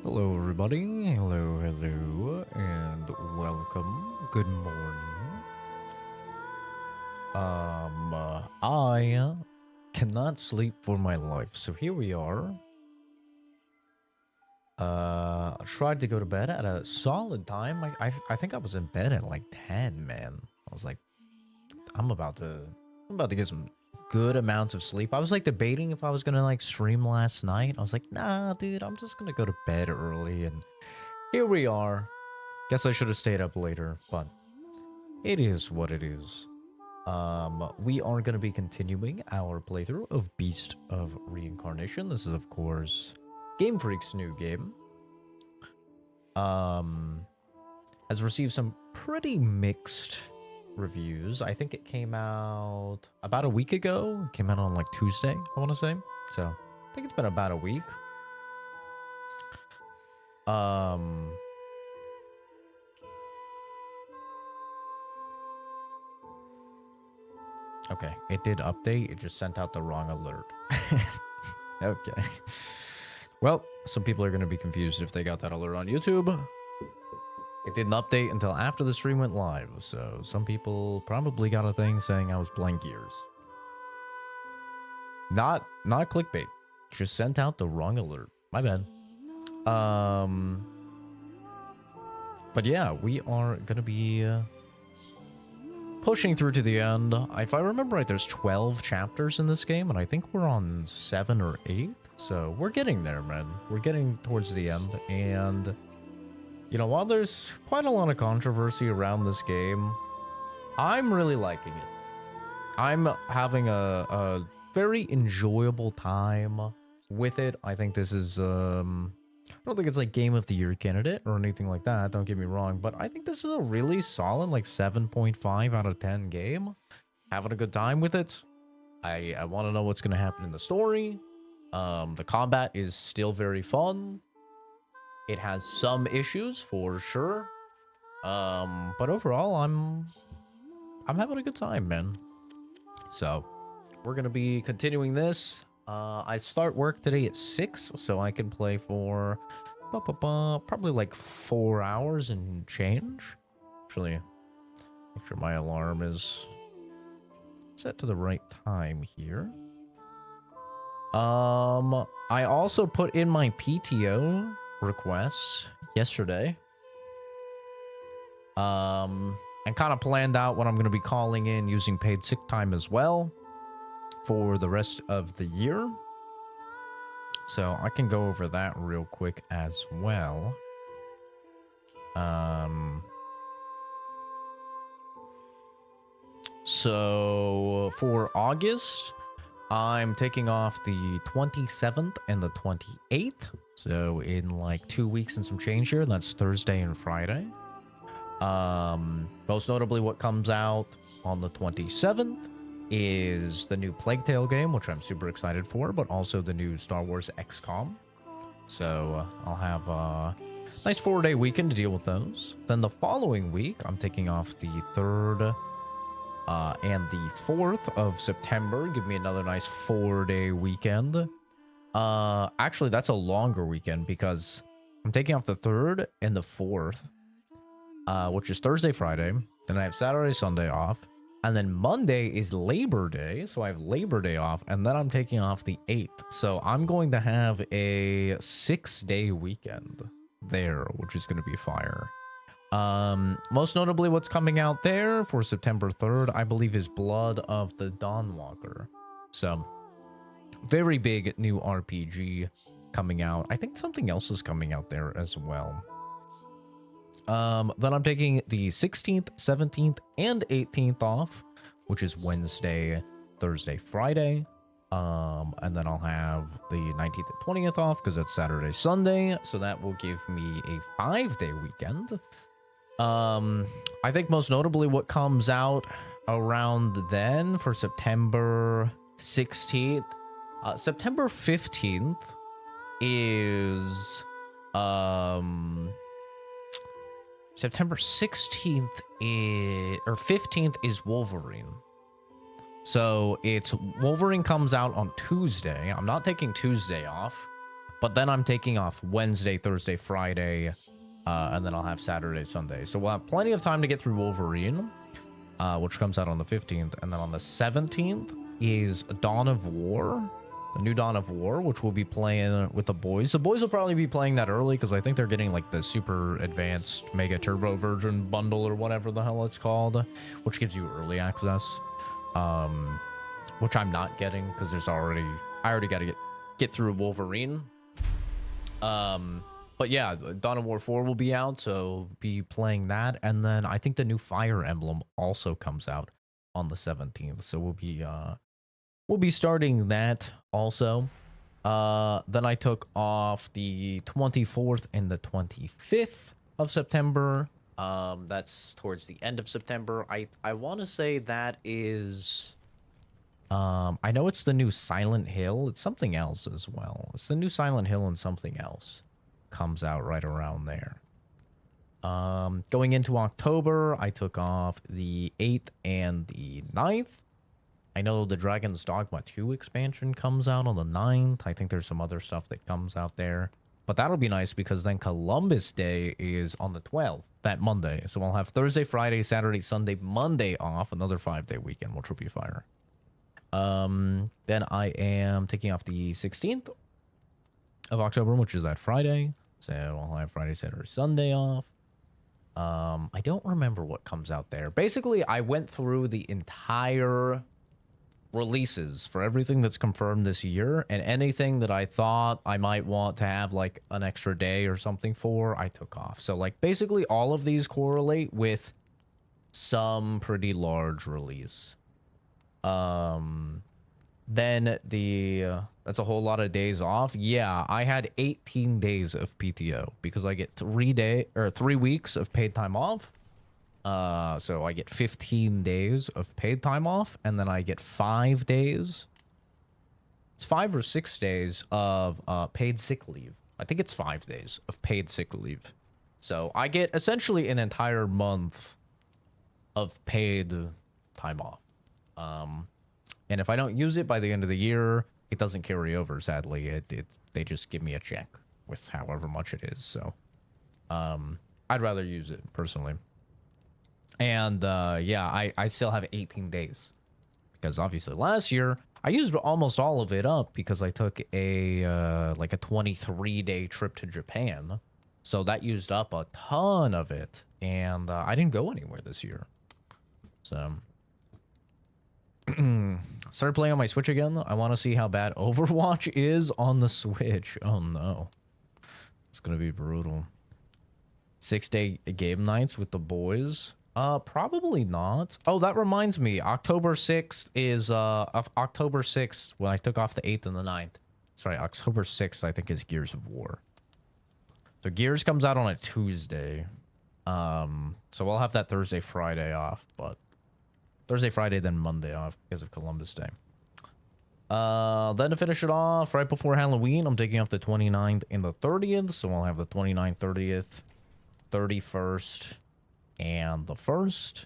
Hello everybody, hello, and welcome. Good morning. I cannot sleep for my life, so here we are. I tried to go to bed at a solid time. I think I was in bed at like 10, man. I was like, I'm about to get some good amounts of sleep. I was like debating if I was gonna like stream last night. I was like, nah, dude, I'm just gonna go to bed early, and here we are. Guess I should have stayed up later, but it is what it is. We are going to be continuing our playthrough of Beast of Reincarnation. This is, of course, Gamefreak's new game. Has received some pretty mixed reviews. I think it came out about a week ago. It came out on like Tuesday, I want to say. So I think it's been about a week. Okay, it did update. It just sent out the wrong alert. Okay. Well, some people are going to be confused if they got that alert on YouTube. It didn't update until after the stream went live, so some people probably got a thing saying I was playing Gears. Not clickbait. Just sent out the wrong alert. My bad. But yeah, we are going to be pushing through to the end. If I remember right, there's 12 chapters in this game, and I think we're on 7 or 8. So we're getting there, man. We're getting towards the end. And, you know, while there's quite a lot of controversy around this game, I'm really liking it. I'm having a very enjoyable time with it. I think this is, I don't think it's like Game of the Year candidate or anything like that, don't get me wrong, but I think this is a really solid like 7.5 out of 10 game. Having a good time with it. I want to know what's going to happen in the story. The combat is still very fun. It has some issues for sure. But overall, I'm having a good time, man. So we're going to be continuing this. I start work today at 6, so I can play for probably like 4 hours and change. Actually, make sure my alarm is set to the right time here. I also put in my PTO requests yesterday. And kind of planned out what I'm going to be calling in using paid sick time as well for the rest of the year. So I can go over that real quick as well. So for August, I'm taking off the 27th and the 28th. So in like 2 weeks and some change here, that's Thursday and Friday. Most notably what comes out on the 27th is the new Plague Tale game, which I'm super excited for, but also the new Star Wars XCOM. So I'll have a nice 4-day weekend to deal with those. Then the following week, I'm taking off the 3rd and the 4th of September. Give me another nice 4-day weekend. Actually, that's a longer weekend because I'm taking off the 3rd and the 4th, which is Thursday, Friday. Then I have Saturday, Sunday off. And then Monday is Labor Day, so I have Labor Day off, and then I'm taking off the 8th. So I'm going to have a 6-day weekend there, which is going to be fire. Most notably what's coming out there for September 3rd, I believe, is Blood of the Dawnwalker. So, very big new RPG coming out. I think something else is coming out there as well. Then I'm taking the 16th, 17th, and 18th off, which is Wednesday, Thursday, Friday. And then I'll have the 19th and 20th off because it's Saturday, Sunday. So that will give me a 5-day weekend. I think most notably what comes out around then for September 16th, September 15th is, September 16th is, or 15th is Wolverine. So it's Wolverine comes out on Tuesday. I'm not taking Tuesday off. But then I'm taking off Wednesday, Thursday, Friday, and then I'll have Saturday, Sunday. So we'll have plenty of time to get through Wolverine, which comes out on the 15th. And then on the 17th is Dawn of War, the new Dawn of War, which we'll be playing with the boys. The boys will probably be playing that early because I think they're getting like the super advanced mega turbo version bundle or whatever the hell it's called, which gives you early access, which I'm not getting because I already got to get through Wolverine. But yeah, Dawn of War 4 will be out, so be playing that. And then I think the new Fire Emblem also comes out on the 17th, so we'll be starting that also. Then I took off the 24th and the 25th of September. That's towards the end of September. I want to say that is... I know it's the new Silent Hill. It's something else as well. It's the new Silent Hill and something else comes out right around there. Going into October, I took off the 8th and the 9th. I know the Dragon's Dogma 2 expansion comes out on the 9th. I think there's some other stuff that comes out there. But that'll be nice because then Columbus Day is on the 12th, that Monday. So I'll have Thursday, Friday, Saturday, Sunday, Monday off. Another 5-day weekend, which will be fire. Then I am taking off the 16th of October, which is that Friday. So I'll have Friday, Saturday, Sunday off. I don't remember what comes out there. Basically, I went through the entire releases for everything that's confirmed this year, and anything that I thought I might want to have like an extra day or something for, I took off. So like basically all of these correlate with some pretty large release. Then that's a whole lot of days off. Yeah, I had 18 days of PTO because I get 3 weeks of paid time off. So I get 15 days of paid time off, and then I get 5 days. It's 5 or 6 days of paid sick leave. I think it's 5 days of paid sick leave. So I get essentially an entire month of paid time off. And if I don't use it by the end of the year, it doesn't carry over, sadly. They just give me a check with however much it is. So I'd rather use it, personally. And yeah, I still have 18 days. Because obviously last year, I used almost all of it up because I took a 23-day trip to Japan. So that used up a ton of it. And I didn't go anywhere this year. So... started playing on my Switch again. I want to see how bad Overwatch is on the Switch. Oh no. It's gonna be brutal. 6-day game nights with the boys. Probably not. Oh, that reminds me. October 6th is October 6th when I took off the 8th and the 9th. Sorry, October 6th I think is Gears of War. So Gears comes out on a Tuesday. So I'll have that Thursday, Friday off, but Thursday, Friday, then Monday off because of Columbus Day. Then to finish it off, right before Halloween, I'm taking off the 29th and the 30th. So I'll have the 29th, 30th, 31st, and the 1st.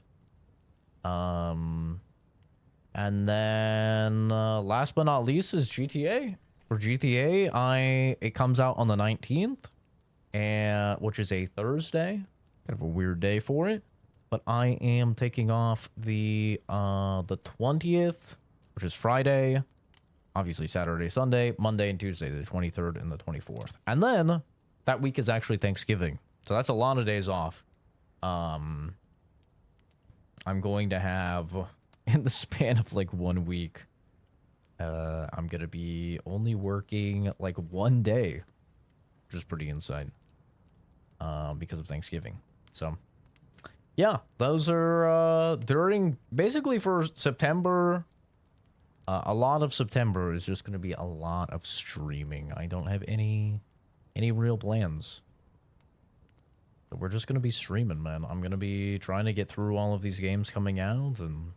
And then last but not least is GTA. For GTA, it comes out on the 19th, which is a Thursday. Kind of a weird day for it. But I am taking off the 20th, which is Friday, obviously Saturday, Sunday, Monday, and Tuesday, the 23rd and the 24th. And then that week is actually Thanksgiving. So that's a lot of days off. I'm going to have, in the span of like 1 week, I'm going to be only working like 1 day, which is pretty insane, because of Thanksgiving. So... yeah, those are during basically for September. A lot of September is just going to be a lot of streaming. I don't have any real plans. But we're just going to be streaming, man. I'm going to be trying to get through all of these games coming out, and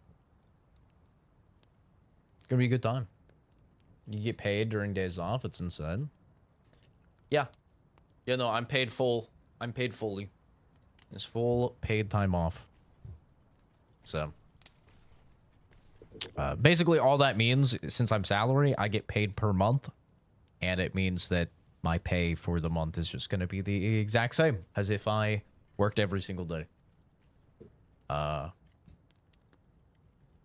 it's going to be a good time. You get paid during days off. It's insane. Yeah. Yeah, no, I'm paid full. I'm paid fully. It's full paid time off. So basically all that means, since I'm salary, I get paid per month, and it means that my pay for the month is just going to be the exact same as if I worked every single day.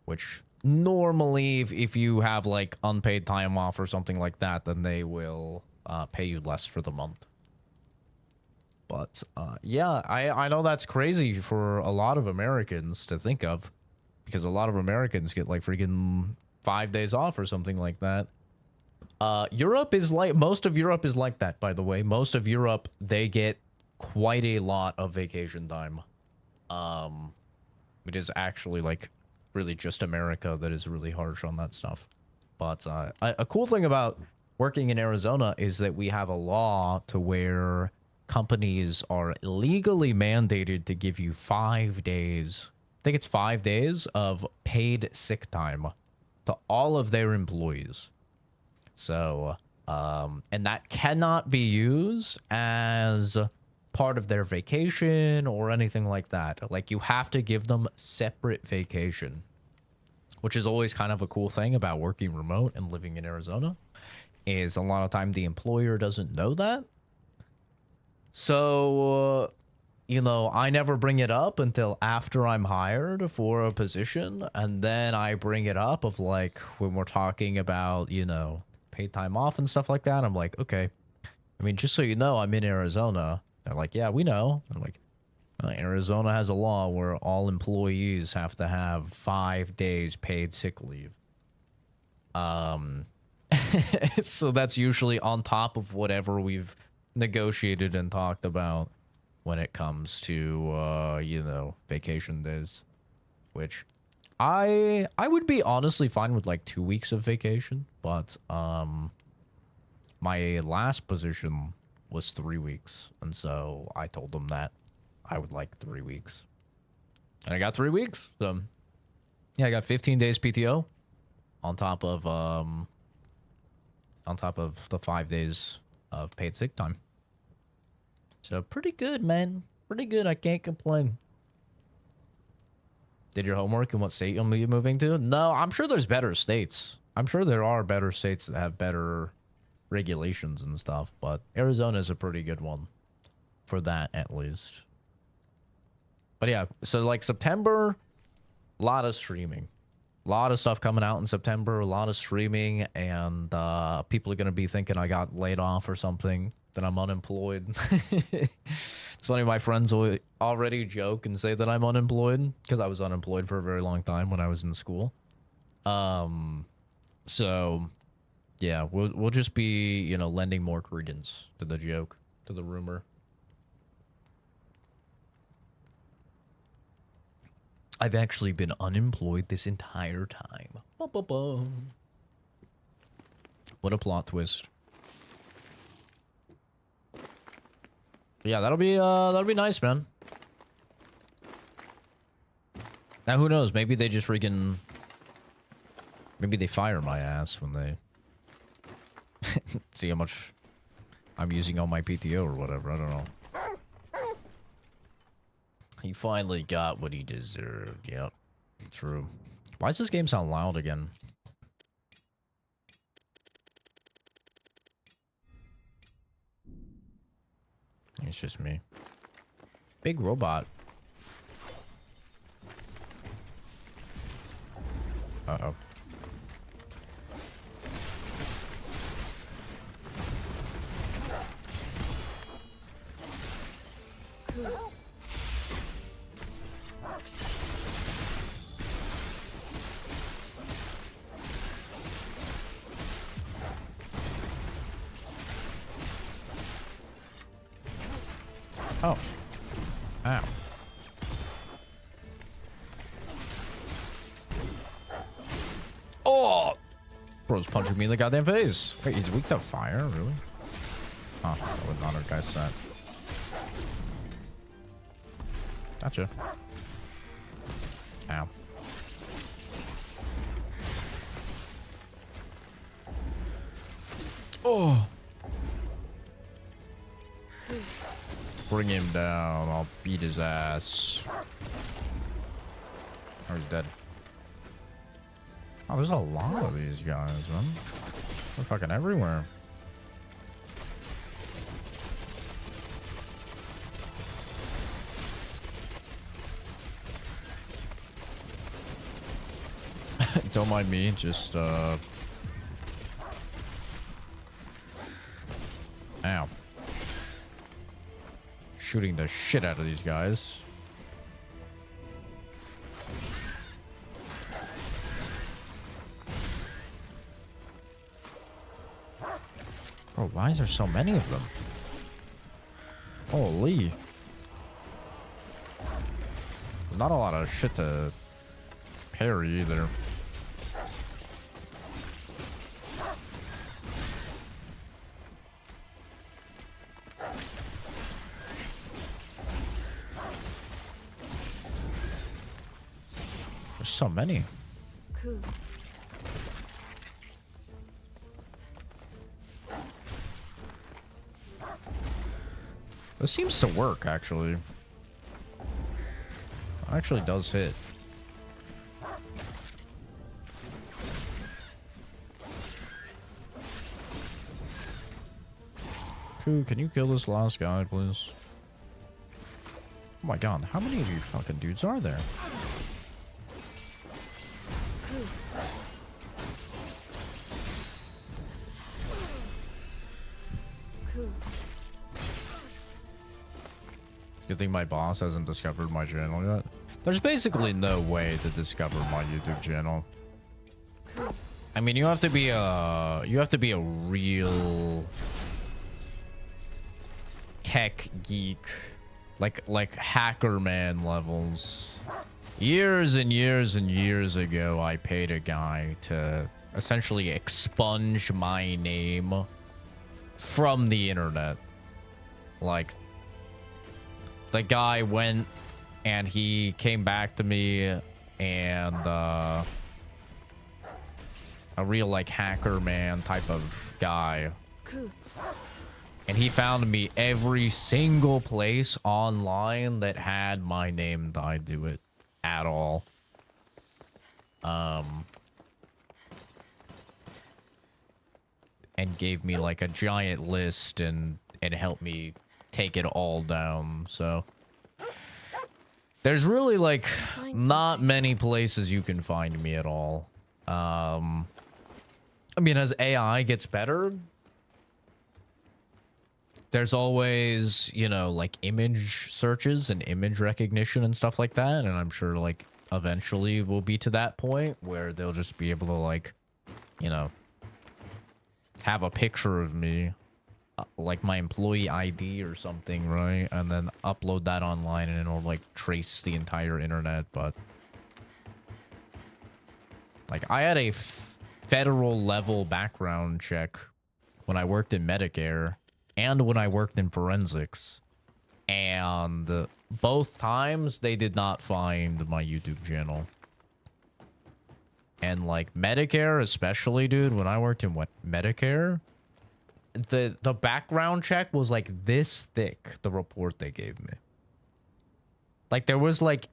Which normally, if you have like unpaid time off or something like that, then they will pay you less for the month. But yeah, I know that's crazy for a lot of Americans to think of, because a lot of Americans get like freaking 5 days off or something like that. Europe is like, most of Europe is like that, by the way. Most of Europe, they get quite a lot of vacation time. It is actually like really just America that is really harsh on that stuff. But a cool thing about working in Arizona is that we have a law to where companies are legally mandated to give you 5 days. I think it's 5 days of paid sick time to all of their employees. So, and that cannot be used as part of their vacation or anything like that. Like, you have to give them separate vacation, which is always kind of a cool thing about working remote and living in Arizona, is a lot of time the employer doesn't know that. So, you know, I never bring it up until after I'm hired for a position, and then I bring it up of like when we're talking about, you know, paid time off and stuff like that. I'm like, okay, I mean, just so you know, I'm in Arizona. They're like, yeah, we know. I'm like, Arizona has a law where all employees have to have 5 days paid sick leave. So that's usually on top of whatever we've negotiated and talked about when it comes to, you know, vacation days, which I would be honestly fine with like 2 weeks of vacation, but, my last position was 3 weeks. And so I told them that I would like 3 weeks, and I got 3 weeks. So yeah, I got 15 days PTO on top of the 5 days of paid sick time. So pretty good, man. Pretty good. I can't complain. Did your homework and what state you'll be moving to? No, I'm sure there's better states. I'm sure there are better states that have better regulations and stuff, but Arizona is a pretty good one for that, at least. But yeah, so like September, a lot of streaming. A lot of stuff coming out in September, a lot of streaming, and people are going to be thinking I got laid off or something, that I'm unemployed. It's funny, my friends already joke and say that I'm unemployed, because I was unemployed for a very long time when I was in school. So, yeah, we'll just be, you know, lending more credence to the joke, to the rumor. I've actually been unemployed this entire time. What a plot twist. Yeah, that'll be nice, man. Now, who knows? Maybe they just freaking... Maybe they fire my ass when they... see how much I'm using on my PTO or whatever. I don't know. He finally got what he deserved. Yep. True. Why does this game sound loud again? It's just me. Big robot. Uh-oh. Oh. Ow. Oh! Bro's punching me in the goddamn face. Wait, he's weak to fire? Really? Oh, that was not our guy's set. Gotcha. Ow. Oh! Bring him down. I'll beat his ass. Oh, he's dead. Oh, there's a lot of these guys, man. They're fucking everywhere. don't mind me. Just, Ow. Shooting the shit out of these guys. Bro, why is there so many of them? Holy. Not a lot of shit to parry either. There's so many. Cool. This seems to work, actually. Actually does hit. Cool, can you kill this last guy, please? Oh my god, how many of you fucking dudes are there? Good thing my boss hasn't discovered my channel yet. There's basically no way to discover my YouTube channel. I mean, you have to be a real tech geek, like hacker man levels. Years and years and years ago, I paid a guy to essentially expunge my name from the internet. Like, the guy went and he came back to me, and a real like hacker man type of guy. And he found me every single place online that had my name tied to it at all. And gave me like a giant list and helped me take it all down. So there's really like not many places you can find me at all. I mean, as AI gets better, there's always, you know, like image searches and image recognition and stuff like that. And I'm sure like eventually we'll be to that point where they'll just be able to like, you know, have a picture of me, like my employee ID or something, right? And then upload that online and it'll like trace the entire internet. But like I had a federal level background check when I worked in Medicare and when I worked in forensics, and both times they did not find my YouTube channel. And like Medicare especially, dude, when I worked in Medicare, the background check was like this thick, the report they gave me. Like there was like,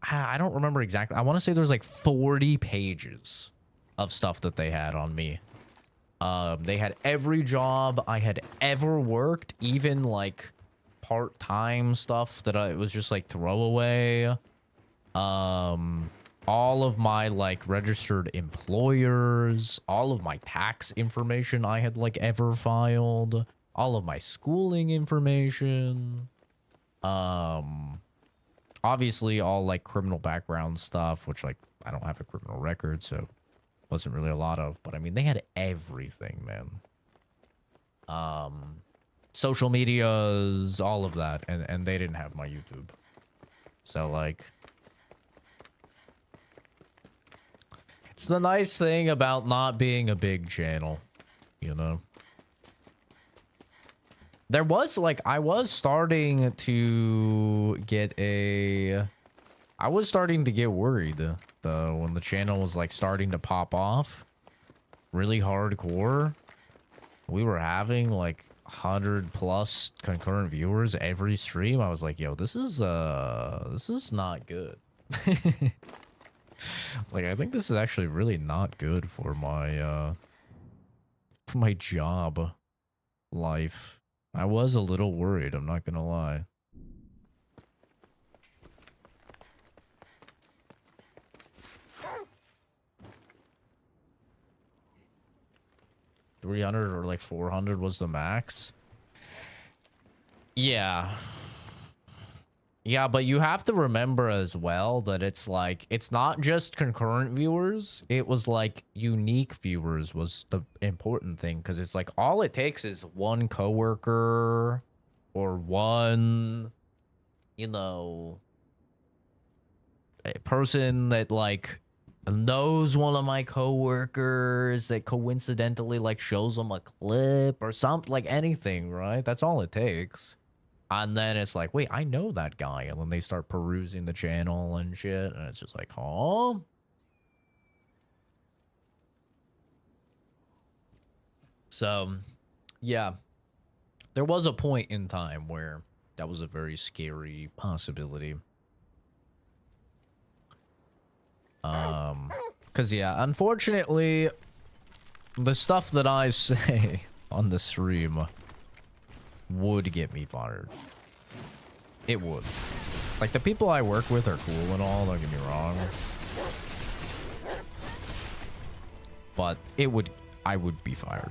I don't remember exactly. I want to say there was like 40 pages of stuff that they had on me. They had every job I had ever worked, even like part-time stuff that it was just like throwaway. All of my like registered employers, all of my tax information I had like ever filed, all of my schooling information, obviously all like criminal background stuff, which like I don't have a criminal record, so wasn't really a lot of, but I mean they had everything, man. Social medias, all of that, and they didn't have my YouTube. So like, it's the nice thing about not being a big channel, you know. There was like, I was starting to get worried when the channel was like starting to pop off really hardcore. We were having like 100+ concurrent viewers every stream. I was like, yo, this is not good. Like, I think this is actually really not good for my job life. I was a little worried, I'm not gonna lie. 300 or like 400 was the max. Yeah. Yeah, but you have to remember as well that it's like, it's not just concurrent viewers. It was like unique viewers was the important thing, because it's like all it takes is one coworker or one, you know, a person that like knows one of my coworkers that coincidentally like shows them a clip or something, like anything, right? That's all it takes. And then it's like, wait, I know that guy. And then they start perusing the channel and shit. And it's just like, oh. So, yeah. There was a point in time where that was a very scary possibility. Because, yeah, unfortunately, the stuff that I say on the stream would get me fired. It would. Like, the people I work with are cool and all, don't get me wrong. But it would, I would be fired.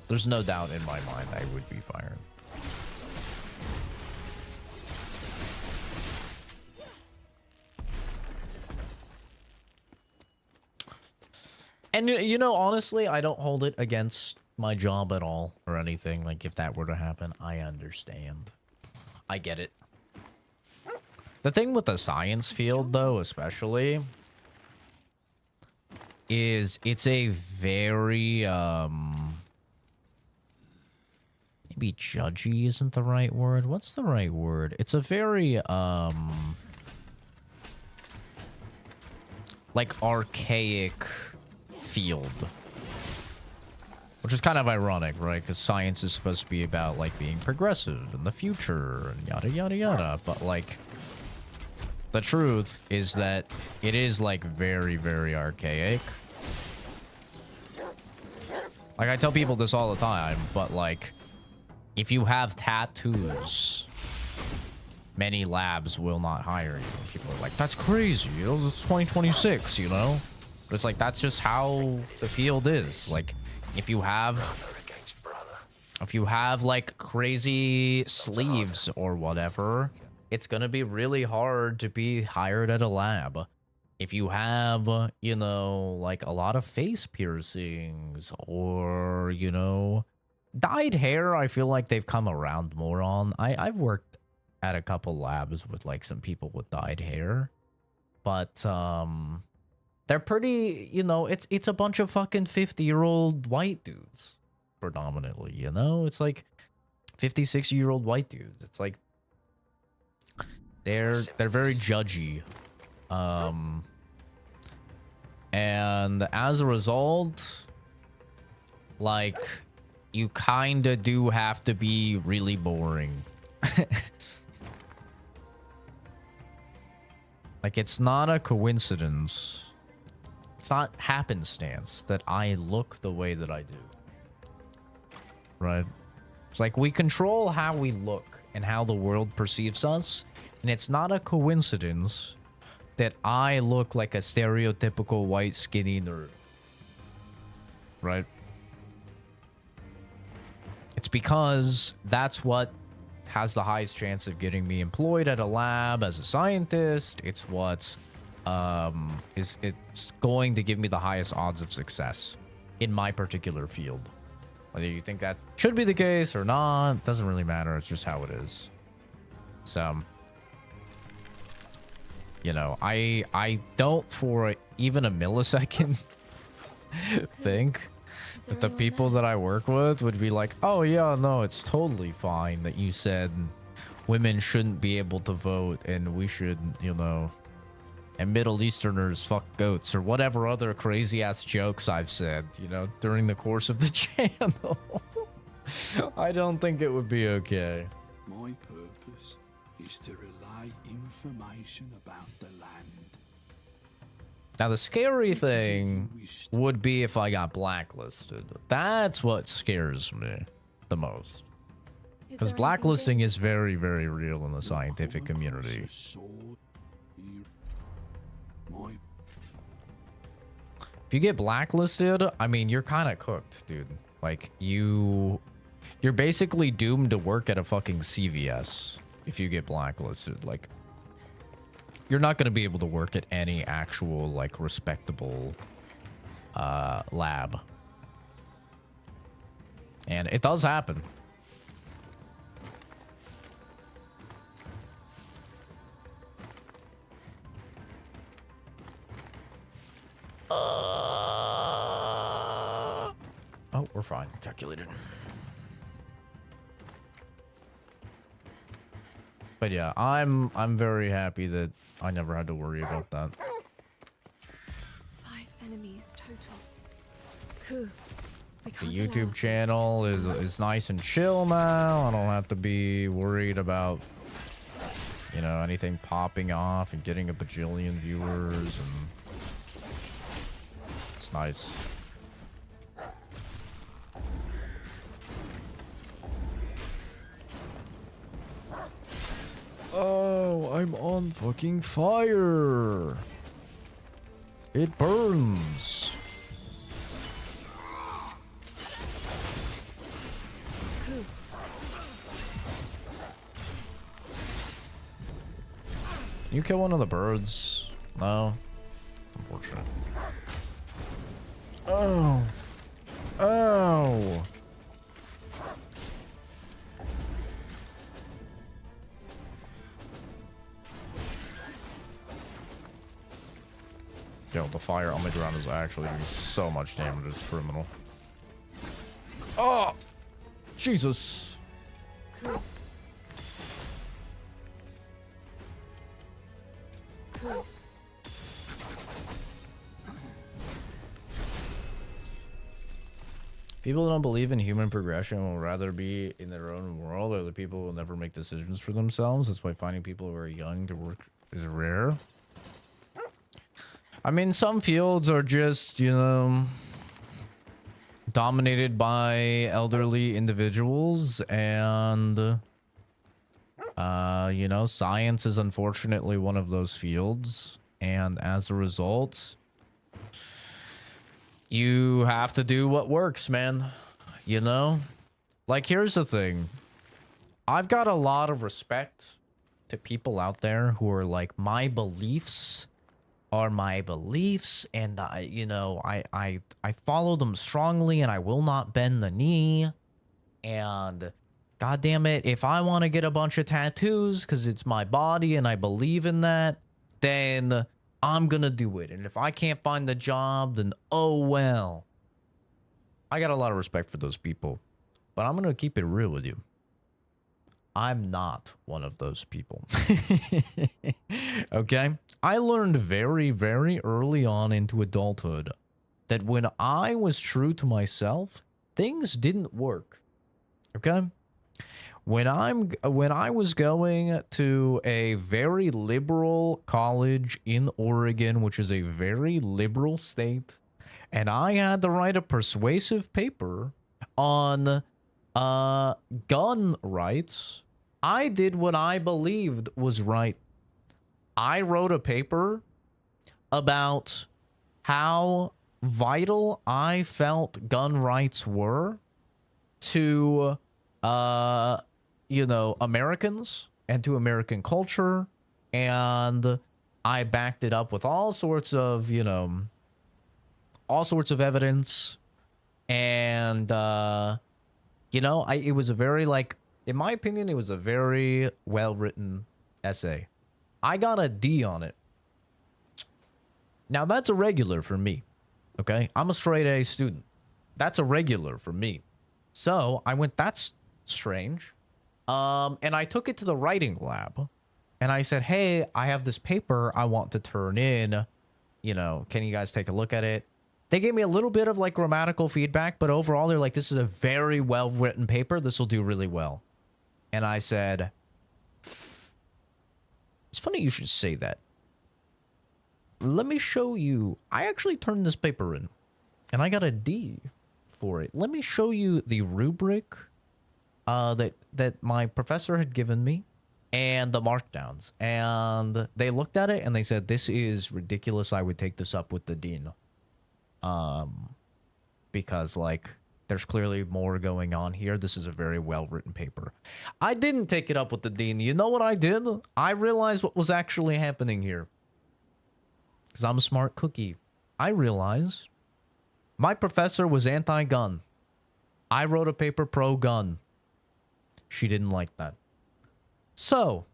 There's no doubt in my mind I would be fired. And, you know, honestly, I don't hold it against my job at all or anything. Like, if that were to happen, I understand. I get it. The thing with the science field, though, especially, is it's a very, maybe judgy isn't the right word. What's the right word? It's a very, like, archaic field. Which is kind of ironic, right? Because science is supposed to be about, like, being progressive in the future and yada, yada, yada. But, like, the truth is that it is, like, very, very archaic. Like, I tell people this all the time, but, like, if you have tattoos, many labs will not hire you. People are like, that's crazy. It's 2026, you know? But it's like, that's just how the field is. Like, if you have like crazy sleeves or whatever, it's gonna be really hard to be hired at a lab. If you have, you know, like a lot of face piercings or, you know, dyed hair, I feel like they've come around more on. I've worked at a couple labs with like some people with dyed hair, but they're pretty, you know, it's a bunch of fucking 50-year-old white dudes, predominantly, you know? It's like 50-60-year-old white dudes. It's like they're very judgy. And as a result, like, you kinda do have to be really boring. Like, it's not a coincidence. It's not happenstance that I look the way that I do. Right? It's like we control how we look and how the world perceives us. And it's not a coincidence that I look like a stereotypical white skinny nerd. Right? It's because that's what has the highest chance of getting me employed at a lab as a scientist. It's what it's going to give me the highest odds of success in my particular field. Whether you think that should be the case or not, doesn't really matter. It's just how it is. So, you know, I don't for even a millisecond think that the people that I work with would be like, oh yeah, no, it's totally fine that you said women shouldn't be able to vote and we should, you know, and Middle Easterners fuck goats or whatever other crazy ass jokes I've said, you know, during the course of the channel. I don't think it would be okay. My purpose is to relay information about the land. Now, the scary thing would be if I got blacklisted. That's what scares me the most. Because blacklisting is very, very real in the scientific community. If you get blacklisted, I mean, you're kind of cooked, dude. Like, you're basically doomed to work at a fucking CVS if you get blacklisted. Like, you're not going to be able to work at any actual, like, respectable lab. And it does happen. Oh, we're fine. Calculated. But yeah, I'm very happy that I never had to worry about that. 5 enemies total. Cool. The YouTube channel is nice and chill now. I don't have to be worried about, you know, anything popping off and getting a bajillion viewers, and it's nice. Oh, I'm on fucking fire. It burns. Can you kill one of the birds? No? Unfortunate. Oh. Oh. Yo, the fire on the ground is actually doing so much damage. It's criminal. Oh! Jesus. Cool. Cool. People who don't believe in human progression will rather be in their own world, or the people who will never make decisions for themselves. That's why finding people who are young to work is rare. I mean, some fields are just, you know, dominated by elderly individuals, and you know, science is unfortunately one of those fields, and as a result, you have to do what works, man. You know? Like, here's the thing. I've got a lot of respect to people out there who are like, my beliefs are my beliefs, and you know, I follow them strongly, and I will not bend the knee. And god damn it, if I want to get a bunch of tattoos because it's my body and I believe in that, then I'm gonna do it. And if I can't find the job, then oh well. I got a lot of respect for those people, but I'm gonna keep it real with you. I'm not one of those people. Okay? I learned very, very early on into adulthood that when I was true to myself, things didn't work. Okay? When I was going to a very liberal college in Oregon, which is a very liberal state, and I had to write a persuasive paper on gun rights, I did what I believed was right. I wrote a paper about how vital I felt gun rights were to you know, Americans and to American culture, and I backed it up with all sorts of, you know, all sorts of evidence, and you know, it was a very, like, in my opinion, it was a very well-written essay. I got a D on it. Now, that's a regular for me, okay? I'm a straight A student. That's a regular for me. So, I went, that's strange. And I took it to the writing lab. And I said, hey, I have this paper I want to turn in. You know, can you guys take a look at it? They gave me a little bit of, like, grammatical feedback, but overall, they're like, this is a very well-written paper. This will do really well. And I said, it's funny you should say that. Let me show you. I actually turned this paper in, and I got a D for it. Let me show you the rubric that my professor had given me and the markdowns. And they looked at it, and they said, this is ridiculous. I would take this up with the dean. Because, like, there's clearly more going on here. This is a very well-written paper. I didn't take it up with the dean. You know what I did? I realized what was actually happening here. Because I'm a smart cookie. I realized my professor was anti-gun. I wrote a paper pro-gun. She didn't like that. So,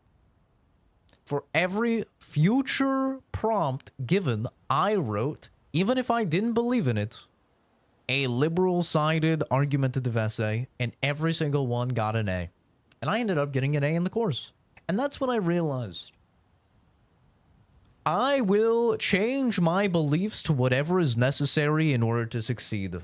for every future prompt given, I wrote, even if I didn't believe in it, a liberal-sided argumentative essay, and every single one got an A. And I ended up getting an A in the course. And that's when I realized I will change my beliefs to whatever is necessary in order to succeed.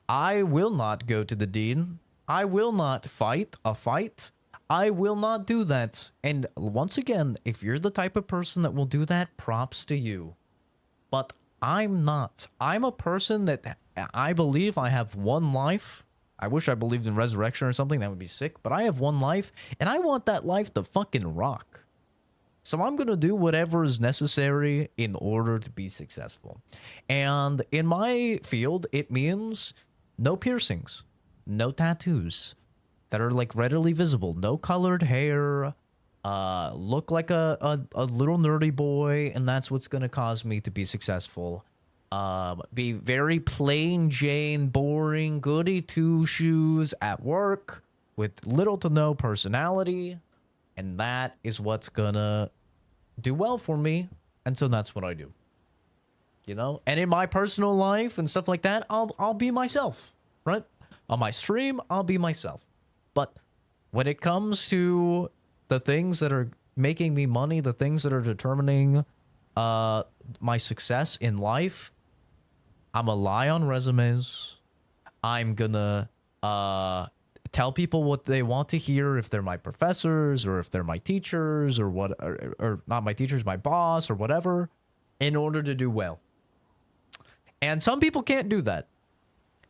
I will not go to the dean. I will not fight a fight. I will not do that. And once again, if you're the type of person that will do that, props to you. But I'm not. I'm a person that I believe I have one life. I wish I believed in resurrection or something. That would be sick. But I have one life, and I want that life to fucking rock. So I'm going to do whatever is necessary in order to be successful. And in my field, it means no piercings, no tattoos that are, like, readily visible, no colored hair, look like a little nerdy boy, and that's what's going to cause me to be successful. Be very plain Jane, boring, goody two-shoes at work with little to no personality, and that is what's gonna do well for me, and so that's what I do. You know? And in my personal life and stuff like that, I'll be myself, right? On my stream, I'll be myself. But when it comes to the things that are making me money, the things that are determining my success in life, I'm gonna lie on resumes. I'm gonna tell people what they want to hear, if they're my professors or if they're my teachers or what, or not my teachers, my boss or whatever, in order to do well. And some people can't do that.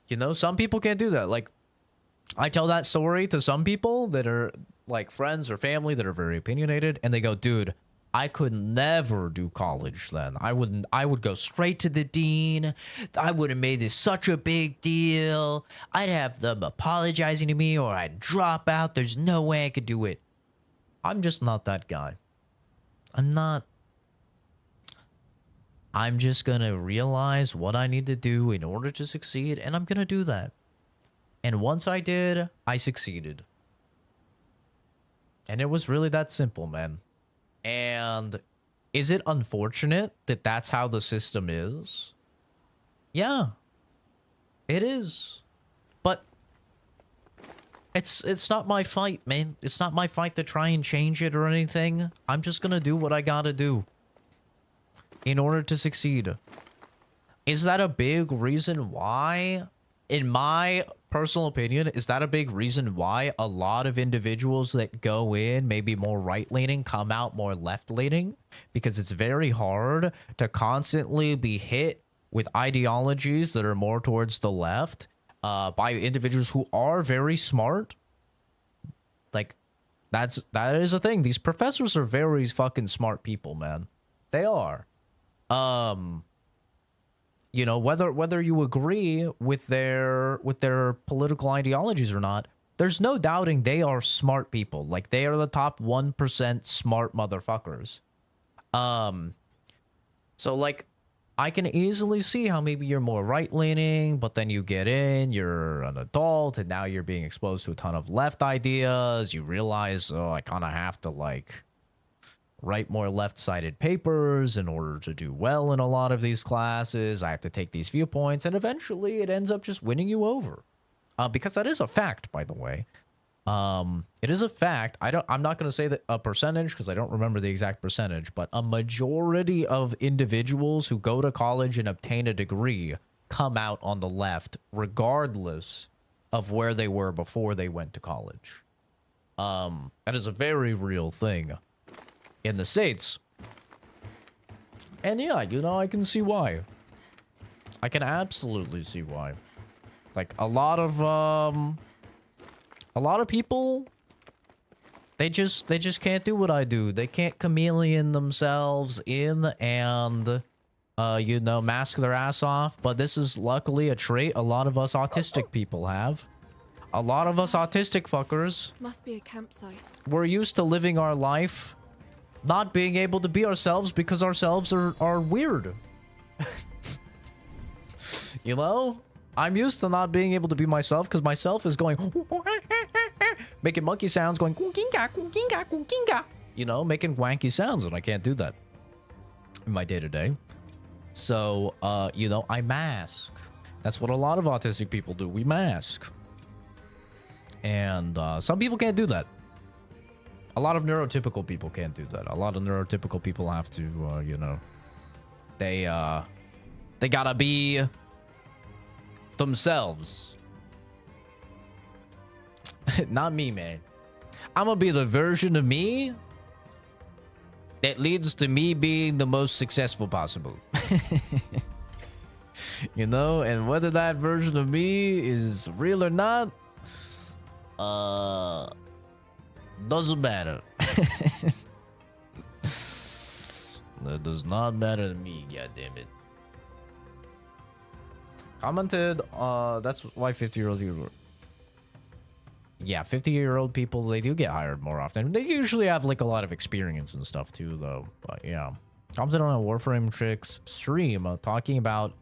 You know, some people can't do that. Like, I tell that story to some people that are like friends or family that are very opinionated, and they go, dude, I could never do college then. I would go straight to the dean. I would have made this such a big deal. I'd have them apologizing to me, or I'd drop out. There's no way I could do it. I'm just not that guy. I'm not. I'm just gonna realize what I need to do in order to succeed, and I'm gonna do that. And once I did, I succeeded. And it was really that simple, man. And is it unfortunate that that's how the system is? Yeah, it is. But it's not my fight, man. It's not my fight to try and change it or anything. I'm just gonna do what I gotta do in order to succeed. Is that a big reason why? In my personal opinion, is that a big reason why a lot of individuals that go in maybe more right-leaning come out more left-leaning? Because it's very hard to constantly be hit with ideologies that are more towards the left by individuals who are very smart. Like, that is a thing. These professors are very fucking smart people, man. They are. You know, whether you agree with their political ideologies or not, there's no doubting they are smart people. Like, they are the top 1% smart motherfuckers. So, like, I can easily see how maybe you're more right-leaning, but then you get in, you're an adult, and now you're being exposed to a ton of left ideas. You realize, oh, I kind of have to, like, write more left-sided papers in order to do well in a lot of these classes. I have to take these viewpoints, and eventually it ends up just winning you over. Because that is a fact, by the way. It is a fact. I'm not going to say that a percentage, because I don't remember the exact percentage, but a majority of individuals who go to college and obtain a degree come out on the left, regardless of where they were before they went to college. That is a very real thing in the States. And yeah, you know, I can see why. I can absolutely see why. Like, a lot of people, they just can't do what I do. They can't chameleon themselves in and you know, mask their ass off. But this is luckily a trait a lot of us autistic people have. A lot of us autistic fuckers, Must be a campsite. we're used to living our life not being able to be ourselves because ourselves are weird. You know? I'm used to not being able to be myself because myself is going making monkey sounds, going "Kukinga, kukinga, kukinga," you know, making wanky sounds, and I can't do that in my day-to-day. So, you know, I mask. That's what a lot of autistic people do. We mask. And some people can't do that. A lot of neurotypical people can't do that. A lot of neurotypical people have to, you know, they gotta be themselves. Not me, man. I'm gonna be the version of me that leads to me being the most successful possible. You know, and whether that version of me is real or not, doesn't matter. That does not matter to me, goddammit. Commented, that's why 50-year-olds you. Yeah, 50-year-old people, they do get hired more often. They usually have like a lot of experience and stuff too, though. But yeah, commented on a Warframe Tricks stream talking about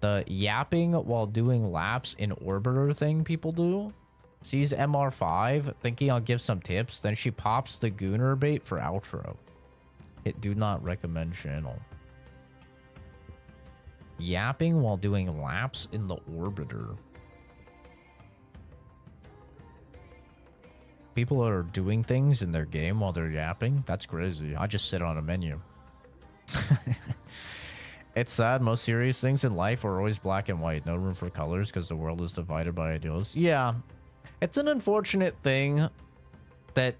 the yapping while doing laps in orbiter thing people do. Sees MR5, thinking I'll give some tips. Then she pops the Gooner bait for outro. Hit do not recommend channel. Yapping while doing laps in the orbiter. People are doing things in their game while they're yapping. That's crazy. I just sit on a menu. It's sad. Most serious things in life are always black and white. No room for colors because the world is divided by ideals. Yeah. It's an unfortunate thing that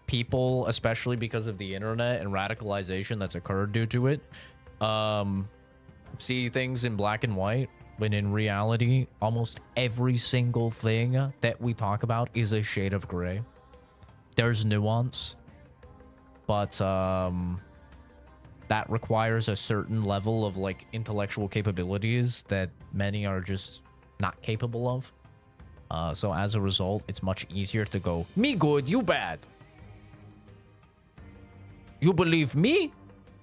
people, especially because of the internet and radicalization that's occurred due to it, see things in black and white, when in reality, almost every single thing that we talk about is a shade of gray. There's nuance, but that requires a certain level of like intellectual capabilities that many are just not capable of. So as a result, it's much easier to go, me good, you bad. You believe me?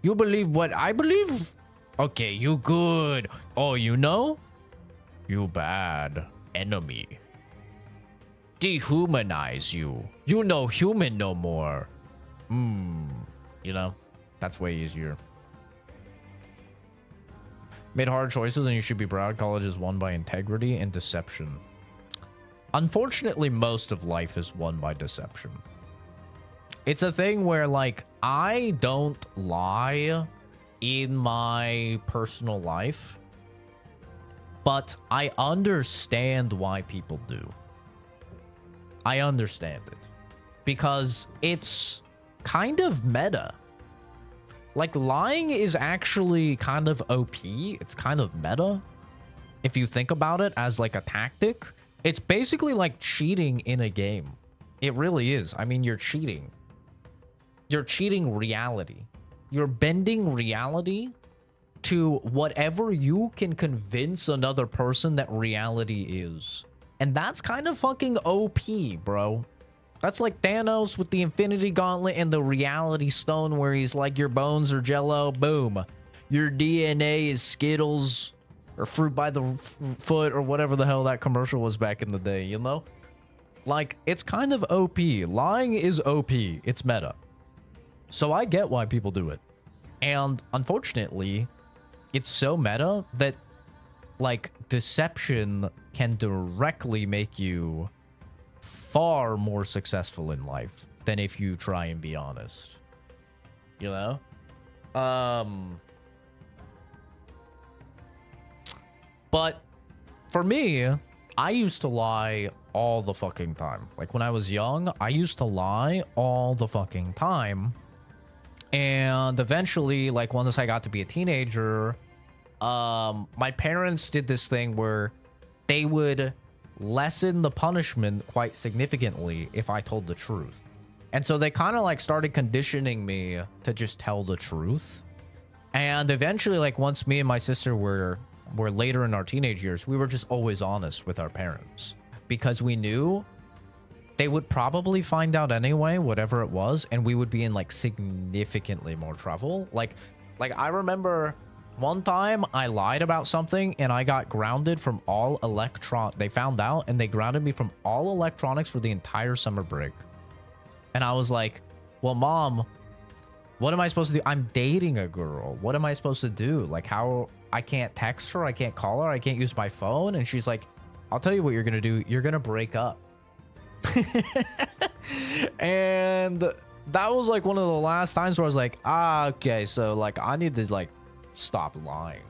You believe what I believe? Okay, you good. Oh, you know? You bad. Enemy. Dehumanize you. You no human no more. You know? That's way easier. Made hard choices and you should be proud. College is won by integrity and deception. Unfortunately, most of life is won by deception. It's a thing where, like, I don't lie in my personal life, but I understand why people do. I understand it. Because it's kind of meta. Like, lying is actually kind of OP. It's kind of meta. If you think about it as, like, a tactic. It's basically like cheating in a game. It really is. I mean, you're cheating. You're cheating reality. You're bending reality to whatever you can convince another person that reality is. And that's kind of fucking OP, bro. That's like Thanos with the Infinity Gauntlet and the Reality Stone where he's like, your bones are jello, boom. Your DNA is Skittles. Or fruit by the foot, or whatever the hell that commercial was back in the day, you know? Like, it's kind of OP. Lying is OP. It's meta. So I get why people do it. And unfortunately, it's so meta that, like, deception can directly make you far more successful in life than if you try and be honest. You know? But for me, I used to lie all the fucking time. Like when I was young, I used to lie all the fucking time. And eventually, like once I got to be a teenager, my parents did this thing where they would lessen the punishment quite significantly if I told the truth. And so they kind of like started conditioning me to just tell the truth. And eventually, like, once me and my sister were later in our teenage years, we were just always honest with our parents because we knew they would probably find out anyway, whatever it was, and we would be in like significantly more trouble. Like I remember one time I lied about something and I got grounded from all they found out and they grounded me from all electronics for the entire summer break. And I was like, well, Mom, what am I supposed to do? I'm dating a girl. What am I supposed to do? Like, how I can't text her, I can't call her, I can't use my phone. And she's like, I'll tell you what you're gonna do. You're gonna break up. And that was like one of the last times where I was like, okay, so like I need to like stop lying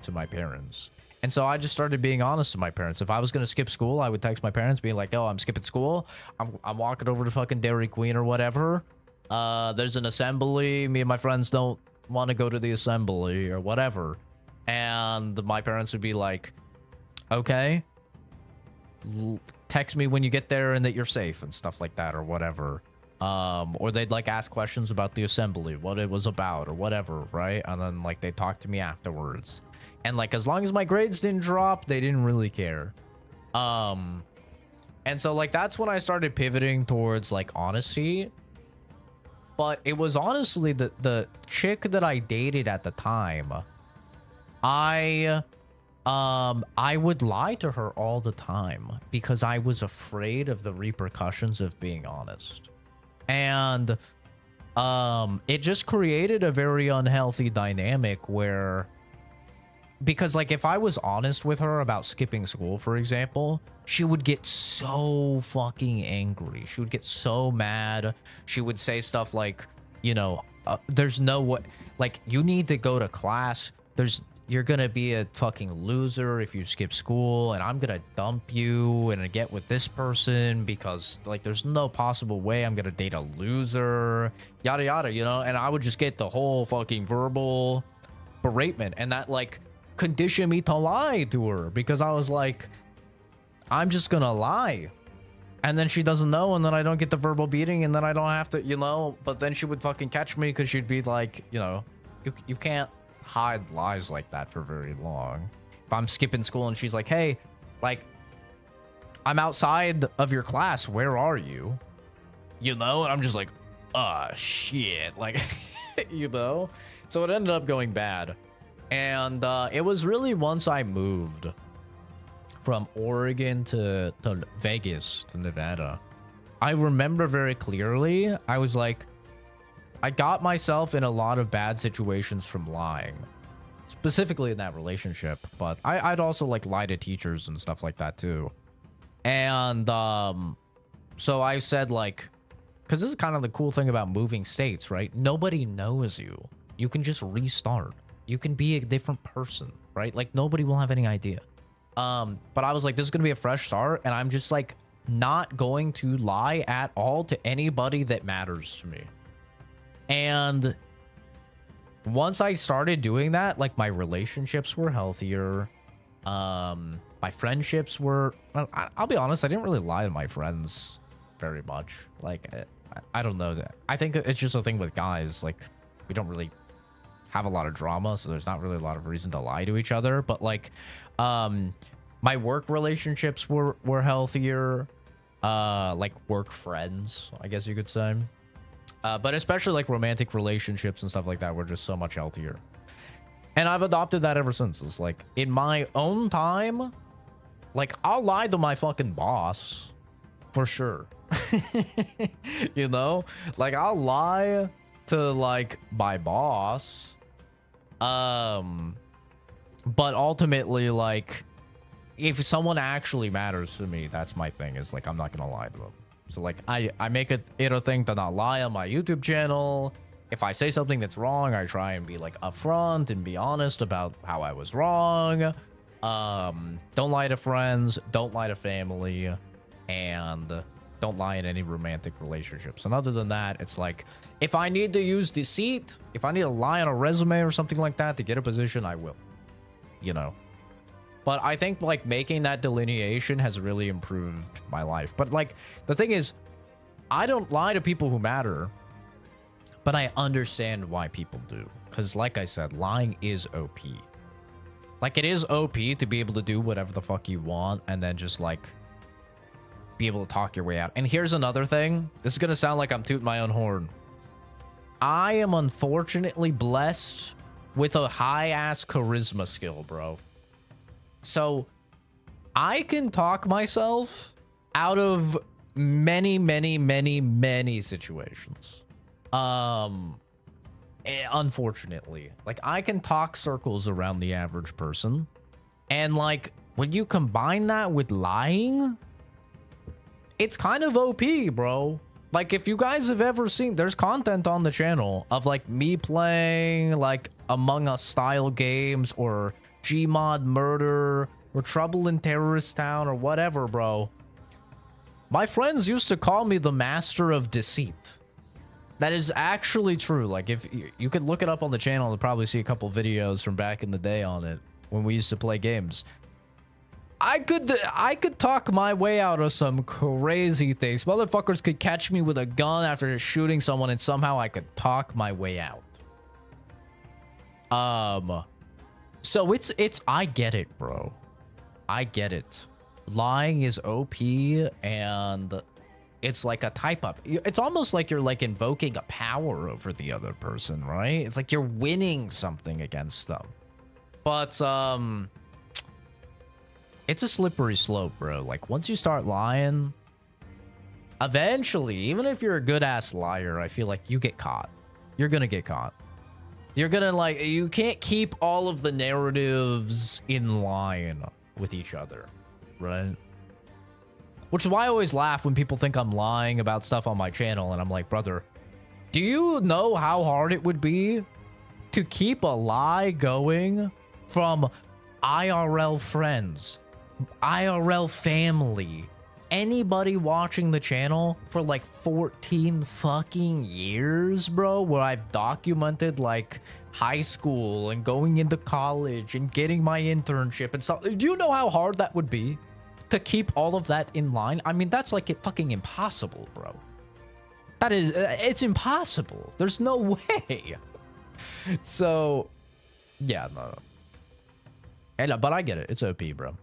to my parents. And so I just started being honest to my parents. If I was gonna skip school, I would text my parents being like, oh, I'm skipping school, I'm walking over to fucking Dairy Queen or whatever. There's an assembly, me and my friends don't want to go to the assembly or whatever. And my parents would be like, okay, text me when you get there and that you're safe and stuff like that or whatever. Or they'd like ask questions about the assembly, what it was about or whatever, right? And then like they talk to me afterwards. And like as long as my grades didn't drop, they didn't really care. And so like that's when I started pivoting towards like honesty. But it was honestly the chick that I dated at the time. I would lie to her all the time because I was afraid of the repercussions of being honest. And it just created a very unhealthy dynamic where, because like if I was honest with her about skipping school, for example, she would get so fucking angry. She would get so mad. She would say stuff like, you know, there's no way, like you need to go to class. You're gonna be a fucking loser if you skip school, and I'm gonna dump you and get with this person because like there's no possible way I'm gonna date a loser, yada yada, you know. And I would just get the whole fucking verbal beratement, and that like conditioned me to lie to her because I was like, I'm just gonna lie, and then she doesn't know, and then I don't get the verbal beating, and then I don't have to, you know. But then she would fucking catch me because she'd be like, you know, you can't hide lies like that for very long. If I'm skipping school and she's like, hey, like I'm outside of your class, where are you? You know, and I'm just like, shit, like you know. So it ended up going bad. And it was really once I moved from Oregon to Vegas to Nevada, I remember very clearly, I was like, I got myself in a lot of bad situations from lying, specifically in that relationship, but I'd also like lie to teachers and stuff like that too. And so I said like, because this is kind of the cool thing about moving states, right? Nobody knows you. You can just restart. You can be a different person, right? Like nobody will have any idea. But I was like, this is gonna be a fresh start, and I'm just like not going to lie at all to anybody that matters to me. And once I started doing that, like my relationships were healthier. My friendships were, I'll be honest, I didn't really lie to my friends very much. Like, I don't know. I think it's just a thing with guys. Like, we don't really have a lot of drama, so there's not really a lot of reason to lie to each other. But like, my work relationships were healthier. Like work friends, I guess you could say. But especially like romantic relationships and stuff like that were just so much healthier. And I've adopted that ever since. It's like in my own time, like I'll lie to my fucking boss for sure. You know, like I'll lie to like my boss. But ultimately, like if someone actually matters to me, that's my thing, is like I'm not gonna lie to them. So like I make it a thing to not lie on my YouTube channel. If I say something that's wrong, I try and be like upfront and be honest about how I was wrong. Don't lie to friends, don't lie to family, and don't lie in any romantic relationships. And other than that, it's like if I need to use deceit, if I need to lie on a resume or something like that to get a position, I will, you know. But I think like making that delineation has really improved my life. But like the thing is, I don't lie to people who matter. But I understand why people do. Because like I said, lying is OP. Like, it is OP to be able to do whatever the fuck you want and then just, like, be able to talk your way out. And here's another thing. This is going to sound like I'm tooting my own horn. I am unfortunately blessed with a high-ass charisma skill, bro. So, I can talk myself out of many, many, many, many situations. Unfortunately, like, I can talk circles around the average person, and like when you combine that with lying, it's kind of OP, bro. Like, if you guys have ever seen, there's content on the channel of like me playing like Among Us style games or Gmod Murder or Trouble in Terrorist Town or whatever, bro. My friends used to call me the master of deceit. That is actually true. Like, if you could look it up on the channel and probably see a couple videos from back in the day on it when we used to play games. I could talk my way out of some crazy things. Motherfuckers could catch me with a gun after shooting someone and somehow I could talk my way out. So it's I get it, bro. I get it. Lying is OP, and it's like a type up. It's almost like you're like invoking a power over the other person, right? It's like you're winning something against them. But it's a slippery slope, bro. Like, once you start lying, eventually, even if you're a good ass liar, I feel like you get caught. You're gonna get caught. You're gonna, like, you can't keep all of the narratives in line with each other, right? Which is why I always laugh when people think I'm lying about stuff on my channel, and I'm like, brother, do you know how hard it would be to keep a lie going from IRL friends, IRL family, anybody watching the channel for like 14 fucking years, bro, where I've documented like high school and going into college and getting my internship and stuff? Do you know how hard that would be to keep all of that in line? I mean, that's like fucking impossible, bro. That is, it's impossible. There's no way. So, yeah, no. Hey, but I get it. It's OP, bro.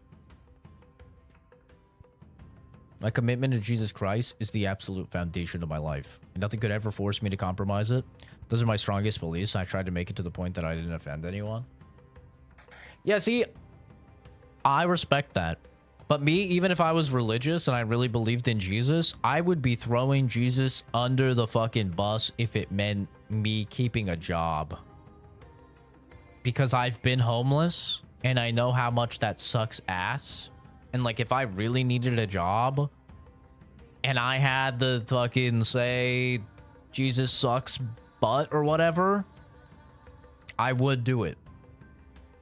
My commitment to Jesus Christ is the absolute foundation of my life, and nothing could ever force me to compromise it. Those are my strongest beliefs. I tried to make it to the point that I didn't offend anyone. Yeah, see, I respect that. But me, even if I was religious and I really believed in Jesus, I would be throwing Jesus under the fucking bus if it meant me keeping a job. Because I've been homeless, and I know how much that sucks ass. And like, if I really needed a job and I had to fucking say Jesus sucks butt or whatever, I would do it.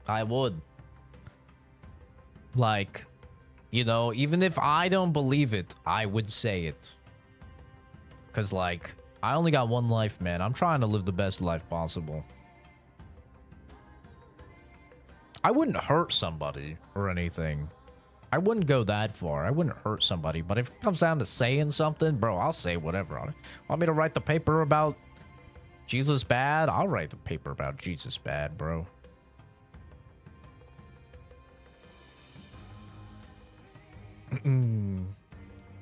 I would. Like, you know, even if I don't believe it, I would say it. Because, like, I only got one life, man. I'm trying to live the best life possible. I wouldn't hurt somebody or anything. I wouldn't go that far. I wouldn't hurt somebody. But if it comes down to saying something, bro, I'll say whatever. Want me to write the paper about Jesus bad? I'll write the paper about Jesus bad, bro.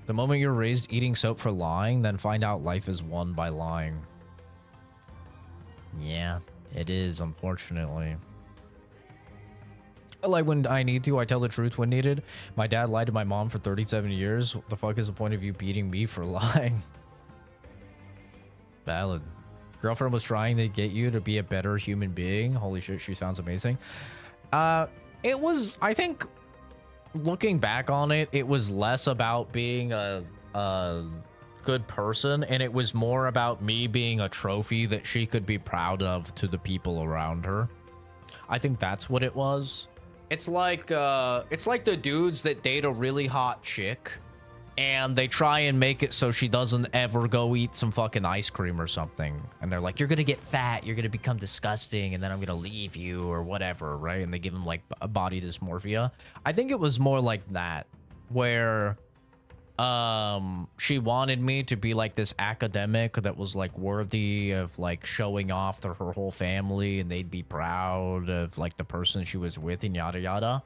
The moment you're raised eating soap for lying, then find out life is won by lying. Yeah, it is, unfortunately. Like, when I need to, I tell the truth when needed. My dad lied to my mom for 37 years. What the fuck is the point of you beating me for lying? Valid. Girlfriend was trying to get you to be a better human being. Holy shit, she sounds amazing. It was, I think, looking back on it, it was less about being a good person, and it was more about me being a trophy that she could be proud of to the people around her. I think that's what it was. It's like the dudes that date a really hot chick and they try and make it so she doesn't ever go eat some fucking ice cream or something. And they're like, you're going to get fat, you're going to become disgusting, and then I'm going to leave you or whatever, right? And they give them like a body dysmorphia. I think it was more like that, where She wanted me to be like this academic that was like worthy of like showing off to her whole family, and they'd be proud of like the person she was with and yada yada.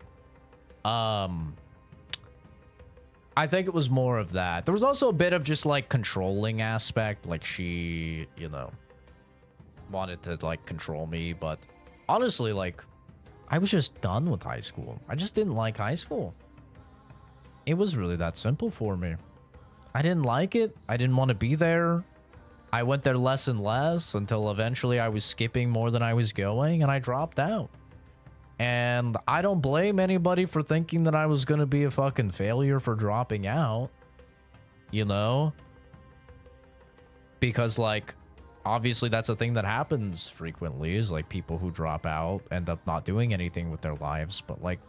I think it was more of that. There was also a bit of just like controlling aspect, like she, you know, wanted to like control me, but honestly, like I was just done with high school. I just didn't like high school. It was really that simple for me. I didn't like it. I didn't want to be there. I went there less and less until eventually I was skipping more than I was going, and I dropped out. And I don't blame anybody for thinking that I was going to be a fucking failure for dropping out. You know? Because, like, obviously that's a thing that happens frequently, is like people who drop out end up not doing anything with their lives. But, like,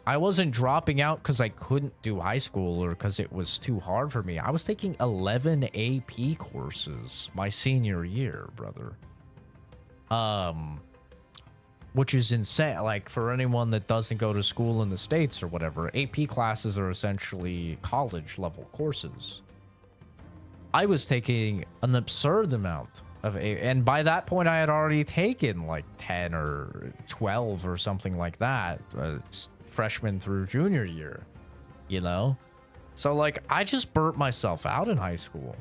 I wasn't dropping out because I couldn't do high school or because it was too hard for me. I was taking 11 AP courses my senior year, brother. Which is insane. Like, for anyone that doesn't go to school in the States or whatever, AP classes are essentially college level courses. I was taking an absurd amount of and by that point I had already taken like 10 or 12 or something like that, freshman through junior year, you know? So like I just burnt myself out in high school.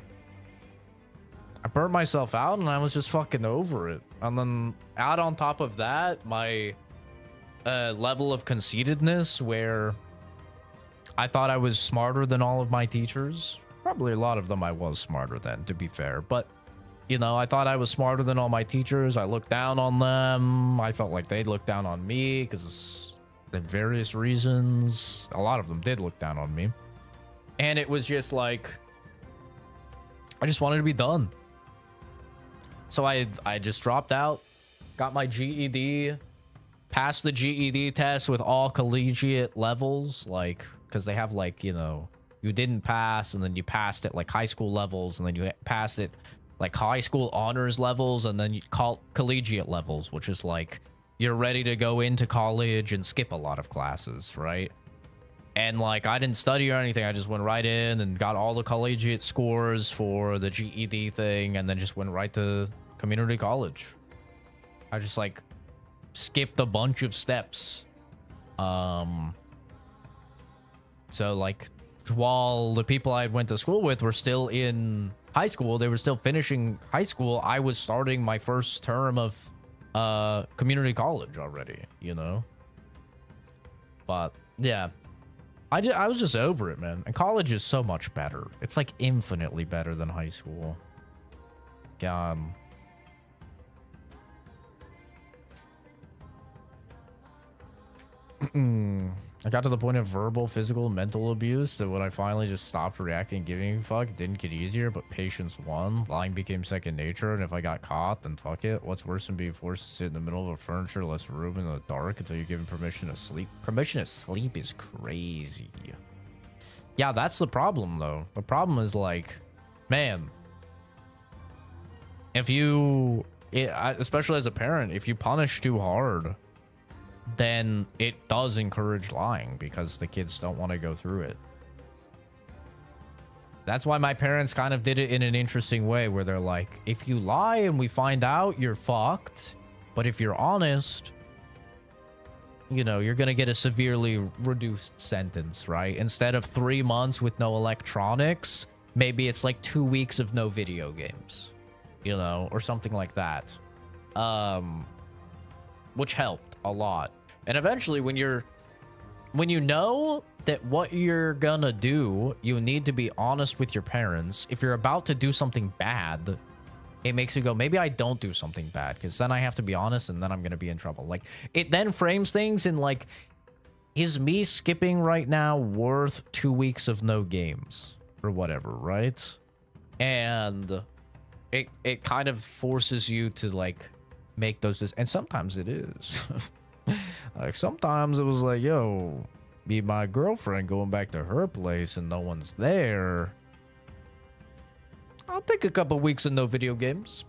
I burnt myself out and I was just fucking over it. And then add on top of that my level of conceitedness, where I thought I was smarter than all of my teachers. Probably a lot of them I was smarter than, to be fair. But, you know, I thought I was smarter than all my teachers. I looked down on them. I felt like they'd look down on me because of various reasons. A lot of them did look down on me. And it was just like, I just wanted to be done. So I just dropped out, got my GED, passed the GED test with all collegiate levels, like, because they have like, you know, you didn't pass and then you passed at like high school levels, and then you passed it like high school honors levels, and then you call collegiate levels, which is like you're ready to go into college and skip a lot of classes, right? And like I didn't study or anything. I just went right in and got all the collegiate scores for the GED thing, and then just went right to community college. I just like skipped a bunch of steps. So like while the people I went to school with were still in high school, they were still finishing high school, I was starting my first term of community college already, you know? But yeah. I was just over it, man. And college is so much better. It's like infinitely better than high school. God. I got to the point of verbal, physical, mental abuse that when I finally just stopped reacting, giving a fuck, it didn't get easier, but patience won. Lying became second nature, and if I got caught, then fuck it. What's worse than being forced to sit in the middle of a furniture, less room in the dark until you're given permission to sleep? Permission to sleep is crazy. Yeah, that's the problem, though. The problem is, like, man, if you, especially as a parent, if you punish too hard, then it does encourage lying because the kids don't want to go through it. That's why my parents kind of did it in an interesting way, where they're like, if you lie and we find out, you're fucked. But if you're honest, you know, you're going to get a severely reduced sentence, right? Instead of 3 months with no electronics, maybe it's like 2 weeks of no video games, you know, or something like that. Which helped a lot. And eventually when you know that what you're gonna do, you need to be honest with your parents. If you're about to do something bad, it makes you go, maybe I don't do something bad, because then I have to be honest and then I'm gonna be in trouble. Like, it then frames things in like, is me skipping right now worth 2 weeks of no games or whatever, right? And it kind of forces you to like make those, and sometimes it is. Like sometimes it was like, yo, me and my girlfriend going back to her place and no one's there, I'll take a couple weeks of no video games.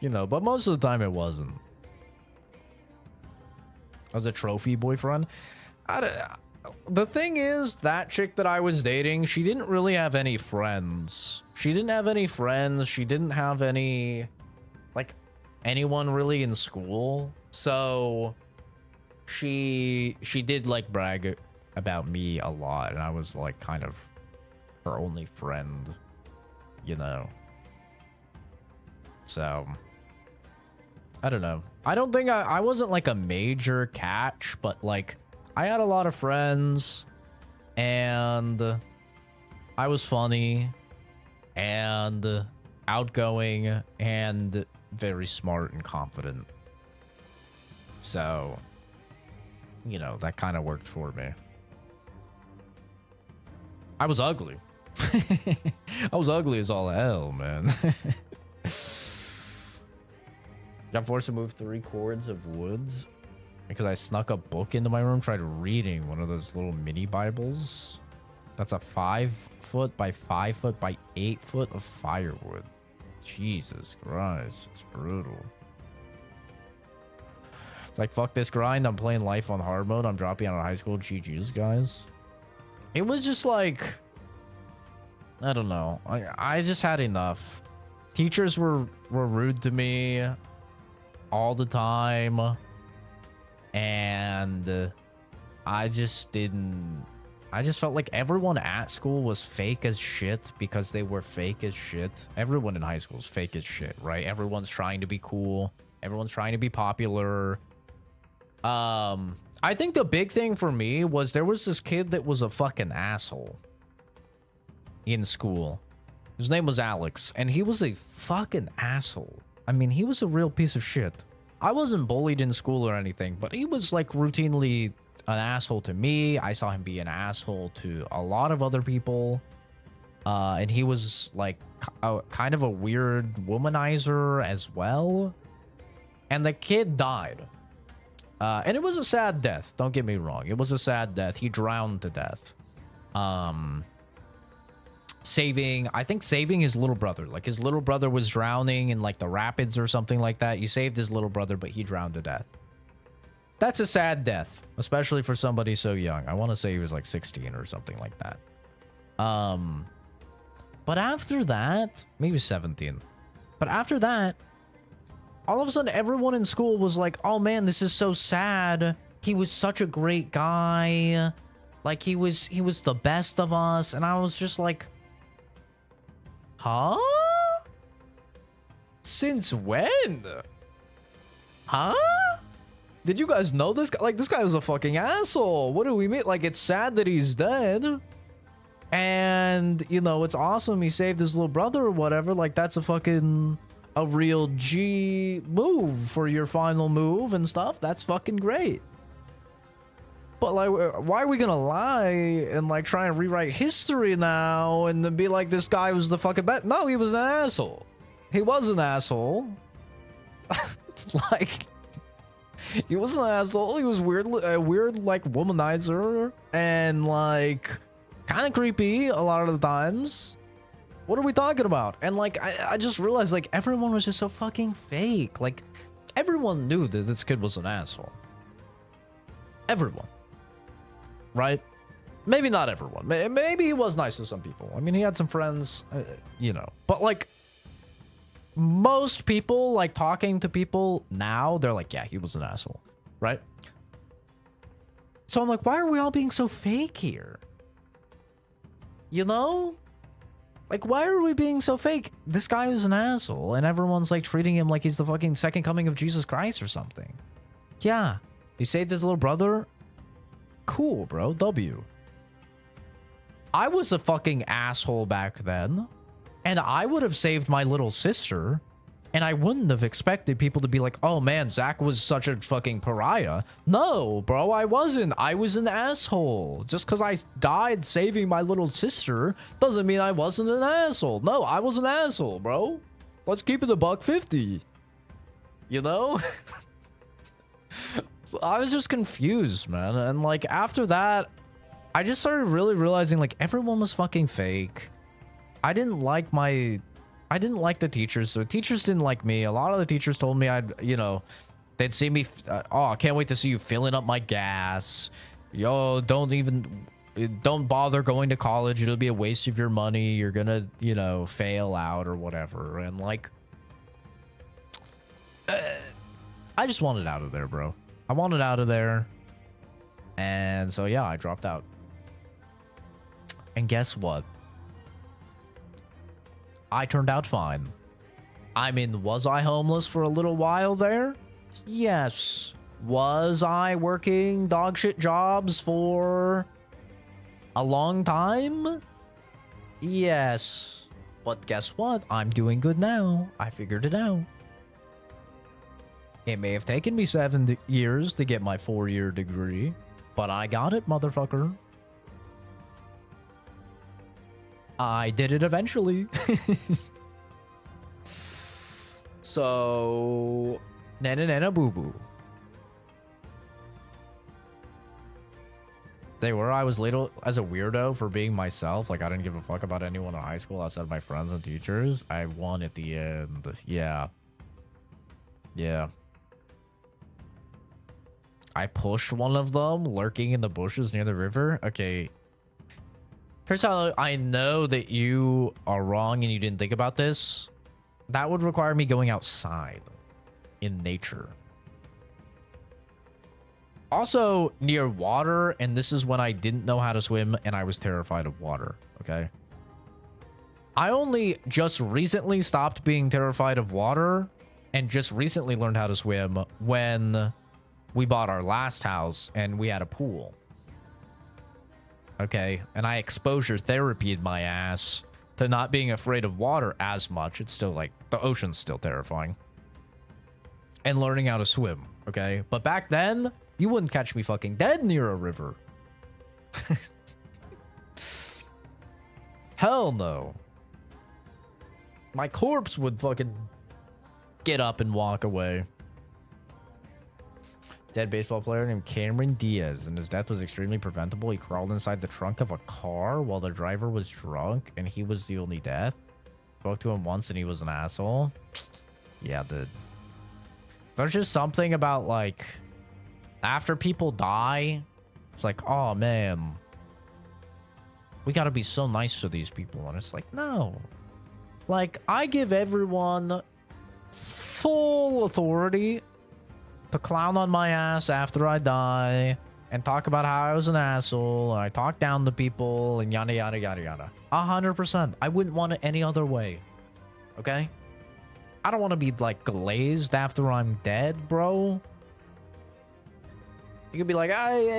You know, but most of the time it wasn't. I was a trophy boyfriend. the thing is, that chick that I was dating, she didn't really have any friends. She didn't have any friends. She didn't have any, like, anyone really in school. So she did like brag about me a lot, and I was like kind of her only friend, you know. So I don't know. I don't think I wasn't like a major catch, but like I had a lot of friends and I was funny and outgoing and very smart and confident. So, you know, that kind of worked for me. I was ugly. I was ugly as all hell, man. Got forced to move 3 cords of woods because I snuck a book into my room, tried reading one of those little mini Bibles. That's a 5-foot by 5-foot by 8-foot of firewood. Jesus Christ, it's brutal. It's like, fuck this grind. I'm playing life on hard mode. I'm dropping out of high school. GG's, guys. It was just like, I don't know. I just had enough. Teachers were rude to me all the time, and I just felt like everyone at school was fake as shit because they were fake as shit. Everyone in high school is fake as shit, right? Everyone's trying to be cool. Everyone's trying to be popular. I think the big thing for me was there was this kid that was a fucking asshole in school. His name was Alex, and he was a fucking asshole. I mean, he was a real piece of shit. I wasn't bullied in school or anything, but he was like routinely an asshole to me. I saw him be an asshole to a lot of other people. And he was like kind of a weird womanizer as well. And the kid died. And it was a sad death. Don't get me wrong. It was a sad death. He drowned to death. I think saving his little brother. Like, his little brother was drowning in like the rapids or something like that. You saved his little brother, but he drowned to death. That's a sad death, especially for somebody so young. I want to say he was like 16 or something like that. But after that, maybe 17. But after that, all of a sudden everyone in school was like, oh man, this is so sad. He was such a great guy. Like, he was the best of us. And I was just like, huh? Since when? Huh? Did you guys know this guy? Like, this guy was a fucking asshole. What do we mean? Like, it's sad that he's dead. And, you know, it's awesome he saved his little brother or whatever. Like, that's a real G move for your final move and stuff. That's fucking great. But, like, why are we gonna lie and, like, try and rewrite history now and then be like, this guy was the fucking best? No, he was an asshole. He was an asshole. Like, he was an asshole. He was weird, like, womanizer and, like, kind of creepy a lot of the times. What are we talking about? And, like, I just realized, like, everyone was just so fucking fake. Like, everyone knew that this kid was an asshole. Everyone. Right? Maybe not everyone. Maybe he was nice to some people. I mean, he had some friends, you know. But, like, most people, like, talking to people now, they're like, yeah, he was an asshole. Right? So I'm like, why are we all being so fake here? You know? Like, why are we being so fake? This guy was an asshole, and everyone's, like, treating him like he's the fucking second coming of Jesus Christ or something. Yeah. He saved his little brother. Cool, bro. W. I was a fucking asshole back then, and I would have saved my little sister, and I wouldn't have expected people to be like, oh man, Zach was such a fucking pariah. No, bro, I wasn't. I was an asshole. Just because I died saving my little sister doesn't mean I wasn't an asshole. No, I was an asshole, bro. Let's keep it $150. You know? So I was just confused, man. And, like, after that, I just started really realizing, like, everyone was fucking fake. I didn't like the teachers. So teachers didn't like me. A lot of the teachers told me they'd see me. Oh, I can't wait to see you filling up my gas. yo, don't bother going to college. It'll be a waste of your money. You're gonna, you know, fail out or whatever. And like, I just wanted out of there, bro. I wanted out of there. And so, yeah, I dropped out. And guess what? I turned out fine. I mean, was I homeless for a little while there? Yes. Was I working dog shit jobs for a long time? Yes. But guess what? I'm doing good now. I figured it out. It may have taken me 7 years to get my 4-year degree, but I got it, motherfucker. I did it eventually. So, nana boo boo. They were. I was little as a weirdo for being myself. Like, I didn't give a fuck about anyone in high school outside of my friends and teachers. I won at the end. Yeah. Yeah. I pushed one of them lurking in the bushes near the river. Okay. Here's how I know that you are wrong and you didn't think about this. That would require me going outside in nature. Also near water, and this is when I didn't know how to swim and I was terrified of water, okay? I only just recently stopped being terrified of water and just recently learned how to swim when we bought our last house and we had a pool. Okay, and I exposure therapied my ass to not being afraid of water as much. It's still like, the ocean's still terrifying. And learning how to swim, okay? But back then, you wouldn't catch me fucking dead near a river. Hell no. My corpse would fucking get up and walk away. Dead baseball player named Cameron Diaz, and his death was extremely preventable. He crawled inside the trunk of a car while the driver was drunk, and he was the only death. Spoke to him once, and he was an asshole. Yeah, dude. There's just something about, like, after people die, it's like, oh, man. We gotta be so nice to these people. And it's like, no. Like, I give everyone full authority to clown on my ass after I die and talk about how I was an asshole, and I talk down to people and yada yada yada yada. 100%. I wouldn't want it any other way. Okay? I don't want to be like glazed after I'm dead, bro. You could be like,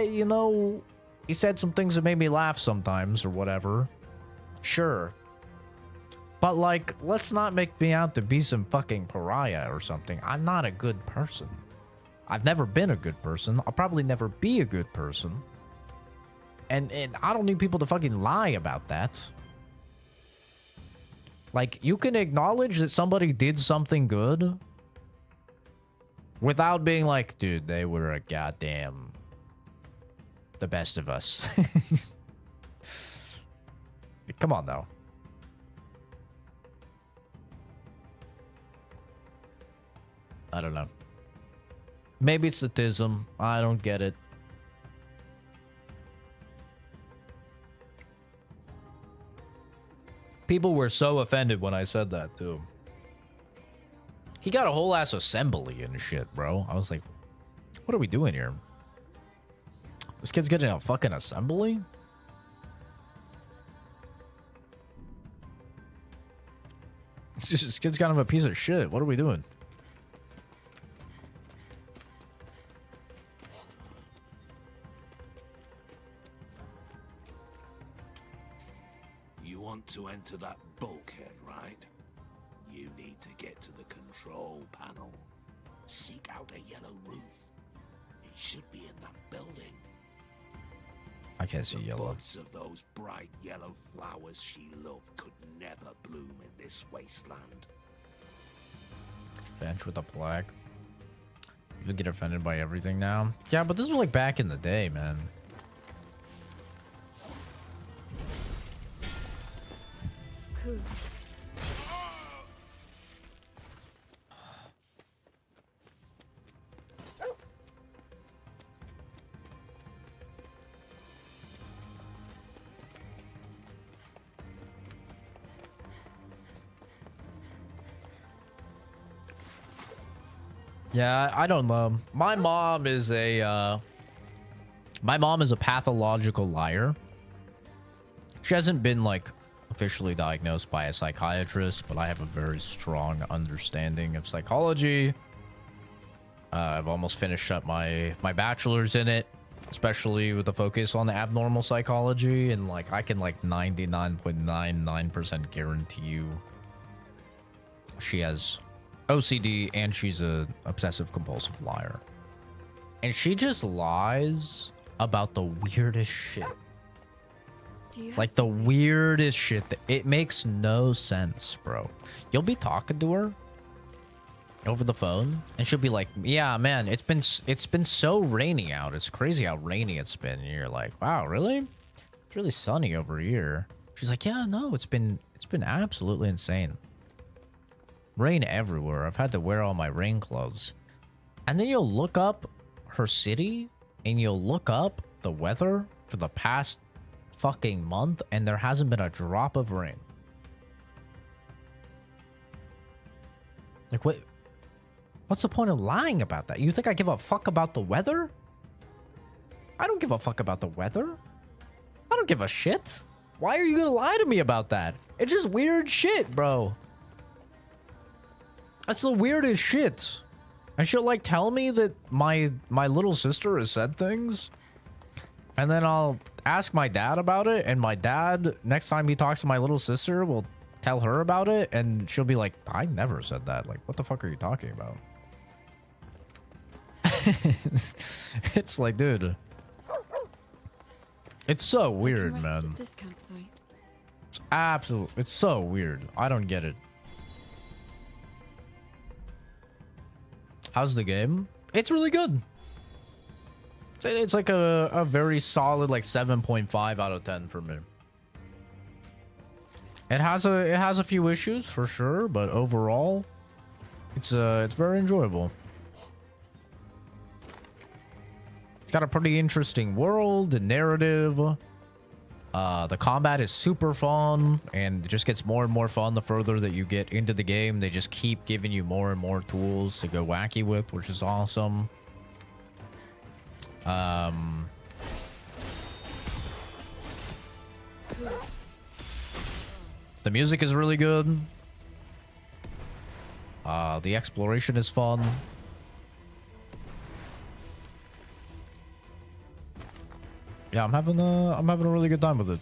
you know, he said some things that made me laugh sometimes or whatever. Sure. But like, let's not make me out to be some fucking pariah or something. I'm not a good person. I've never been a good person. I'll probably never be a good person. And I don't need people to fucking lie about that. Like, you can acknowledge that somebody did something good without being like, dude, they were a goddamn the best of us. Come on, though. I don't know. Maybe it's sadism. I don't get it. People were so offended when I said that, too. He got a whole ass assembly and shit, bro. I was like, what are we doing here? This kid's getting a fucking assembly? This kid's kind of a piece of shit. What are we doing? You want to enter that bulkhead, right? You need to get to the control panel. Seek out a yellow roof. It should be in that building. I can't see The yellow. buds of those bright yellow flowers she loved could never bloom in this wasteland. Bench with a plaque. You get offended by everything now. Yeah, but this was like back in the day, man. Cool. Yeah, I don't know. My mom is a pathological liar. She hasn't been like officially diagnosed by a psychiatrist, but I have a very strong understanding of psychology. I've almost finished up my bachelor's in it, especially with the focus on the abnormal psychology, and like I can like 99.99% guarantee you she has OCD and she's a obsessive compulsive liar. And she just lies about the weirdest shit. Like the weirdest shit that it makes no sense, bro. You'll be talking to her over the phone and she'll be like, yeah, man, it's been so rainy out. It's crazy how rainy it's been. And you're like, wow, really? It's really sunny over here. She's like, yeah, no, it's been absolutely insane. Rain everywhere. I've had to wear all my rain clothes. And then you'll look up her city and you'll look up the weather for the past fucking month and there hasn't been a drop of rain. Like, what's the point of lying about that? You think I give a fuck about the weather? I don't give a fuck about the weather. I don't give a shit. Why are you gonna lie to me about that? It's just weird shit, bro. That's the weirdest shit. And she'll like tell me that my little sister has said things. And then I'll ask my dad about it. And my dad, next time he talks to my little sister, will tell her about it. And she'll be like, I never said that. Like, what the fuck are you talking about? It's like, dude. It's so weird, man. This campsite. It's absolute. It's so weird. I don't get it. How's the game? It's really good. It's like a very solid like 7.5 out of 10 for me. It has a few issues for sure, but overall, it's very enjoyable. It's got a pretty interesting world, the narrative. The combat is super fun, and it just gets more and more fun the further that you get into the game. They just keep giving you more and more tools to go wacky with, which is awesome. The music is really good. The exploration is fun. Yeah, I'm having a really good time with it.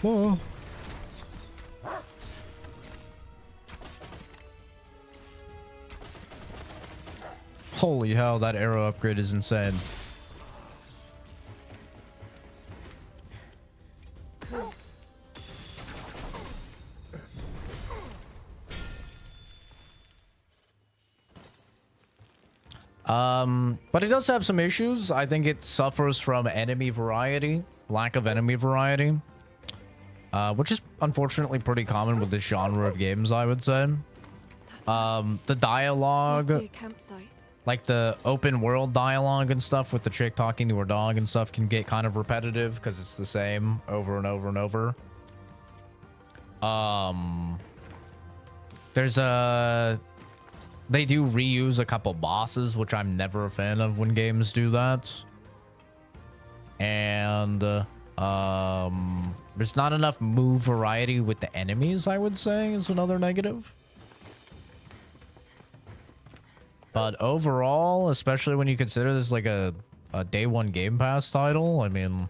Whoa. Holy hell, that arrow upgrade is insane. But it does have some issues. I think it suffers from enemy variety, lack of enemy variety, which is unfortunately pretty common with this genre of games, I would say. The dialogue, Must be a campsite. like the open world dialogue and stuff with the chick talking to her dog and stuff, can get kind of repetitive because it's the same over and over and over. They do reuse a couple bosses, which I'm never a fan of when games do that. And there's not enough move variety with the enemies, I would say, is another negative. But overall, especially when you consider this like a day one Game Pass title, I mean,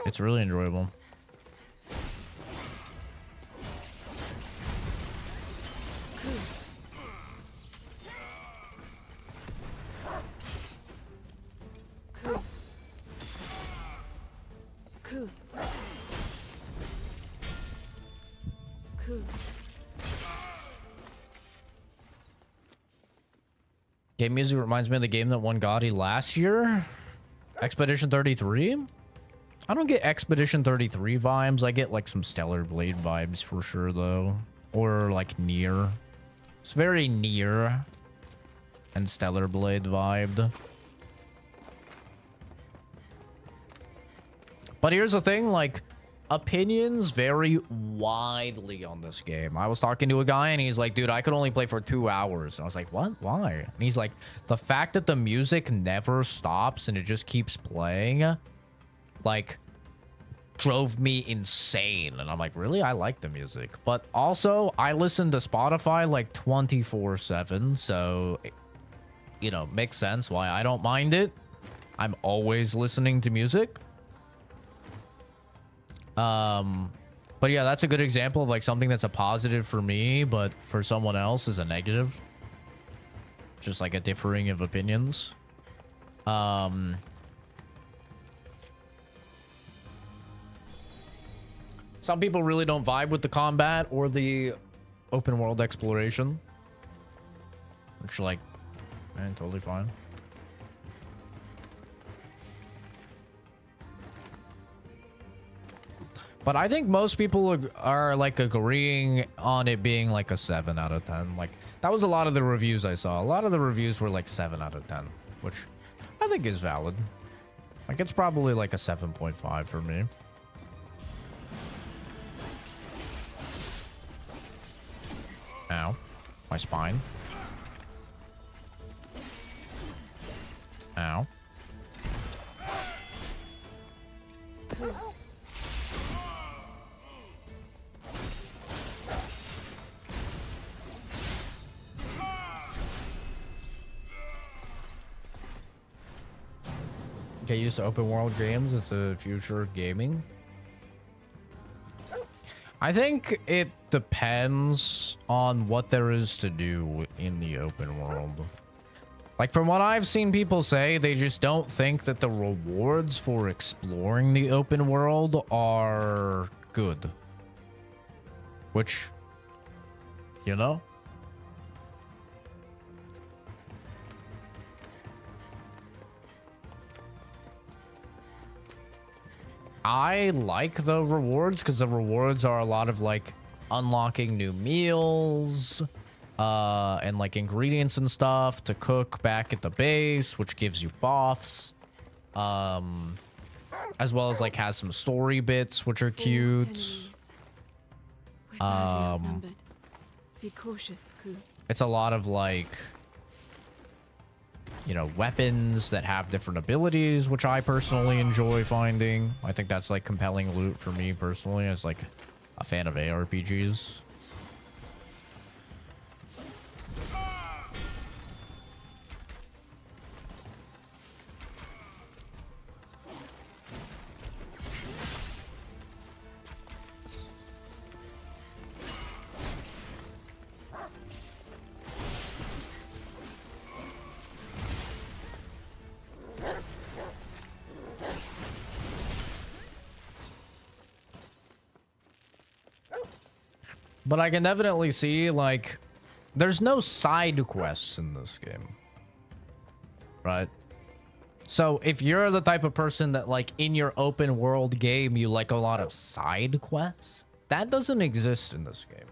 it's really enjoyable. Cool. Cool. Game music reminds me of the game that won GOTY last year. Expedition 33? I don't get Expedition 33 vibes. I get like some Stellar Blade vibes for sure though. Or like Nier. It's very Nier and Stellar Blade vibed. But here's the thing, like, opinions vary widely on this game. I was talking to a guy and he's like, dude, I could only play for 2 hours. And I was like, what? Why? And he's like, the fact that the music never stops and it just keeps playing, like, drove me insane. And I'm like, really? I like the music. But also, I listen to Spotify like 24/7. So, you know, makes sense why I don't mind it. I'm always listening to music. But yeah, that's a good example of like something that's a positive for me, but for someone else is a negative. Just like a differing of opinions. Some people really don't vibe with the combat or the open world exploration, which, like, man, totally fine. But I think most people are like agreeing on it being like a 7 out of 10. Like, that was a lot of the reviews I saw. A lot of the reviews were like 7 out of 10, which I think is valid. Like, it's probably like a 7.5 for me. Ow. My spine. Ow. Get used to open world games. It's the future of gaming. I think it depends on what there is to do in the open world. Like, from what I've seen people say, they just don't think that the rewards for exploring the open world are good. Which, you know? I like the rewards because the rewards are a lot of like unlocking new meals and like ingredients and stuff to cook back at the base, which gives you buffs, as well as like has some story bits which are cute. Be cautious, Ku. It's a lot of like, you know, weapons that have different abilities, which I personally enjoy finding. I think that's like compelling loot for me personally as like a fan of ARPGs. But I can definitely see, like, there's no side quests in this game. Right? So if you're the type of person that, like, in your open world game, you like a lot of side quests, that doesn't exist in this game.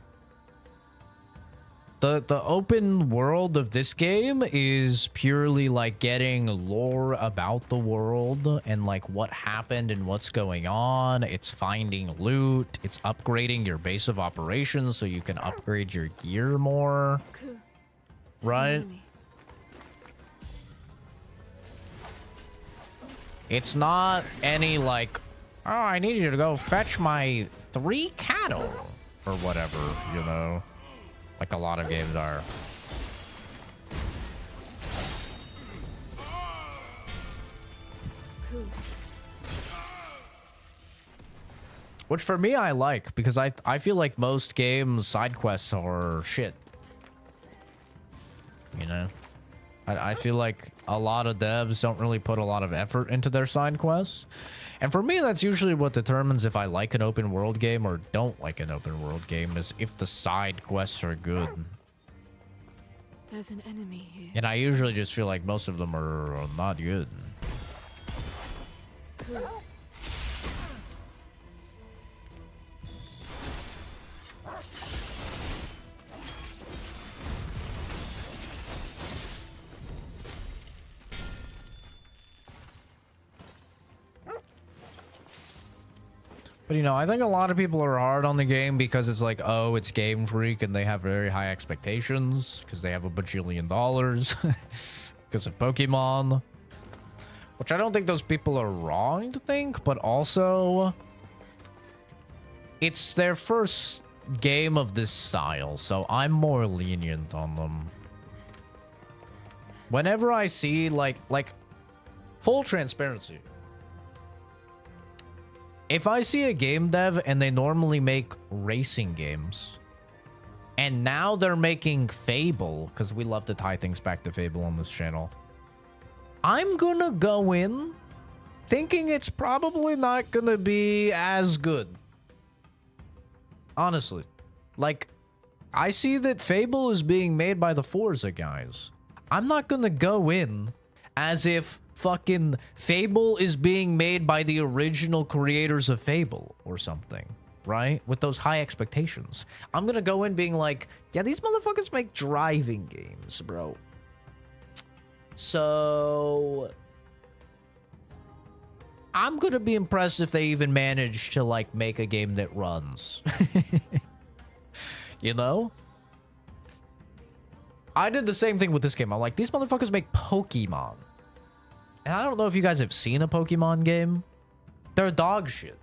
The open world of this game is purely like getting lore about the world and like what happened and what's going on. It's finding loot. It's upgrading your base of operations so you can upgrade your gear more. Ku, Right? It's not any like, oh, I need you to go fetch my 3 cattle or whatever, you know? Like a lot of games are. Ku. Which for me I like, because I feel like most games side quests are shit. You know? I feel like a lot of devs don't really put a lot of effort into their side quests. And for me, that's usually what determines if I like an open world game or don't like an open world game, is if the side quests are good. There's an enemy here. And I usually just feel like most of them are not good. Ku. But, you know, I think a lot of people are hard on the game because it's like, oh, it's Game Freak and they have very high expectations because they have a bajillion dollars because of Pokemon. Which I don't think those people are wrong to think, but also it's their first game of this style, so I'm more lenient on them. Whenever I see like full transparency, if I see a game dev and they normally make racing games and now they're making Fable, because we love to tie things back to Fable on this channel, I'm gonna go in thinking it's probably not gonna be as good. Honestly. Like, I see that Fable is being made by the Forza guys. I'm not gonna go in as if fucking Fable is being made by the original creators of Fable or something, right? With those high expectations. I'm gonna go in being like, yeah, these motherfuckers make driving games, bro. So I'm gonna be impressed if they even manage to like make a game that runs. You know? I did the same thing with this game. I'm like, these motherfuckers make Pokemon. And I don't know if you guys have seen a Pokemon game. They're dog shit.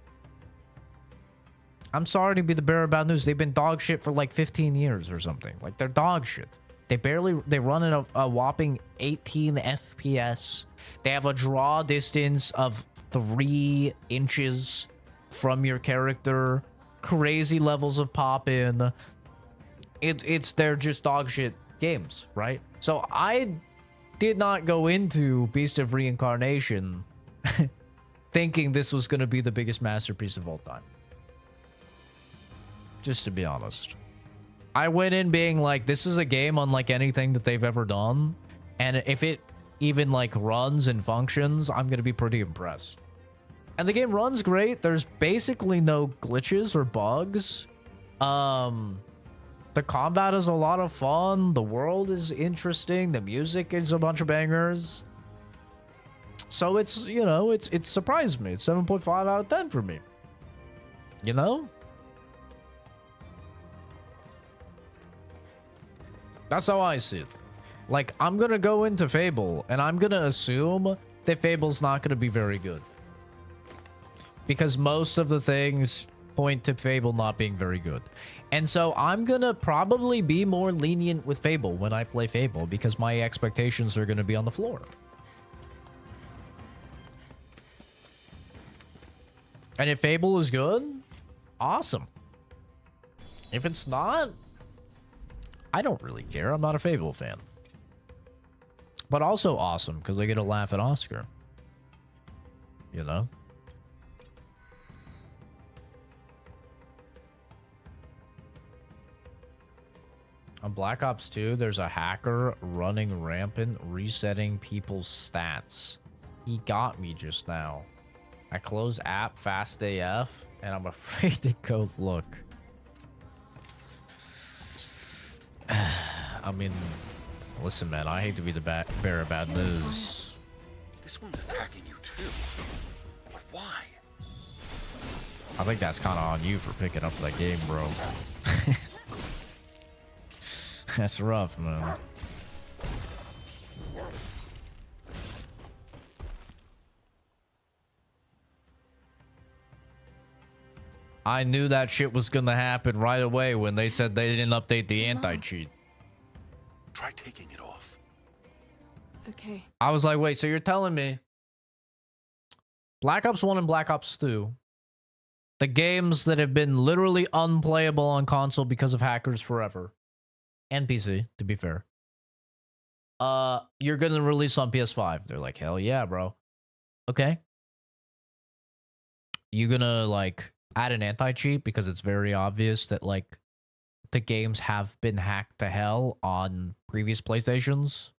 I'm sorry to be the bearer of bad news. They've been dog shit for like 15 years or something. Like, they're dog shit. They run at a whopping 18 FPS. They have a draw distance of 3 inches from your character. Crazy levels of pop-in. They're just dog shit games, right? So I did not go into Beast of Reincarnation thinking this was going to be the biggest masterpiece of all time. Just to be honest. I went in being like, this is a game unlike anything that they've ever done. And if it even like runs and functions, I'm going to be pretty impressed. And the game runs great. There's basically no glitches or bugs. The combat is a lot of fun. The world is interesting. The music is a bunch of bangers. So it's, you know, it surprised me. It's 7.5 out of 10 for me. You know? That's how I see it. Like, I'm gonna go into Fable, and I'm gonna assume that Fable's not gonna be very good. Because most of the things point to Fable not being very good. And so I'm gonna probably be more lenient with Fable when I play Fable, because my expectations are gonna be on the floor. And if Fable is good, awesome. If it's not, I don't really care. I'm not a Fable fan. But also awesome, because I get to laugh at Oscar. You know? On Black Ops 2, there's a hacker running rampant, resetting people's stats. He got me just now. I closed app fast AF, and I'm afraid to go look. I mean, listen, man, I hate to be the bearer of bad news. This one's attacking you too. But why? I think that's kind of on you for picking up that game, bro. That's rough, man. I knew that shit was gonna happen right away when they said they didn't update the anti-cheat. Try taking it off. Okay. I was like, wait, so you're telling me Black Ops 1 and Black Ops 2, the games that have been literally unplayable on console because of hackers forever, and PC, to be fair, you're gonna release on PS5? They're like, hell yeah, bro. Okay. You gonna like add an anti-cheat because it's very obvious that like the games have been hacked to hell on previous PlayStations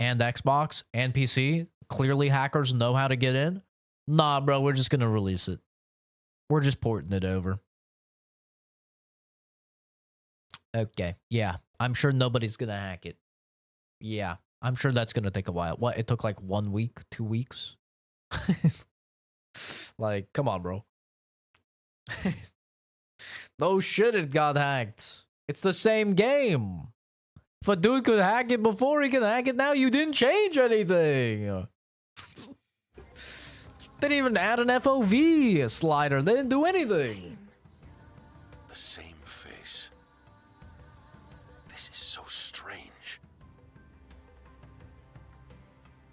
and Xbox and PC. Clearly hackers know how to get in. Nah, bro, we're just gonna release it. We're just porting it over. Okay, yeah. I'm sure nobody's gonna hack it. Yeah, I'm sure that's gonna take a while. What, it took like 1 week, 2 weeks? Like, come on, bro. No shit, it got hacked. It's the same game. If a dude could hack it before, he can hack it now. You didn't change anything. They didn't even add an FOV slider. They didn't do anything. The same face. This is so strange.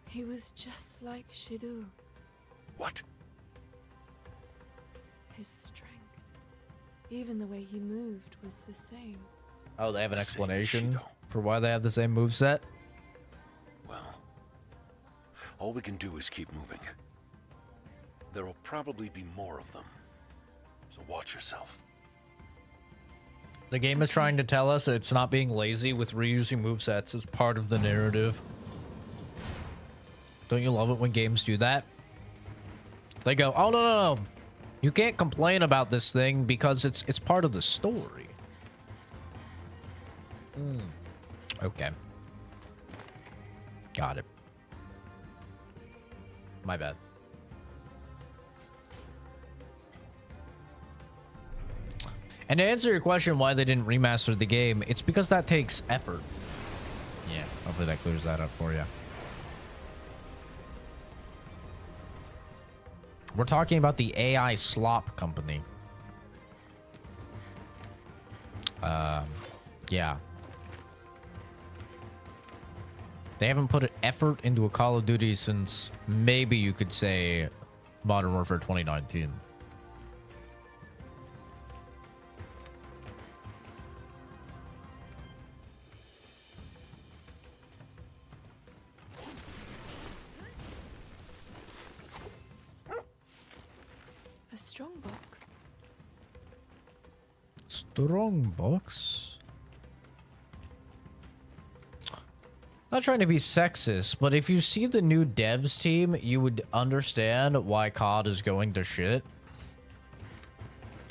He was just like Shidu. What? His strength. Even the way he moved was the same. Oh, they have an Same explanation Shido. for why they have the same moveset? Well, all we can do is keep moving. There'll probably be more of them. So watch yourself. The game is trying to tell us that it's not being lazy with reusing movesets as part of the narrative. Don't you love it when games do that? They go, oh, no. You can't complain about this thing because it's part of the story. Okay. Got it. My bad. And to answer your question why they didn't remaster the game, it's because that takes effort. Yeah, hopefully that clears that up for you. We're talking about the AI slop company. Yeah. They haven't put an effort into a Call of Duty since maybe you could say Modern Warfare 2019. A strong box. Strong box. Not trying to be sexist, but if you see the new devs team, you would understand why COD is going to shit.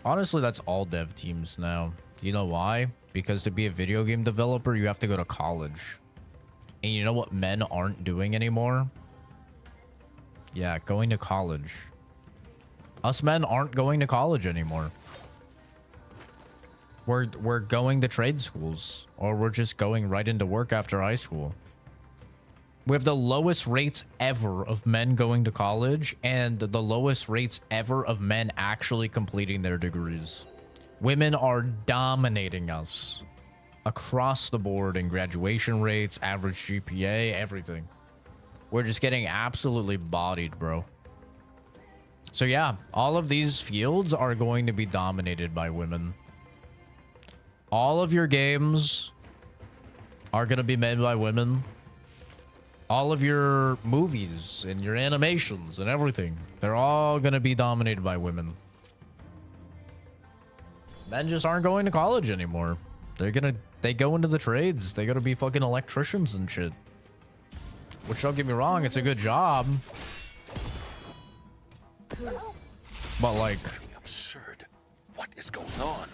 Honestly, that's all dev teams now. You know why? Because to be a video game developer, you have to go to college. And you know what men aren't doing anymore? Yeah, going to college. Us men aren't going to college anymore. We're going to trade schools, or we're just going right into work after high school. We have the lowest rates ever of men going to college and the lowest rates ever of men actually completing their degrees. Women are dominating us across the board in graduation rates, average GPA, everything. We're just getting absolutely bodied, bro. So yeah, all of these fields are going to be dominated by women. All of your games are going to be made by women. All of your movies and your animations and everything, they're all going to be dominated by women. Men just aren't going to college anymore. They go into the trades. They got to be fucking electricians and shit. Which, don't get me wrong, it's a good job. But like, Something absurd. What is going on?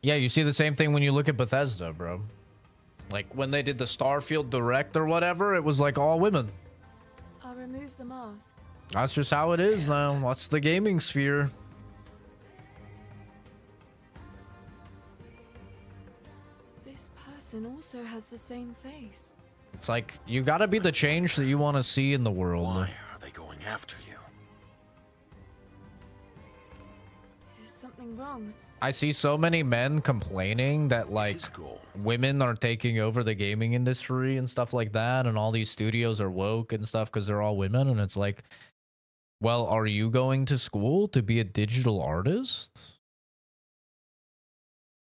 yeah, you see the same thing when you look at Bethesda, bro. Like when they did the Starfield Direct or whatever, it was like all women. I'll remove the mask. That's just how it is now. That's the gaming sphere. This person also has the same face. It's like, you gotta be the change that you want to see in the world. Why are they going after you? Is something wrong? I see so many men complaining that like Physical. women are taking over the gaming industry and stuff like that, and all these studios are woke and stuff because they're all women, and it's like, well, are you going to school to be a digital artist?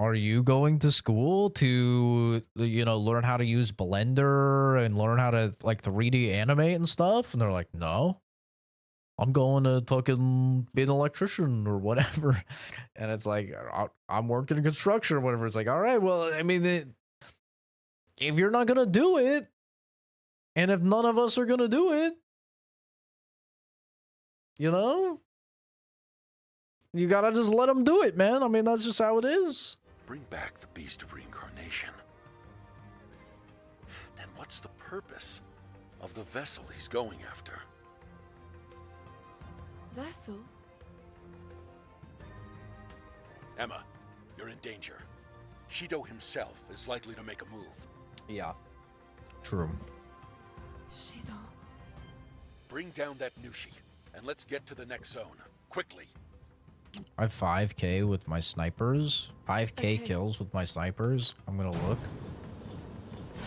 Are you going to school to, you know, learn how to use Blender and learn how to like 3D animate and stuff? And they're like, no, I'm going to fucking be an electrician or whatever. And it's like, I'm working in construction or whatever. It's like, all right, well, I mean, if you're not going to do it, and if none of us are going to do it, you know, You gotta just let him do it, man. I mean, that's just how it is. Bring back the beast of reincarnation. Then what's the purpose of the vessel he's going after? Vessel? Emma, you're in danger. Shido himself is likely to make a move. Yeah. True. Shido. Bring down that Nushi, and let's get to the next zone. Quickly. I have 5k with my snipers. 5k Okay. kills with my snipers. I'm gonna look.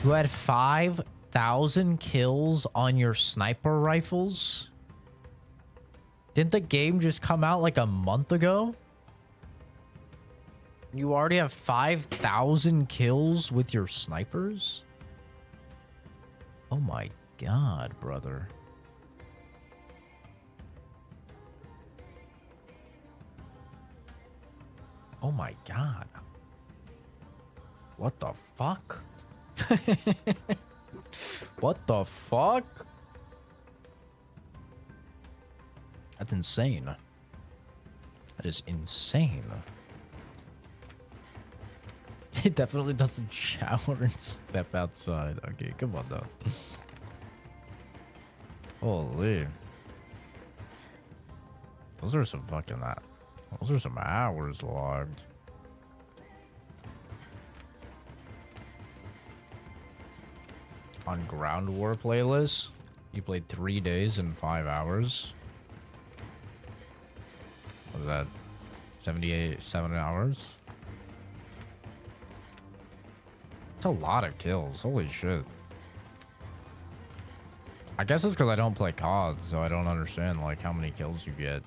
You had 5,000 kills on your sniper rifles? Didn't the game just come out like a month ago? You already have 5,000 kills with your snipers? Oh my god, brother. Oh my god. What the fuck? What the fuck? That's insane. That is insane. It definitely doesn't shower and step outside. Okay, come on though. Holy. Those are some fucking those are some hours logged. On Ground War playlist, you played 3 days and 5 hours. What was that? 7 hours? It's a lot of kills. Holy shit. I guess it's because I don't play COD, so I don't understand like how many kills you get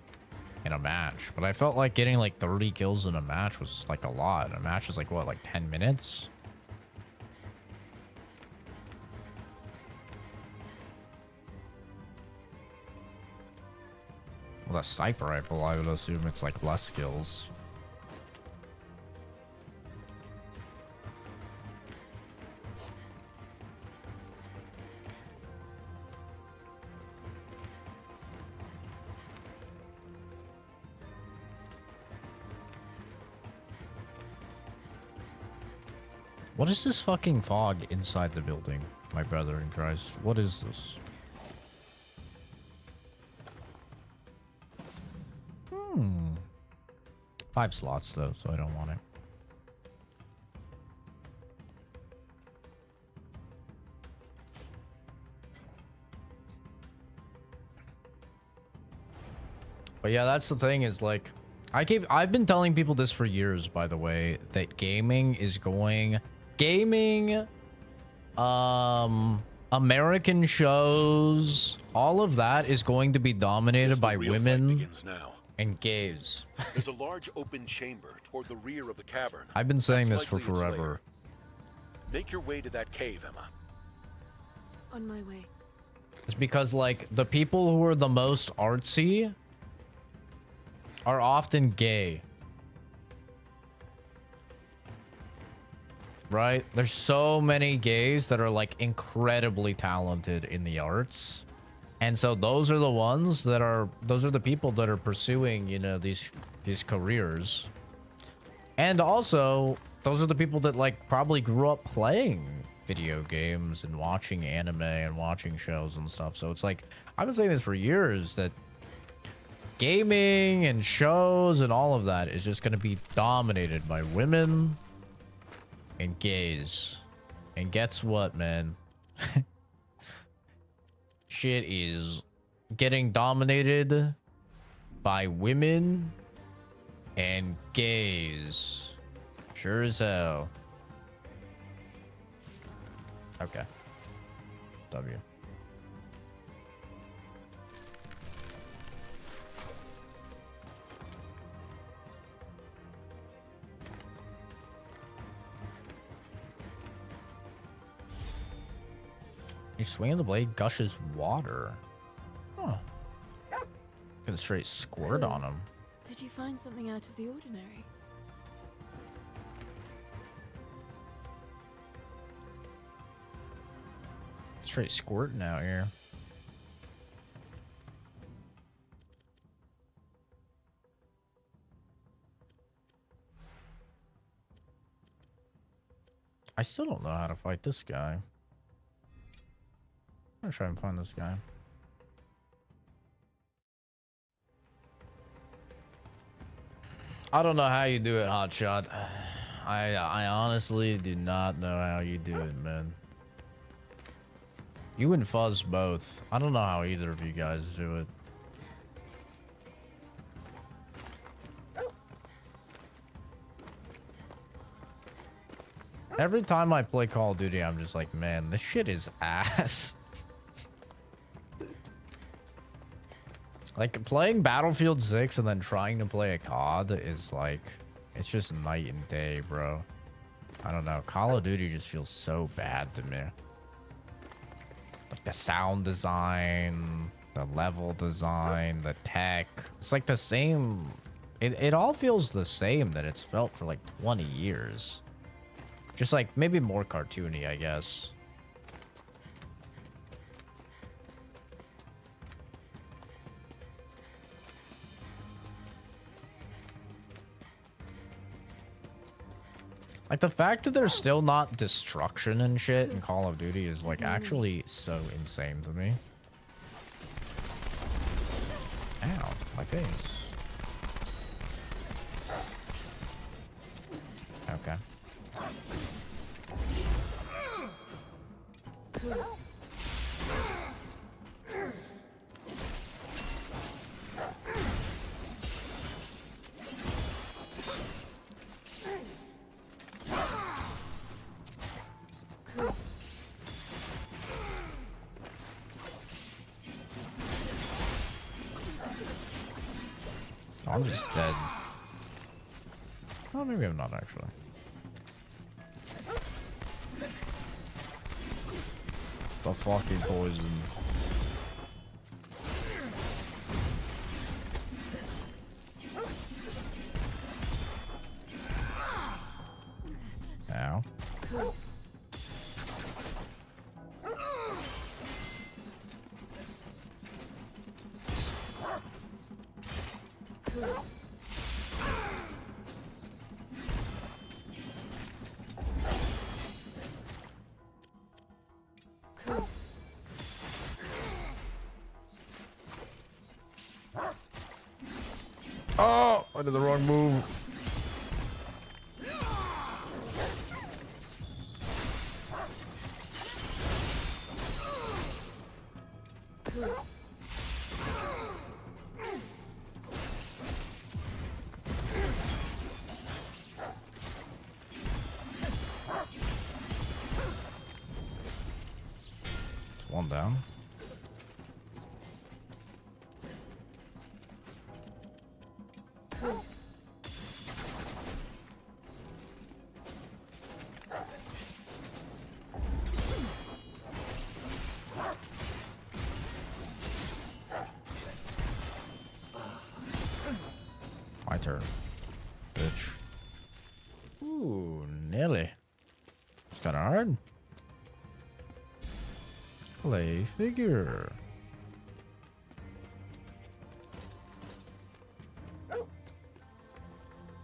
in a match. But I felt like getting like 30 kills in a match was like a lot. A match is like what, like 10 minutes? Well, a sniper rifle, I would assume it's like less kills. What is this fucking fog inside the building, my brother in Christ? What is this? 5 slots though, so I don't want it. But yeah, that's the thing is like, I've been telling people this for years, by the way, that gaming, American shows, all of that is going to be dominated by women and gays. There's a large open chamber toward the rear of the cavern. I've been saying That's this for likely its forever. lair. Make your way to that cave, Emma. On my way. It's because like the people who are the most artsy are often gay. Right? There's so many gays that are like incredibly talented in the arts. And so those are the ones that are, those are the people that are pursuing, you know, these careers. And also, those are the people that like probably grew up playing video games and watching anime and watching shows and stuff. So it's like, I've been saying this for years that gaming and shows and all of that is just going to be dominated by women and gays. And guess what, man? Shit is getting dominated by women and gays. Sure as hell. Okay. W. You swinging the blade, gushes water. Huh. Get a straight squirt on him. Did you find something out of the ordinary? Straight squirting out here. I still don't know how to fight this guy. I'm gonna try and find this guy. I don't know how you do it, Hotshot. I honestly do not know how you do it, man. You and Fuzz both. I don't know how either of you guys do it. Every time I play Call of Duty, I'm just like, man, this shit is ass. Like, playing Battlefield 6 and then trying to play a COD is like, it's just night and day, bro. I don't know. Call of Duty just feels so bad to me. Like the sound design, the level design, the tech. It's like the same. It all feels the same that it's felt for like 20 years. Just like maybe more cartoony, I guess. Like the fact that there's still not destruction and shit in Call of Duty is like actually so insane to me. Ow, my face. Okay. I'm just dead. Oh, maybe I'm not actually. The fucking poison. Ow. Oh, I did the wrong move. One down. My turn, bitch. Ooh, nearly. It's kinda hard. Play figure.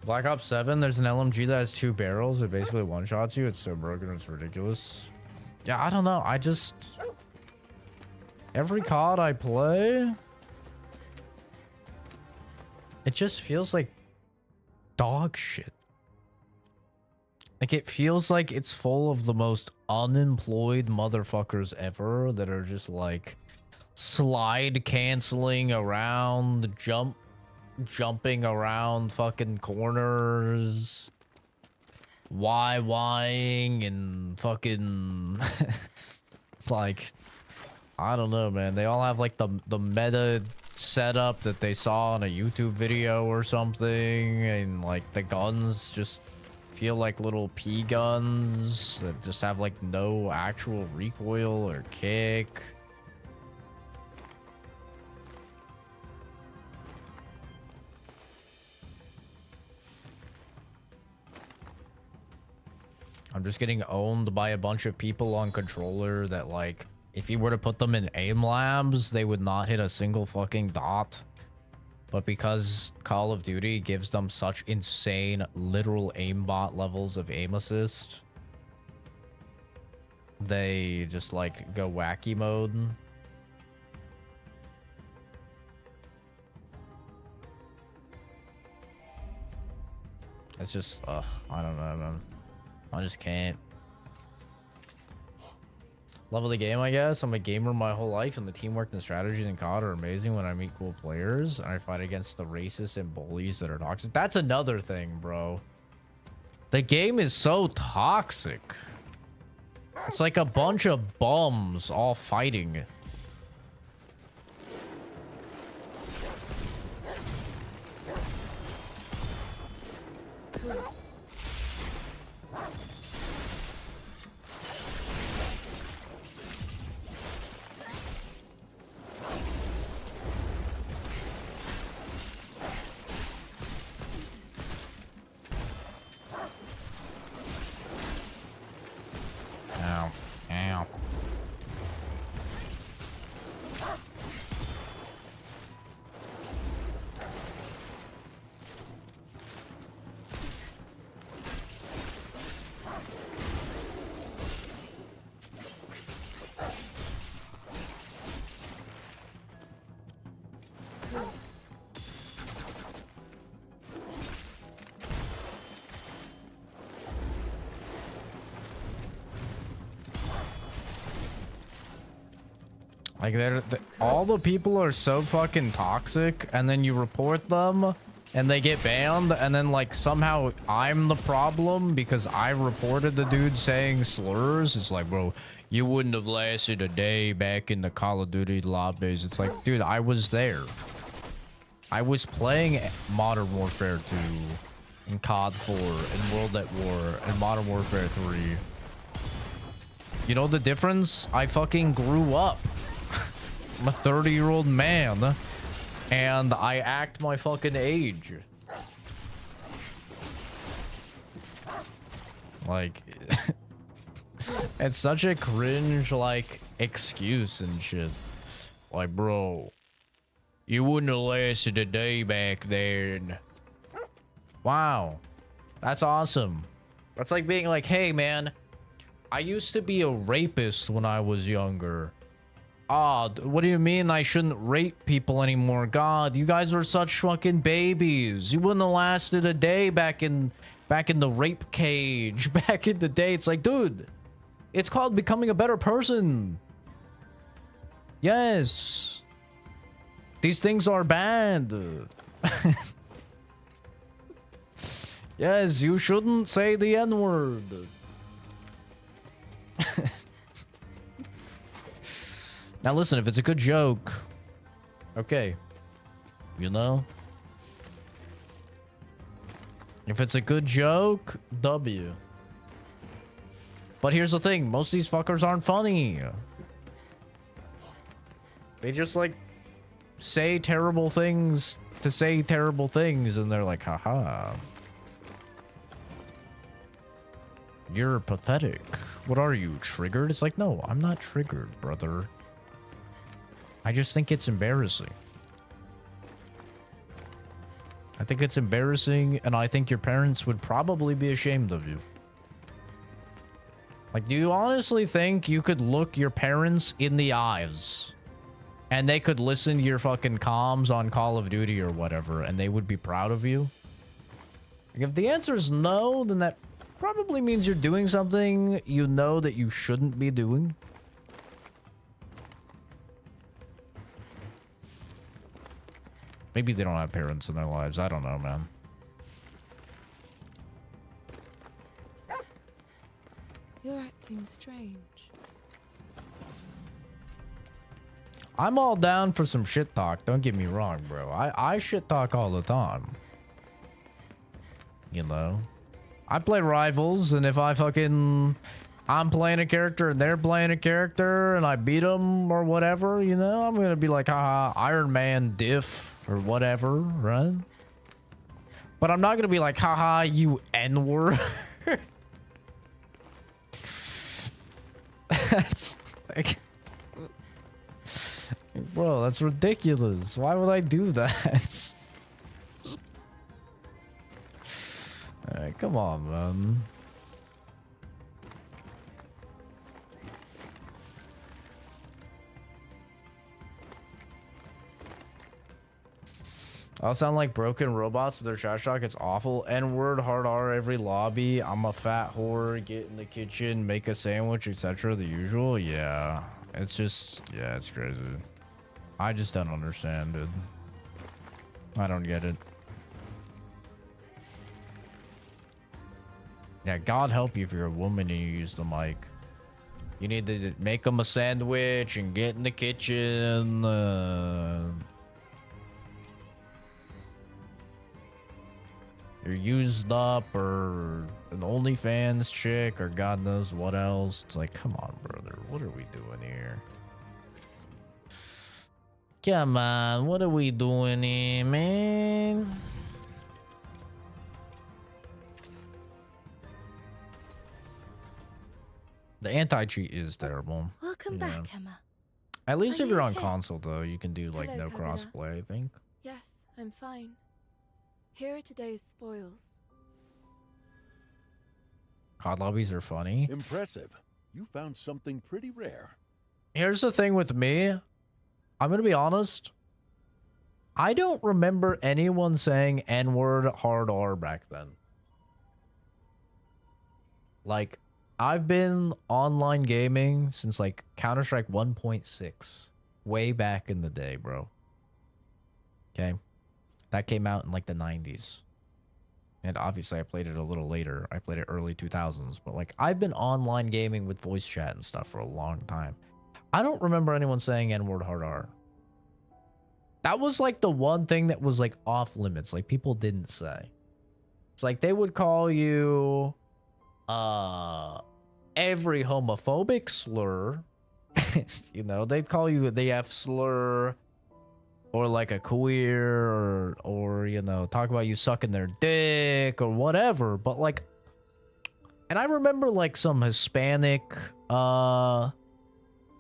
Black Ops 7, there's an LMG that has 2 barrels. It basically one-shots you. It's so broken, it's ridiculous. Yeah, I don't know. I just... Every COD I play... It just feels like dog shit. Like, it feels like it's full of the most unemployed motherfuckers ever that are just, like, slide canceling around, jumping around fucking corners, YYing and fucking, like, I don't know, man. They all have, like, the meta setup that they saw on a YouTube video or something, and, like, the guns just feel like little pea guns that just have like no actual recoil or kick. I'm just getting owned by a bunch of people on controller that, like, if you were to put them in aim labs, they would not hit a single fucking dot. But because Call of Duty gives them such insane literal aimbot levels of aim assist, they just like go wacky mode. It's just, I don't know, man. I just can't. Love of the game, I guess. I'm a gamer my whole life, and the teamwork and strategies in COD are amazing when I meet cool players. And I fight against the racists and bullies that are toxic. That's another thing, bro. The game is so toxic. It's like a bunch of bums all fighting. Ow. Ow. Like all the people are so fucking toxic, and then you report them and they get banned, and then like somehow I'm the problem because I reported the dude saying slurs. It's like, bro, you wouldn't have lasted a day back in the Call of Duty lobbies. It's like, dude, I was there. I was playing Modern Warfare 2 and COD 4 and World at War and Modern Warfare 3. You know the difference? I fucking grew up. I'm a 30-year-old man, and I act my fucking age. Like, it's such a cringe, like, excuse and shit. Like, bro, you wouldn't have lasted a day back then. Wow. That's awesome. That's like being like, hey, man, I used to be a rapist when I was younger. Oh, what do you mean I shouldn't rape people anymore? God, you guys are such fucking babies. You wouldn't have lasted a day back in the rape cage. Back in the day, it's like, dude, it's called becoming a better person. Yes. These things are bad. Yes, you shouldn't say the N-word. Now listen, if it's a good joke, okay, you know? If it's a good joke, W. But here's the thing, most of these fuckers aren't funny. They just like say terrible things to say terrible things, and they're like, haha. You're pathetic. What are you, triggered? It's like, no, I'm not triggered, brother. I just think it's embarrassing. I think it's embarrassing, and I think your parents would probably be ashamed of you. Like, do you honestly think you could look your parents in the eyes and they could listen to your fucking comms on Call of Duty or whatever, and they would be proud of you? Like, if the answer is no, then that probably means you're doing something you know that you shouldn't be doing. Maybe they don't have parents in their lives. I don't know, man. You're acting strange. I'm all down for some shit talk. Don't get me wrong, bro. I shit talk all the time. You know? I play Rivals, and if I'm playing a character and they're playing a character and I beat them or whatever, you know, I'm gonna be like, haha, Iron Man diff or whatever, right? But I'm not gonna be like, haha, you N-word. That's like, bro, that's ridiculous. Why would I do that? Alright, come on, man. I'll sound like broken robots with their trash talk. It's awful. N-word, hard R every lobby. I'm a fat whore. Get in the kitchen, make a sandwich, etc. The usual. Yeah. It's just, yeah, it's crazy. I just don't understand, dude. I don't get it. Yeah, God help you if you're a woman and you use the mic. You need to make them a sandwich and get in the kitchen. You're used up, or an OnlyFans chick, or God knows what else. It's like, come on, brother. What are we doing here? Come on, what are we doing here, man? The anti-cheat is terrible. Welcome back, Emma. At least Are if you're you on okay? console, though, you can do like Hello, no Kagura. crossplay, I think. Yes, I'm fine. Here are today's spoils. COD lobbies are funny. Impressive. You found something pretty rare. Here's the thing with me. I'm gonna be honest. I don't remember anyone saying N-word hard R back then. Like, I've been online gaming since like Counter-Strike 1.6. Way back in the day, bro. Okay? That came out in like the 90s. And obviously I played it a little later. I played it early 2000s. But like, I've been online gaming with voice chat and stuff for a long time. I don't remember anyone saying N-word hard R. That was like the one thing that was like off limits. Like, people didn't say. It's like they would call you every homophobic slur. You know, they'd call you the F slur, or like a queer, or you know, talk about you sucking their dick or whatever. But like, and I remember like some Hispanic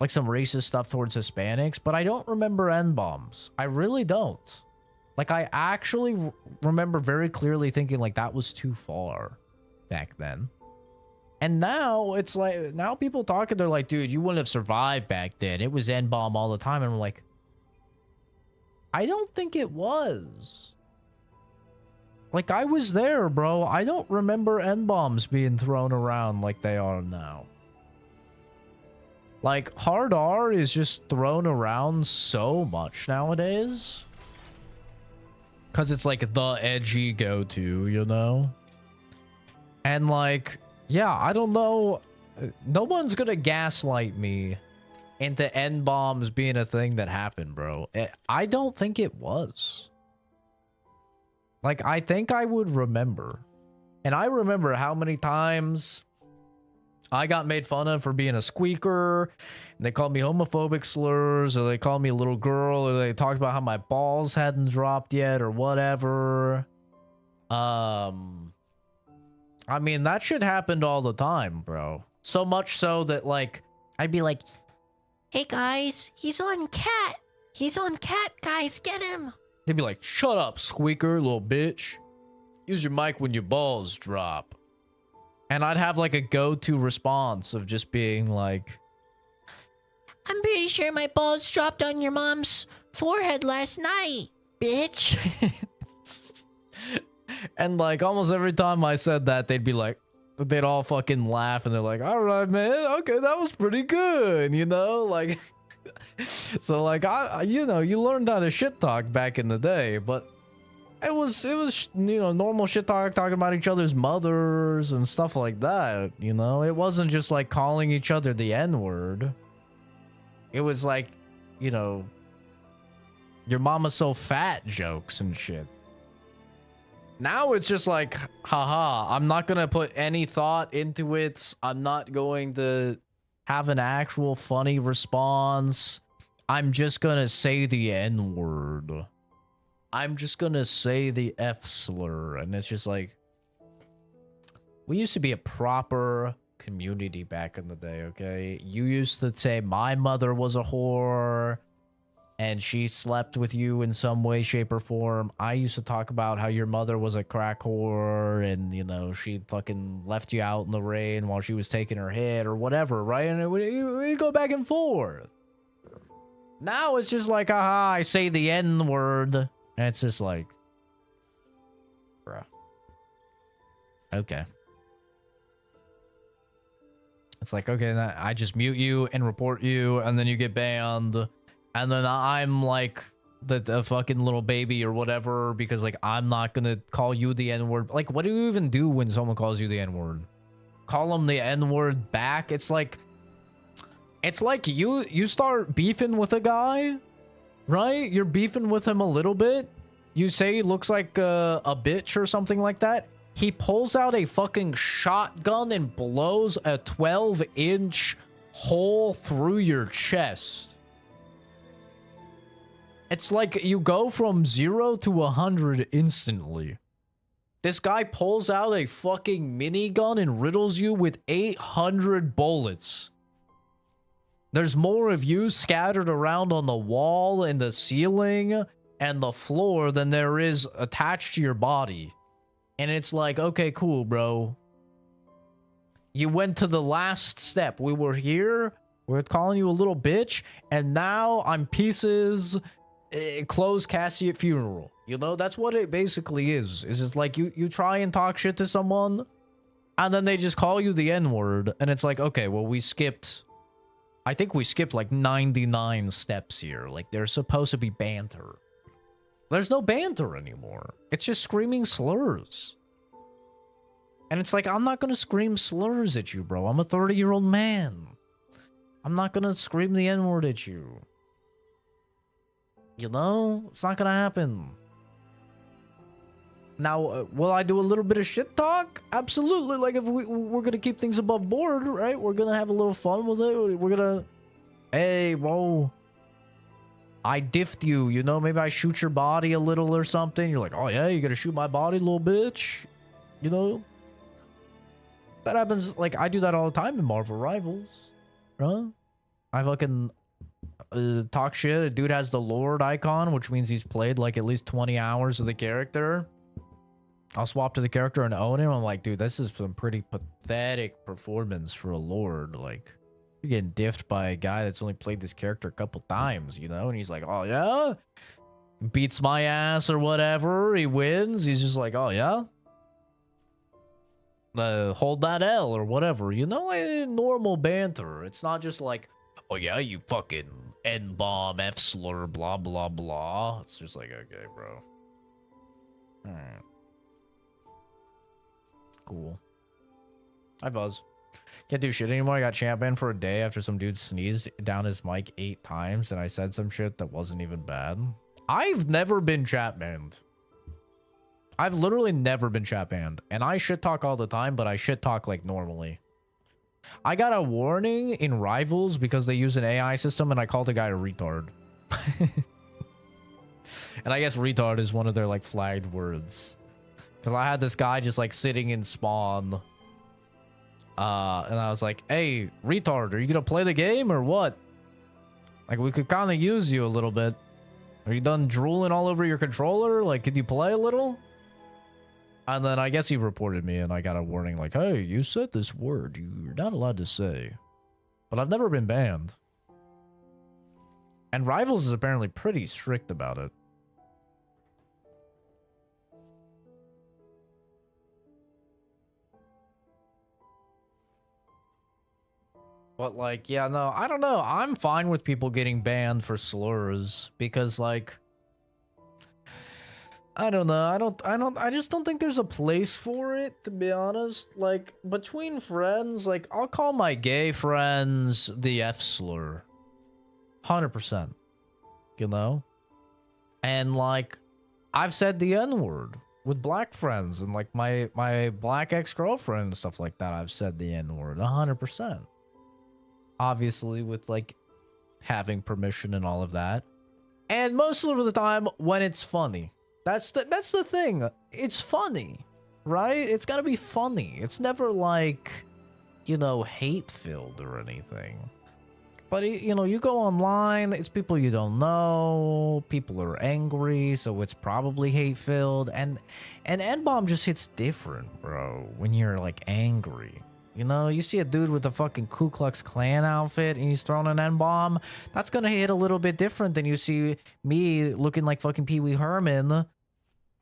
like some racist stuff towards Hispanics, but I don't remember N-bombs. I really don't. Like, I actually remember very clearly thinking like that was too far back then. And now it's like, now people talking, they're like, dude, you wouldn't have survived back then. It was N-bomb all the time. And I'm like, I don't think it was. Like, I was there, bro. I don't remember N-bombs being thrown around like they are now. Like, hard R is just thrown around so much nowadays. Because it's like the edgy go-to, you know? And like, yeah, I don't know. No one's gonna gaslight me into N-bombs being a thing that happened, bro. I don't think it was. Like, I think I would remember. And I remember how many times I got made fun of for being a squeaker, and they called me homophobic slurs, or they called me a little girl, or they talked about how my balls hadn't dropped yet, or whatever. I mean, that shit happened all the time, bro. So much so that, like, I'd be like, hey guys, he's on cat. He's on cat, guys, get him. They'd be like, shut up, squeaker, little bitch. Use your mic when your balls drop. And I'd have like a go-to response of just being like, I'm pretty sure my balls dropped on your mom's forehead last night, bitch. And like almost every time I said that, they'd be like, they'd all fucking laugh and they're like, all right, man, okay, that was pretty good, you know? Like, so like, you know, you learned how to shit talk back in the day, but it was, you know, normal shit talk, talking about each other's mothers and stuff like that, you know? It wasn't just like calling each other the N-word. It was like, you know, your mama's so fat jokes and shit. Now it's just like, haha, I'm not gonna put any thought into it. I'm not going to have an actual funny response. I'm just gonna say the N-word. I'm just gonna say the F slur. And it's just like, we used to be a proper community back in the day, okay? You used to say my mother was a whore and she slept with you in some way, shape, or form. I used to talk about how your mother was a crack whore and, you know, she fucking left you out in the rain while she was taking her hit or whatever, right? And we go back and forth. Now it's just like, aha, I say the N-word. And it's just like, bruh. Okay. It's like, okay, I just mute you and report you, and then you get banned. And then I'm like the fucking little baby or whatever, because like I'm not gonna call you the N-word. Like, what do you even do when someone calls you the N-word? Call them the N-word back? It's like you start beefing with a guy, right? You're beefing with him a little bit. You say he looks like a bitch or something like that. He pulls out a fucking shotgun and blows a 12-inch hole through your chest. It's like you go from 0 to 100 instantly. This guy pulls out a fucking minigun and riddles you with 800 bullets. There's more of you scattered around on the wall and the ceiling and the floor than there is attached to your body. And it's like, okay, cool, bro. You went to the last step. We were here. We're calling you a little bitch. And now I'm pieces. Close Cassie at funeral. You know, that's what it basically is. It's just like you try and talk shit to someone. And then they just call you the N-word. And it's like, okay, well, we skipped. I think we skipped like 99 steps here. Like, there's supposed to be banter. There's no banter anymore. It's just screaming slurs. And it's like, I'm not going to scream slurs at you, bro. I'm a 30-year-old man. I'm not going to scream the N-word at you. You know? It's not going to happen. Now, will I do a little bit of shit talk? Absolutely. Like, if we're going to keep things above board, right? We're going to have a little fun with it. We're going to... Hey, bro. I diffed you, you know, maybe I shoot your body a little or something. You're like, oh yeah, you're gonna shoot my body, little bitch. You know? That happens, like, I do that all the time in Marvel Rivals. Huh? I fucking talk shit. A dude has the Lord icon, which means he's played like at least 20 hours of the character. I'll swap to the character and own him. I'm like, dude, this is some pretty pathetic performance for a Lord. Like, you're getting diffed by a guy that's only played this character a couple times, you know? And he's like, oh, yeah? Beats my ass or whatever. He wins. He's just like, oh, yeah? Hold that L or whatever. You know, normal banter. It's not just like, oh, yeah, you fucking N-bomb, F-slur, blah, blah, blah. It's just like, okay, bro. All right. Cool. Hi, Buzz. Can't do shit anymore. I got champ banned for a day after some dude sneezed down his mic 8 times and I said some shit that wasn't even bad. I've never been chat banned. I've literally never been chat banned. And I shit talk all the time, but I shit talk like normally. I got a warning in Rivals because they use an AI system and I called a guy a retard. And I guess retard is one of their like flagged words. Because I had this guy just like sitting in spawn. And I was like, hey, retard, are you gonna play the game or what? Like, we could kind of use you a little bit. Are you done drooling all over your controller? Like, could you play a little? And then I guess he reported me and I got a warning like, hey, you said this word you're not allowed to say. But I've never been banned. And Rivals is apparently pretty strict about it. But like, yeah, no, I don't know. I'm fine with people getting banned for slurs because like, I don't know. I just don't think there's a place for it, to be honest. Like, between friends, like, I'll call my gay friends the F slur. 100%. You know? And like, I've said the N-word with black friends and like my black ex-girlfriend and stuff like that. I've said the N-word 100%. Obviously with like having permission and all of that. And most of the time when it's funny. That's the thing. It's funny, right? It's gotta be funny. It's never like, you know, hate-filled or anything. But, you know, you go online, it's people you don't know, people are angry, so it's probably hate-filled. And N-bomb just hits different, bro, when you're, like, angry. You know, you see a dude with a fucking Ku Klux Klan outfit and he's throwing an N-bomb. That's gonna hit a little bit different than you see me looking like fucking Pee Wee Herman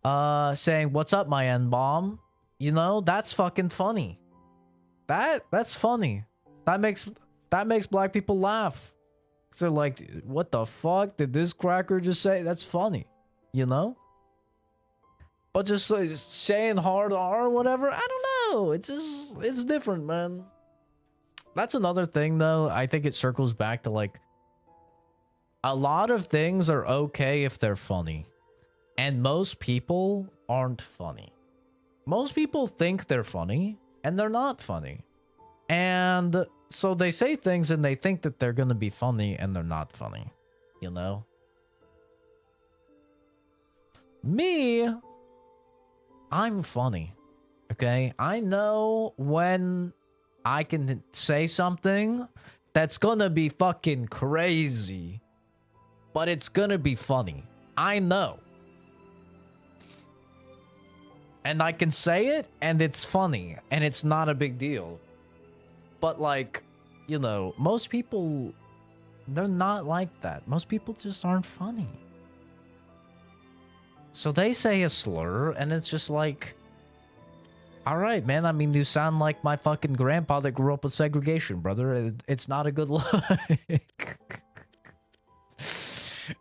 saying, "What's up, my N-bomb?" You know, that's fucking funny. That's funny. That makes black people laugh. So they're like, what the fuck did this cracker just say? That's funny, you know? But just like, saying hard R or whatever, I don't know. It's different, man. That's another thing, though. I think it circles back to like, a lot of things are okay if they're funny. And most people aren't funny. Most people think they're funny, and they're not funny. And so they say things and they think that they're gonna be funny, and they're not funny. You know? Me, I'm funny. Okay? I know when I can say something that's gonna be fucking crazy, but it's gonna be funny. I know. And I can say it, and it's funny, and it's not a big deal. But, like, you know, most people, they're not like that. Most people just aren't funny. So they say a slur, and it's just like, alright, man, I mean, you sound like my fucking grandpa that grew up with segregation, brother. It's not a good look.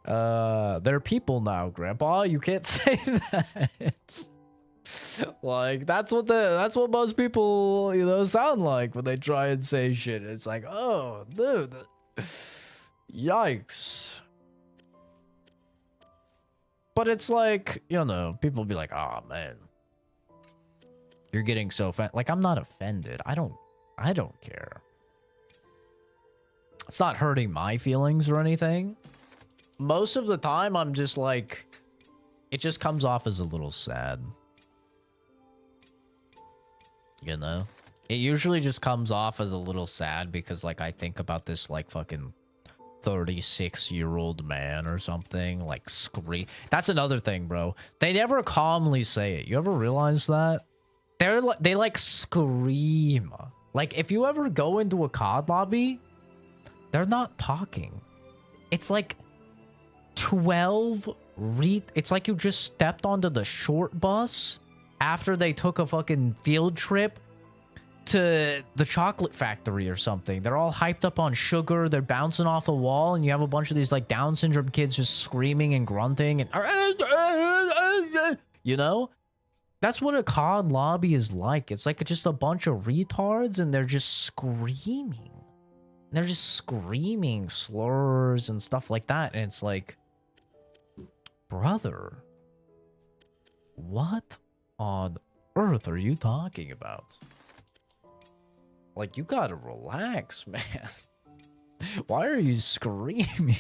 They're people now, grandpa. You can't say that. Like, that's what most people, you know, sound like when they try and say shit. It's like, oh, dude. Yikes. But it's like, you know, people be like, oh, man. You're getting so offended. Like, I'm not offended. I don't care. It's not hurting my feelings or anything. Most of the time, I'm just like, it just comes off as a little sad. You know? It usually just comes off as a little sad because, like, I think about this, like, fucking 36-year-old man or something. Like, scream. That's another thing, bro. They never calmly say it. You ever realize that? They, like, scream. Like, if you ever go into a COD lobby, they're not talking. It's like 12 it's like you just stepped onto the short bus after they took a fucking field trip to the chocolate factory or something. They're all hyped up on sugar. They're bouncing off a wall, and you have a bunch of these like Down syndrome kids just screaming and grunting and you know? That's what a COD lobby is like. It's like just a bunch of retards, and they're just screaming. They're just screaming slurs and stuff like that, and it's like, brother, what on earth are you talking about? Like, you gotta relax, man. Why are you screaming?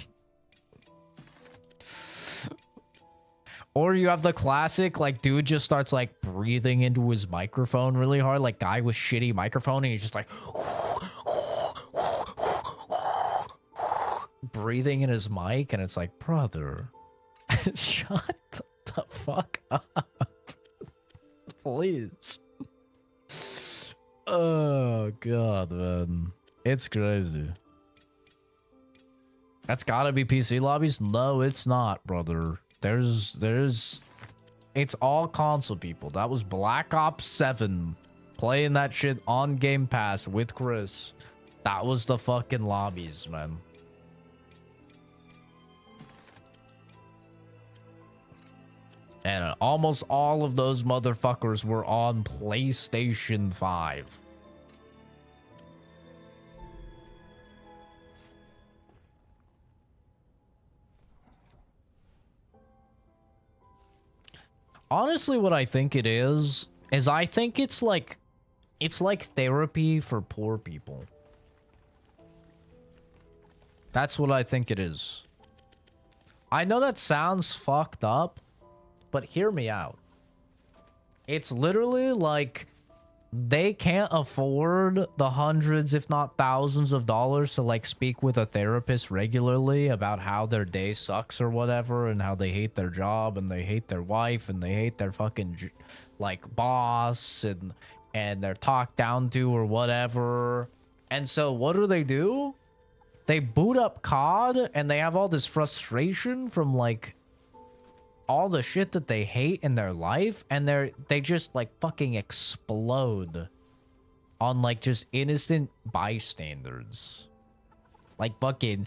Or you have the classic, like, dude just starts, like, breathing into his microphone really hard. Like, guy with shitty microphone, and he's just, like, breathing in his mic, and it's like, brother, shut the fuck up. Please. Oh, God, man. It's crazy. That's gotta be PC lobbies? No, it's not, brother. It's all console people. That was Black Ops 7. Playing that shit on Game Pass with Chris. That was the fucking lobbies, man. And almost all of those motherfuckers were on PlayStation 5. Honestly, what I think it is I think it's like therapy for poor people. That's what I think it is. I know that sounds fucked up, but hear me out. It's literally like they can't afford the hundreds, if not thousands of dollars to like speak with a therapist regularly about how their day sucks or whatever, and how they hate their job and they hate their wife and they hate their fucking like boss and and they're talked down to or whatever. And so what do? They boot up COD and they have all this frustration from like all the shit that they hate in their life, and they just like fucking explode on like just innocent bystanders. Like fucking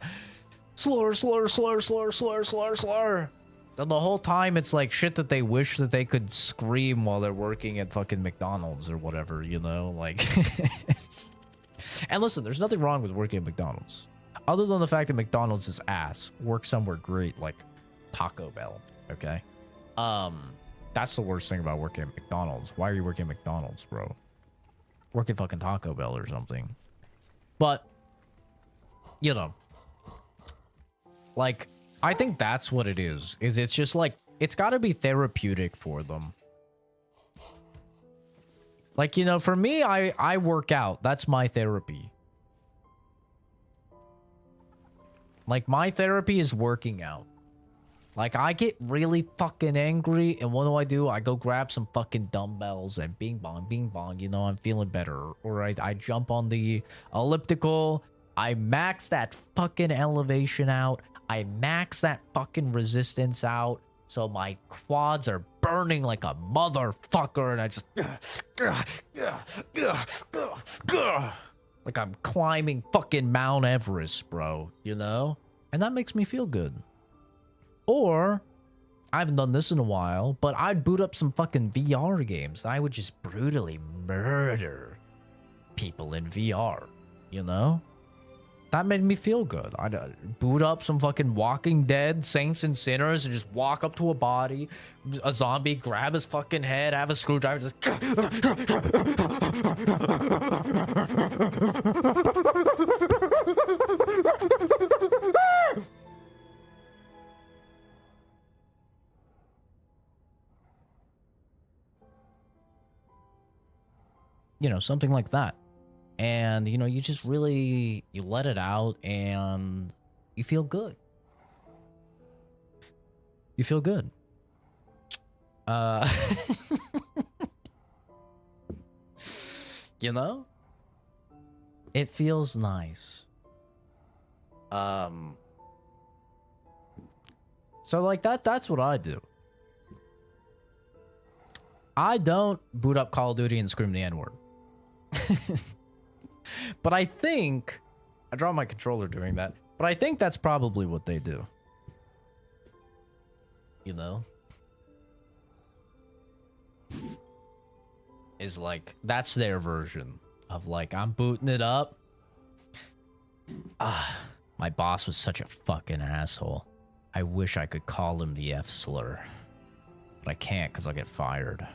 slur. And the whole time it's like shit that they wish that they could scream while they're working at fucking McDonald's or whatever, you know? Like And listen, there's nothing wrong with working at McDonald's. Other than the fact that McDonald's is ass. Work somewhere great like Taco Bell, okay? That's the worst thing about working at McDonald's. Why are you working at McDonald's, bro? Work at fucking Taco Bell or something. But, you know, like, I think that's what it is it's just like, it's got to be therapeutic for them. Like, you know, for me, I work out. That's my therapy. Like, my therapy is working out. Like, I get really fucking angry, and what do? I go grab some fucking dumbbells and bing bong, you know, I'm feeling better. Or I jump on the elliptical, I max that fucking elevation out, I max that fucking resistance out, so my quads are burning like a motherfucker, and I just... like I'm climbing fucking Mount Everest, bro, you know? And that makes me feel good. Or, I haven't done this in a while, but I'd boot up some fucking VR games. I would just brutally murder people in VR, you know? That made me feel good. I'd boot up some fucking Walking Dead, Saints and Sinners, and just walk up to a body, a zombie, grab his fucking head, have a screwdriver, just... you know, something like that. And, you know, you just really, you let it out and you feel good. You feel good. You know? It feels nice. So like that's what I do. I don't boot up Call of Duty and scream the N-word. But I think I draw my controller doing that, but I think that's probably what they do. You know? Is like, that's their version of like, I'm booting it up. My boss was such a fucking asshole. I wish I could call him the F slur, but I can't because I'll get fired.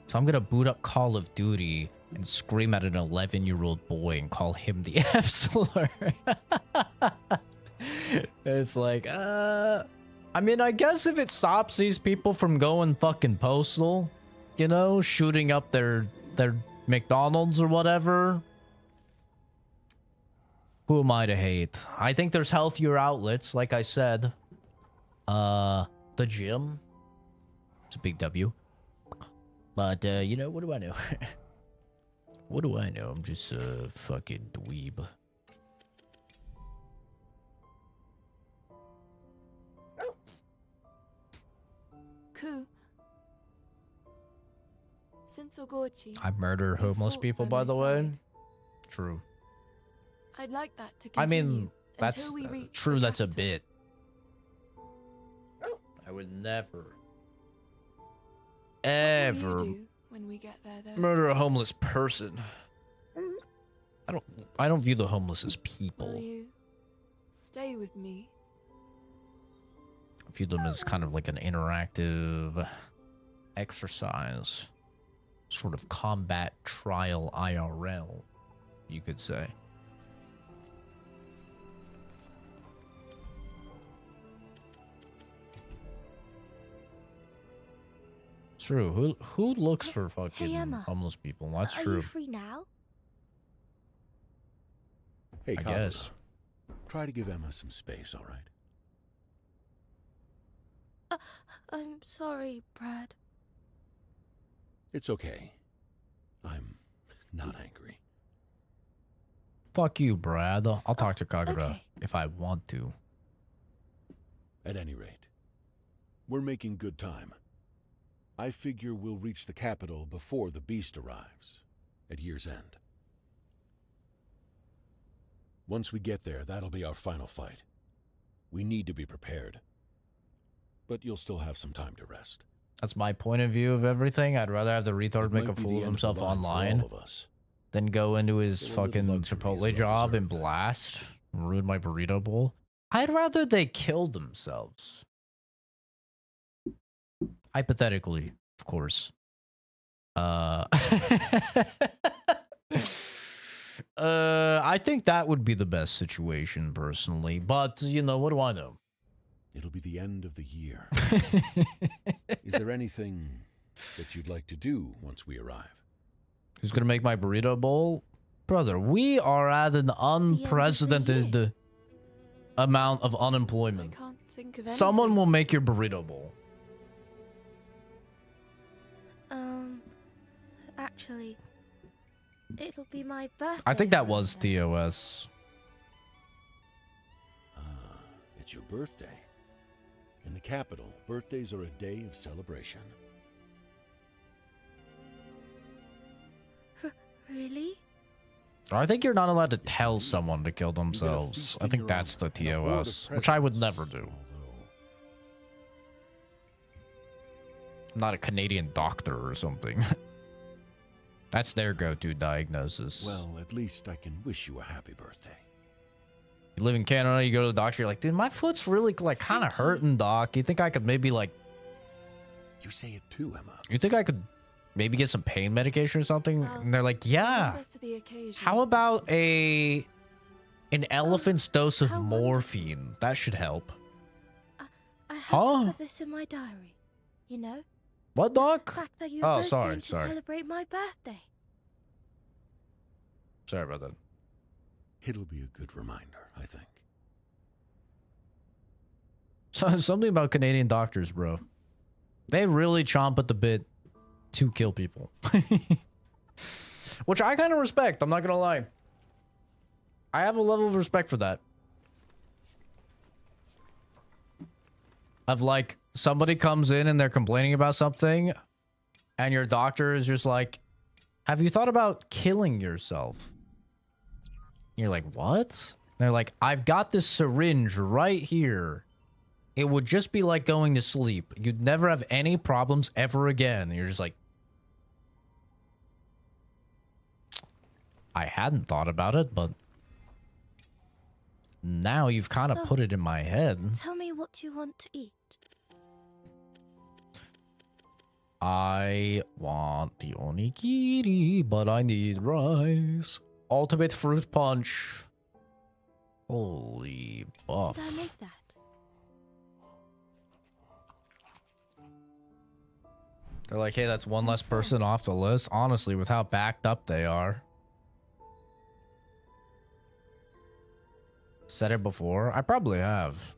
So I'm gonna boot up Call of Duty and scream at an 11-year-old boy and call him the F slur. It's like, I mean, I guess if it stops these people from going fucking postal, you know, shooting up their McDonald's or whatever, who am I to hate? I think there's healthier outlets, like I said. The gym. It's a big W. But, you know, what do I know? What do I know? I'm just a fucking dweeb. Ku. Since Ogochi, I murder homeless fought people, by by the my way. side. True. I'd like that to I continue mean, that's until we reach true, the that's a capital. bit. I would never, What will ever you do when we get there, though? murder a homeless person. I don't view the homeless as Will people. you stay with me? I view them as kind of like an interactive exercise. Sort of combat trial IRL, you could say. True. Who looks for fucking Emma. homeless people? That's Are true. you free now? Hey, I Carla, guess. try to give Emma some space, all right? I'm sorry, Brad. It's okay. I'm not angry. Fuck you, Brad. I'll talk to Kagura okay. if I want to. At any rate, we're making good time. I figure we'll reach the capital before the beast arrives, at year's end. Once we get there, that'll be our final fight. We need to be prepared. But you'll still have some time to rest. That's my point of view of everything. I'd rather have the retard It make a might be fool the of end himself the line for online all of us. than go into his So a little fucking luxury is Chipotle well job and deserved. blast, ruin my burrito bowl. I'd rather they killed themselves. Hypothetically, of course. I think that would be the best situation, personally. But, you know, what do I know? It'll be the end of the year. Is there anything that you'd like to do once we arrive? Who's gonna make my burrito bowl? Brother, we are at an unprecedented amount of I unemployment. can't think of anything. Someone will make your burrito bowl. Actually, it'll be my birthday. I think that was around then. TOS. Ah, it's your birthday. In the capital, birthdays are a day of celebration. Really? I think you're not allowed to Yes, tell indeed. someone to kill You get a themselves. feast I in think your that's the honor and a horde of TOS, which I would presents, never do. although- I'm not a Canadian doctor or something. That's their go-to diagnosis. Well, at least I can wish you a happy birthday. You live in Canada, you go to the doctor, you're like, dude, my foot's really like kind of hurting, doc. You think I could maybe like, You say it too, Emma. you think I could maybe get some pain medication or something? Well, And they're like, yeah. Remember for the occasion. How about an elephant's dose of how wonderful. morphine? That should help. I have Huh? to put this in my diary. You know, What, the doc? fact that you're Oh, both sorry, going to sorry. celebrate my birthday. Sorry about that. It'll be a good reminder, I think. So, something about Canadian doctors, bro. They really chomp at the bit to kill people. Which I kind of respect, I'm not gonna lie. I have a level of respect for that. Of like, somebody comes in and they're complaining about something, and your doctor is just like, have you thought about killing yourself? You're like, what? They're like, I've got this syringe right here. It would just be like going to sleep. You'd never have any problems ever again. And you're just like, I hadn't thought about it, but now you've kind of Oh. put it in my head. Tell me what you want to eat. I want the onigiri, but I need rice. Ultimate fruit punch. Holy buff. Did I make that? They're like, hey, that's one less person off the list. Honestly, with how backed up they are. Said it before? I probably have.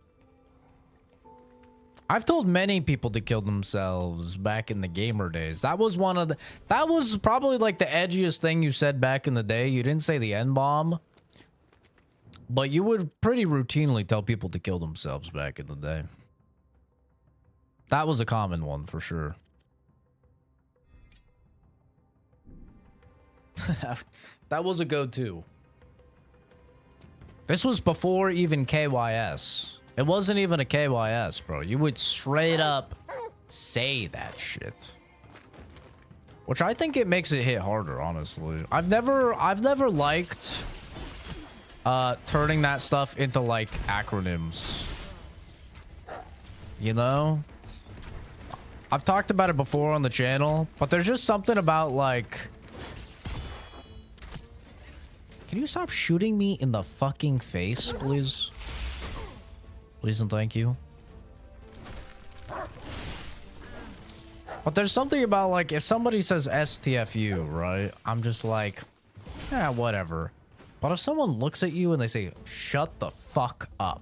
I've told many people to kill themselves back in the gamer days. That was one of the... That was probably like the edgiest thing you said back in the day. You didn't say the N-bomb. But you would pretty routinely tell people to kill themselves back in the day. That was a common one for sure. That was a go-to. This was before even KYS. It wasn't even a KYS, bro. You would straight up say that shit. Which I think it makes it hit harder, honestly. I've never liked turning that stuff into like acronyms. You know? I've talked about it before on the channel, but there's just something about like... Can you stop shooting me in the fucking face, please? Please and thank you. But there's something about, like, if somebody says STFU, right? I'm just like, yeah, whatever. But if someone looks at you and they say, shut the fuck up.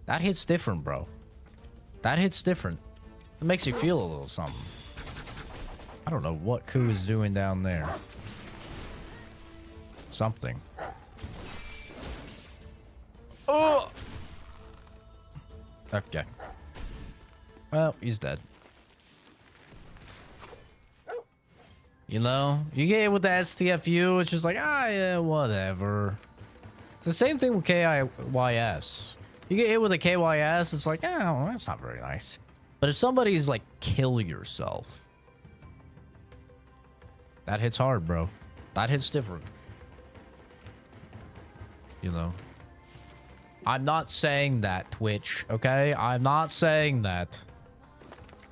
That hits different, bro. That hits different. It makes you feel a little something. don't know what Ku is doing down there. Something. Oh! Okay. Well, he's dead. You know, you get hit with the STFU, it's just like, ah, yeah, whatever. It's the same thing with KIYS. You get hit with a KYS, it's like, oh, well, that's not very nice. But if somebody's like, kill yourself, that hits hard, bro. That hits different. You know? I'm not saying that, Twitch, okay? I'm not saying that.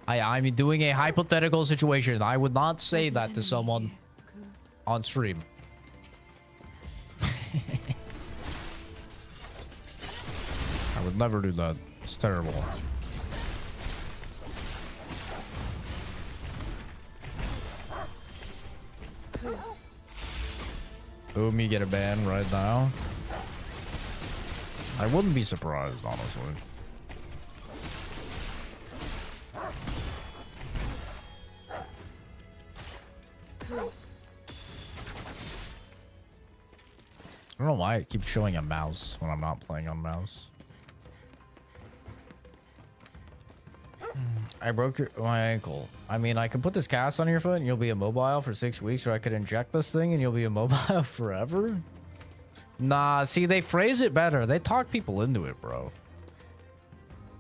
I'm doing a hypothetical situation. I would not say that to someone on stream. I would never do that. It's terrible. Me get a ban right now. I wouldn't be surprised, honestly. I don't know why it keeps showing a mouse when I'm not playing on mouse. I broke my ankle. I mean, I could put this cast on your foot and you'll be immobile for 6 weeks, or I could inject this thing and you'll be immobile forever. Nah, see, they phrase it better. They talk people into it, bro.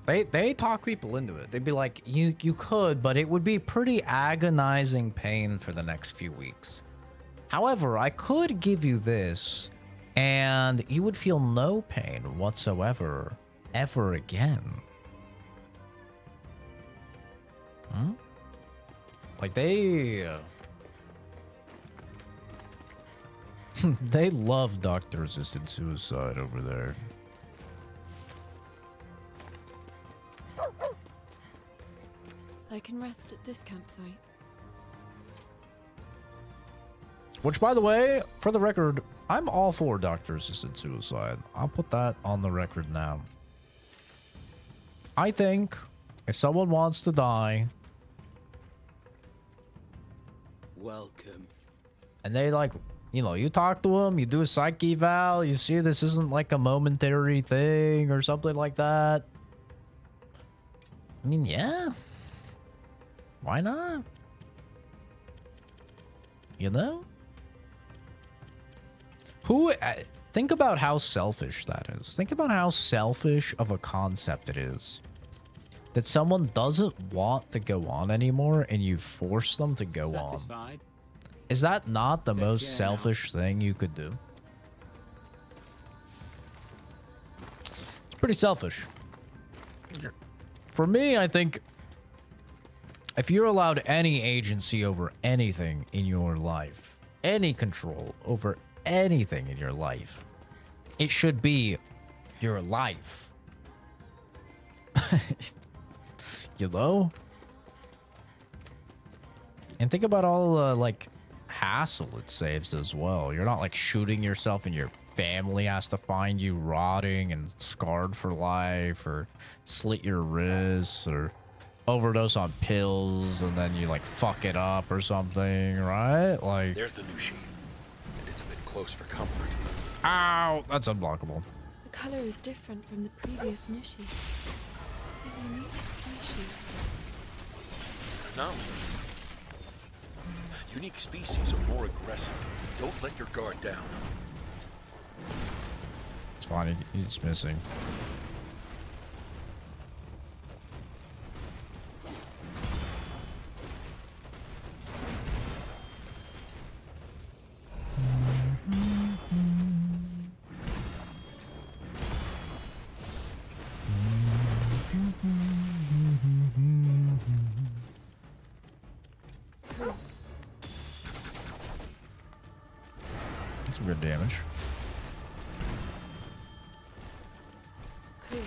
They talk people into it. They'd be like, you could, but it would be pretty agonizing pain for the next few weeks. However, I could give you this and you would feel no pain whatsoever ever again. Hmm? Like they they love doctor-assisted suicide over there. I can rest at this campsite. Which, by the way, for the record, I'm all for doctor-assisted suicide. I'll put that on the record now. I think if someone wants to die, Welcome. and they like, you know, you talk to them, you do a psych eval, you see this isn't like a momentary thing or something like that. I mean, yeah. Why not? You know? Think about how selfish that is. Think about how selfish of a concept it is. That someone doesn't want to go on anymore and you force them to go on. Is that not the most selfish thing you could do? It's pretty selfish. For me, I think if you're allowed any agency over anything in your life, any control over anything in your life, it should be your life. You know? And think about all like hassle it saves as well. You're not like shooting yourself and your family has to find you rotting and scarred for life, or slit your wrists, or overdose on pills and then you like fuck it up or something, right? Like, There's the new sheet, and it's a bit close for comfort. ow, that's unblockable. The color is different from the previous Nushi. It's a unique species. No. Unique species are more aggressive. Don't let your guard down. It's fine, he's missing. That's some good damage. Cool.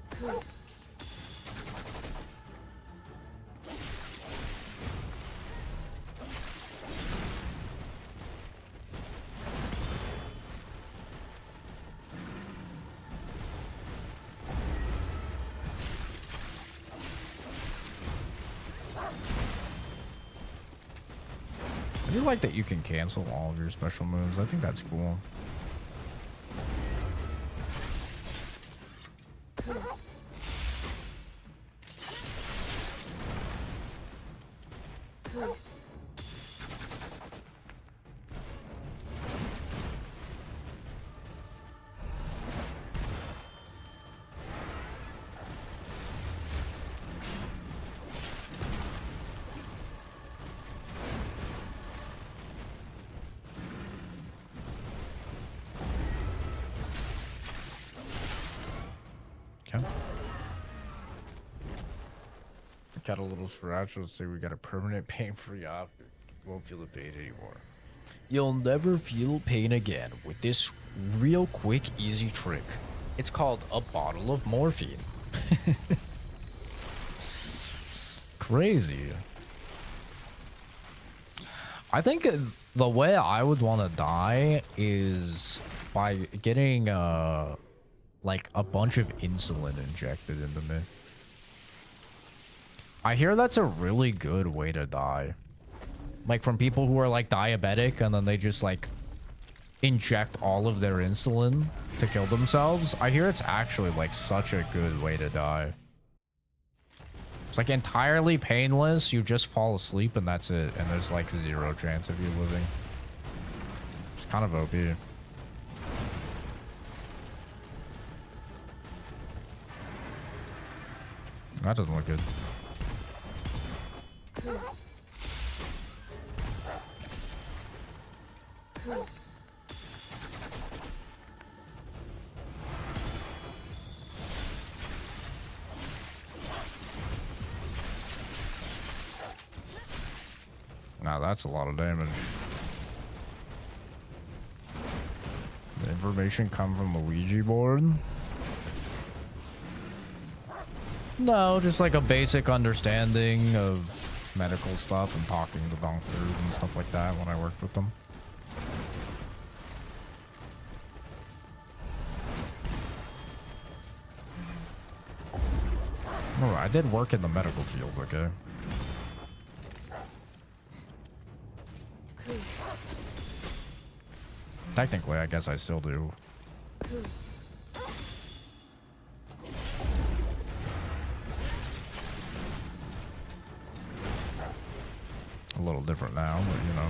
Cool. do like that you can cancel all of your special moves. I think that's cool. Okay. Got a little scratch. Let's say we got a permanent pain-free option. Won't feel the pain anymore. You'll never feel pain again with this real quick, easy trick. It's called a bottle of morphine. Crazy. I think the way I would want to die is by getting like a bunch of insulin injected into me. I hear that's a really good way to die. Like from people who are like diabetic and then they just like inject all of their insulin to kill themselves. I hear it's actually like such a good way to die. It's like entirely painless. You just fall asleep and that's it. And there's like 0 chance of you living. It's kind of OP. That doesn't look good. Now that's a lot of damage. The information come from the Ouija board? No, just like a basic understanding of medical stuff and talking to doctors and stuff like that when I worked with them. Oh, I did work in the medical field, okay? Technically, I guess I still do. A little different now, but you know.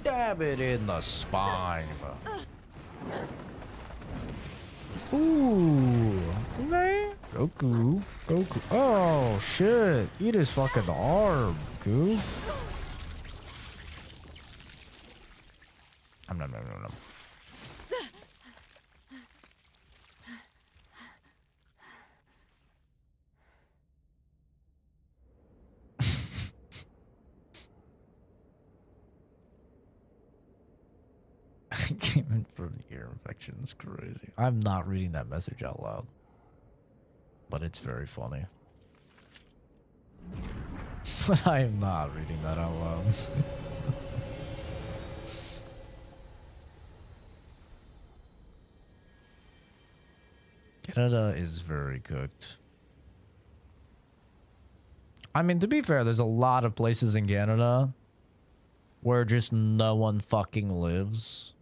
Stab it in the spine. Ooh. Okay. Goku. Goku. Oh, shit. Eat his fucking arm, Goo. Nom. Came in for an ear infection. It's crazy. I'm not reading that message out loud, but it's very funny. But I am not reading that out loud. Canada is very cooked. I mean, to be fair, there's a lot of places in Canada where just no one fucking lives.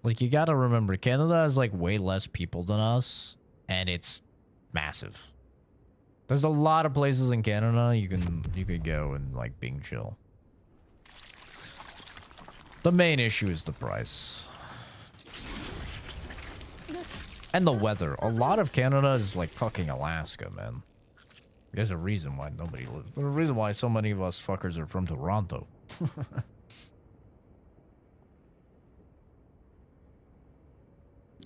Like, you gotta remember, Canada has, like, way less people than us, and it's massive. There's a lot of places in Canada you could go and, like, being chill. The main issue is the price. And the weather. A lot of Canada is, like, fucking Alaska, man. There's a reason why nobody lives. There's a reason why so many of us fuckers are from Toronto.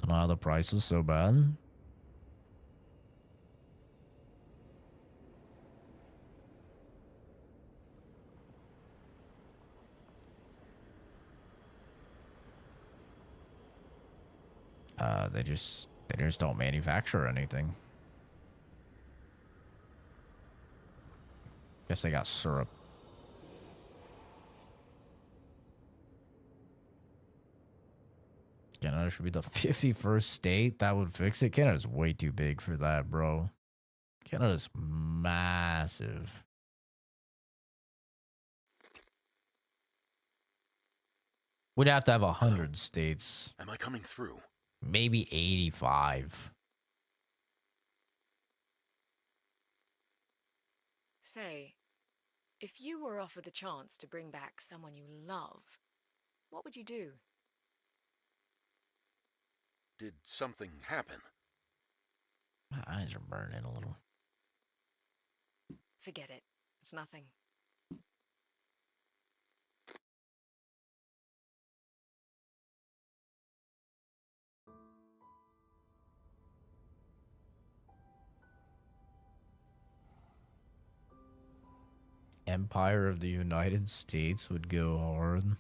Now the price is so bad. They just don't manufacture anything. Guess they got syrup. Canada should be the 51st state. That would fix it. Canada's way too big for that, bro. Canada's massive. We'd have to have 100 states. Am I coming through? Maybe 85. Say, if you were offered the chance to bring back someone you love, what would you do? Did something happen? My eyes are burning a little. Forget it. It's nothing. Empire of the United States would go hard.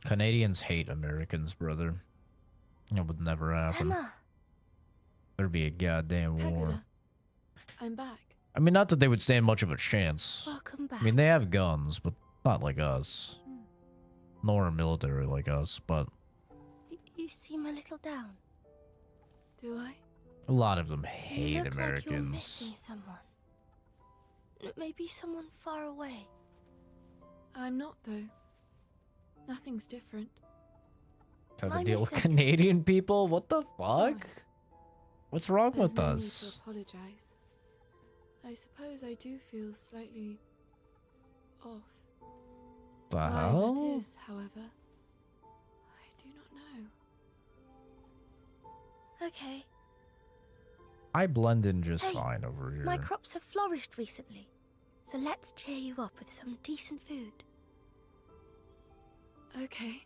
Canadians hate Americans, brother. It would never happen. Emma, There'd be a goddamn war. Pagoda, I'm back. I mean, not that they would stand much of a chance. welcome back. I mean, they have guns, but not like us. Nor a military like us, but You seem a little down. Do I? a lot of them You hate look like you're Americans. missing someone. Maybe someone far away. I'm not, though. Nothing's different. Have to My deal with mistake. Canadian people? What the fuck? Sorry. What's wrong There's with no need us? to apologize. I suppose I do feel slightly off. The Why hell? that is, however, I do not know. Okay. I blend in just Hey, fine over here. My crops have flourished recently, so let's cheer you up with some decent food. Okay.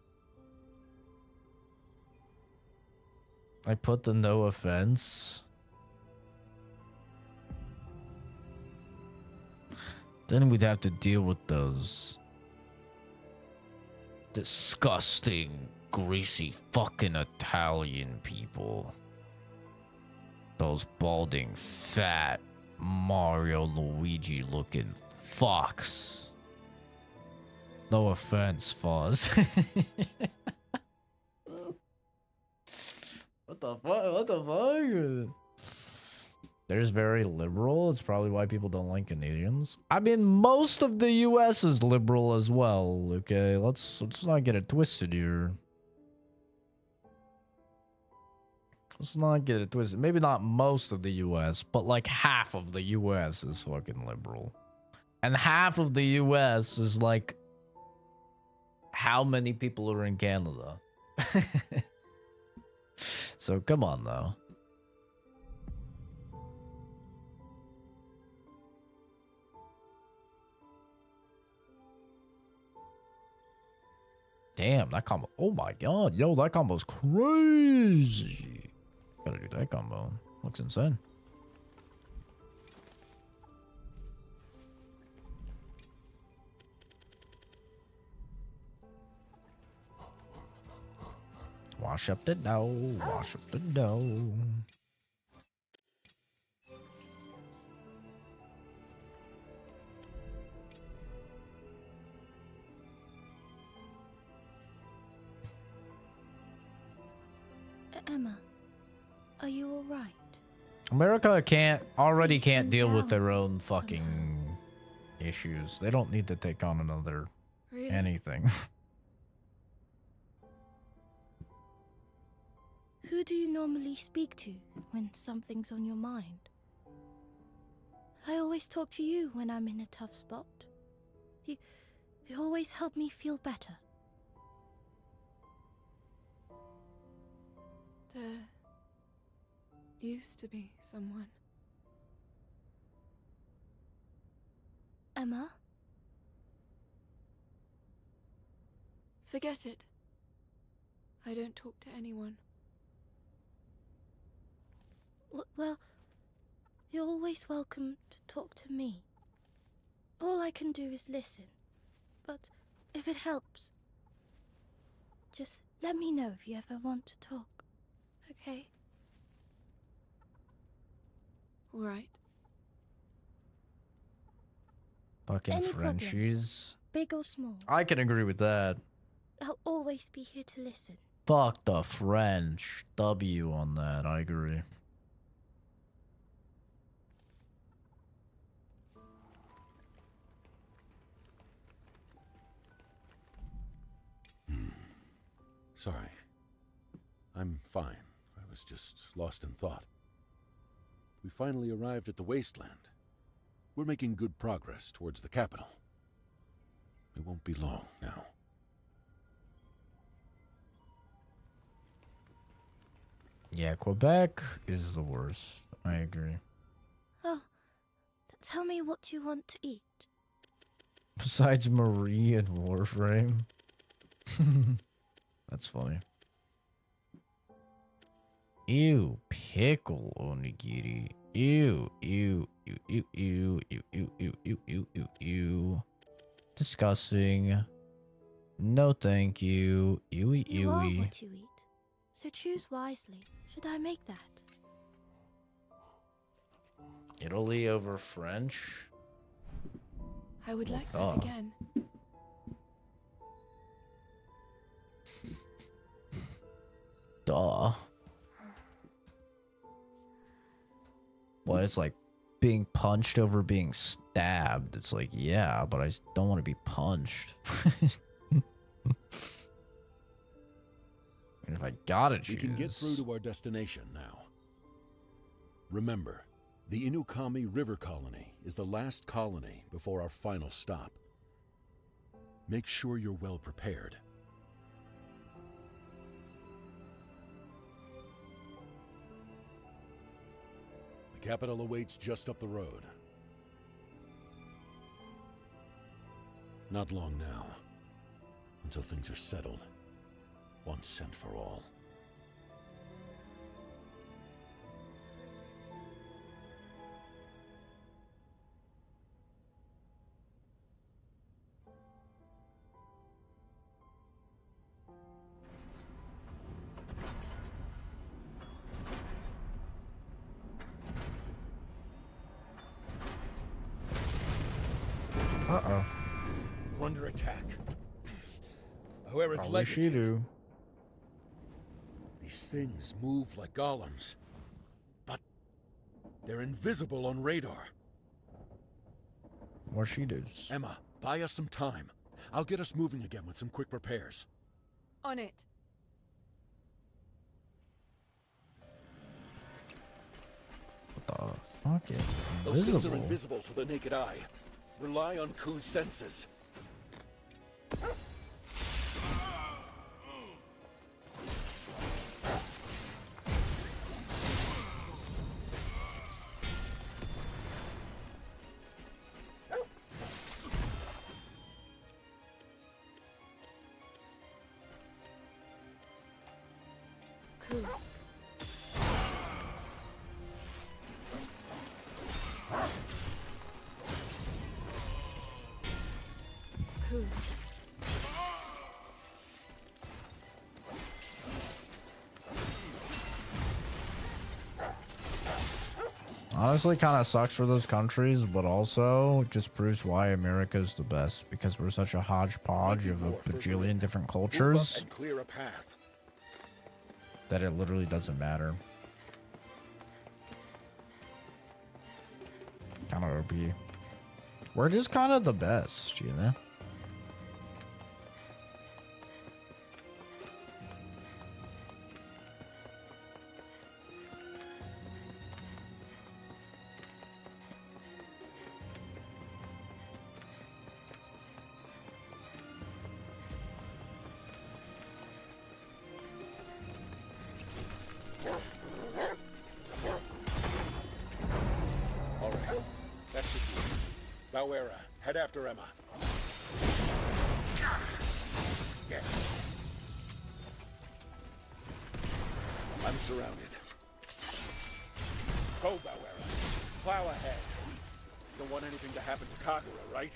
I put the no offense. Then we'd have to deal with those disgusting, greasy fucking Italian people. Those balding, fat, Mario Luigi looking fucks. No offense, Fuzz. What the fuck? What the fuck? They're just very liberal. It's probably why people don't like Canadians. I mean, most of the U.S. is liberal as well. Okay, let's not get it twisted here. Let's not get it twisted. Maybe not most of the U.S., but like half of the U.S. is fucking liberal, and half of the U.S. is like how many people are in Canada. So come on, though. Damn, that combo. Oh my god. Yo, that combo's crazy. Gotta do that combo. Looks insane. Wash up the dough. Wash up the dough. Emma, are you alright? America already Please can't send deal with down their own somehow. fucking issues. They don't need to take on another Really? anything. Who do you normally speak to when something's on your mind? I always talk to you when I'm in a tough spot. You always help me feel better. There used to be someone. Emma? Forget it. I don't talk to anyone. Well, you're always welcome to talk to me. All I can do is listen. But if it helps, just let me know if you ever want to talk, okay? All right. Fucking Any problems? Frenchies. Big or small, I can agree with that. I'll always be here to listen. Fuck the French. W on that. I agree. Sorry. I'm fine. I was just lost in thought. We finally arrived at the wasteland. We're making good progress towards the capital. It won't be long now. Yeah, Quebec is the worst. I agree. Oh, tell me what you want to eat. Besides Marie and Warframe. That's funny. Ew, pickle onigiri. Ew, ew, ew, ew, ew, ew, ew, ew, ew, ew, ew, ew. Disgusting. No thank you. Ewy, You are ewy. what you eat, so choose wisely. Should I make that? Italy over French? I would like Oh. that again. Duh. Well, it's like being punched over being stabbed. It's like, yeah, but I don't want to be punched. And if I gotta choose... We can get through to our destination now. Remember, the Inukami River Colony is the last colony before our final stop. Make sure you're well prepared. The capital awaits just up the road. Not long now, until things are settled, once and for all. Uh-oh. We're under attack. Whoever's Probably leg is she hit. do. These things move like golems, but they're invisible on radar. What she does. Emma, buy us some time. I'll get us moving again with some quick repairs. On it. What the fuck is Those things are invisible? invisible to the naked eye. Rely on Ku's senses. Cool. Cool. Honestly, kind of sucks for those countries, but also just proves why America's the best, because we're such a hodgepodge of a bajillion different Move up cultures and clear a path. that it literally doesn't matter. Kind of OP. We're just kind of the best, you know? Execute. Bauera, head after Emma. Get. I'm surrounded. Go, Bauera. Plow ahead. You don't want anything to happen to Kagura, right?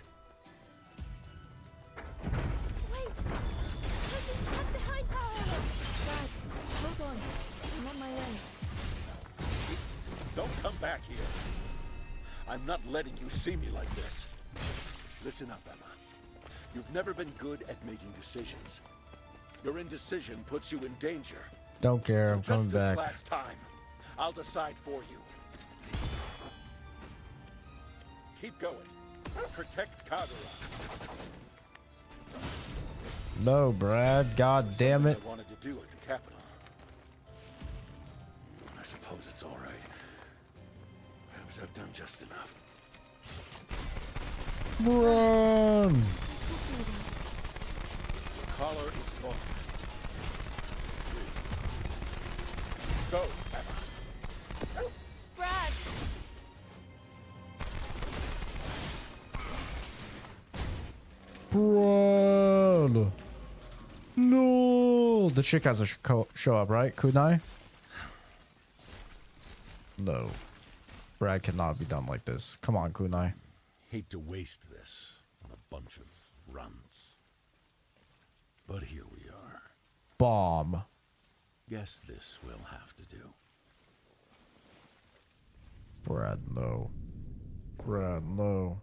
Wait! Get behind Power! Dad, hold on. I'm on my way. Don't come back here. I'm not letting you see me like this. Listen up, Emma. You've never been good at making decisions. Your indecision puts you in danger. Don't care. I'm So coming just this back. last time, I'll decide for you. Keep going. Protect Kagura. No, Brad. God damn it. I wanted to do at the capital. I suppose it's all right. Perhaps I've done just enough. Run! The collar is gone. Go, Emma. Brad! Brad! No! The chick has to show up, right? Kunai? No. Brad cannot be done like this. Come on, Kunai. Hate to waste this on a bunch of runts. But here we are. Bomb. Guess this will have to do. Brad, no. Brad, no.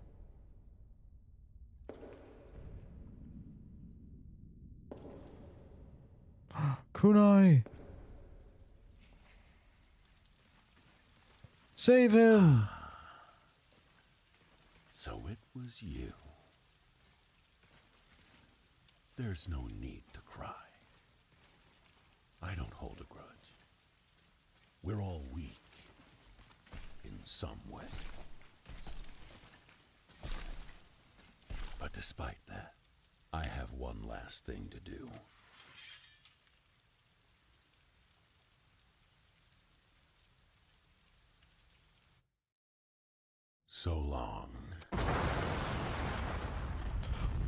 Kunai! Save him! So it was you. There's no need to cry. I don't hold a grudge. We're all weak. In some way. But despite that, I have one last thing to do. So long.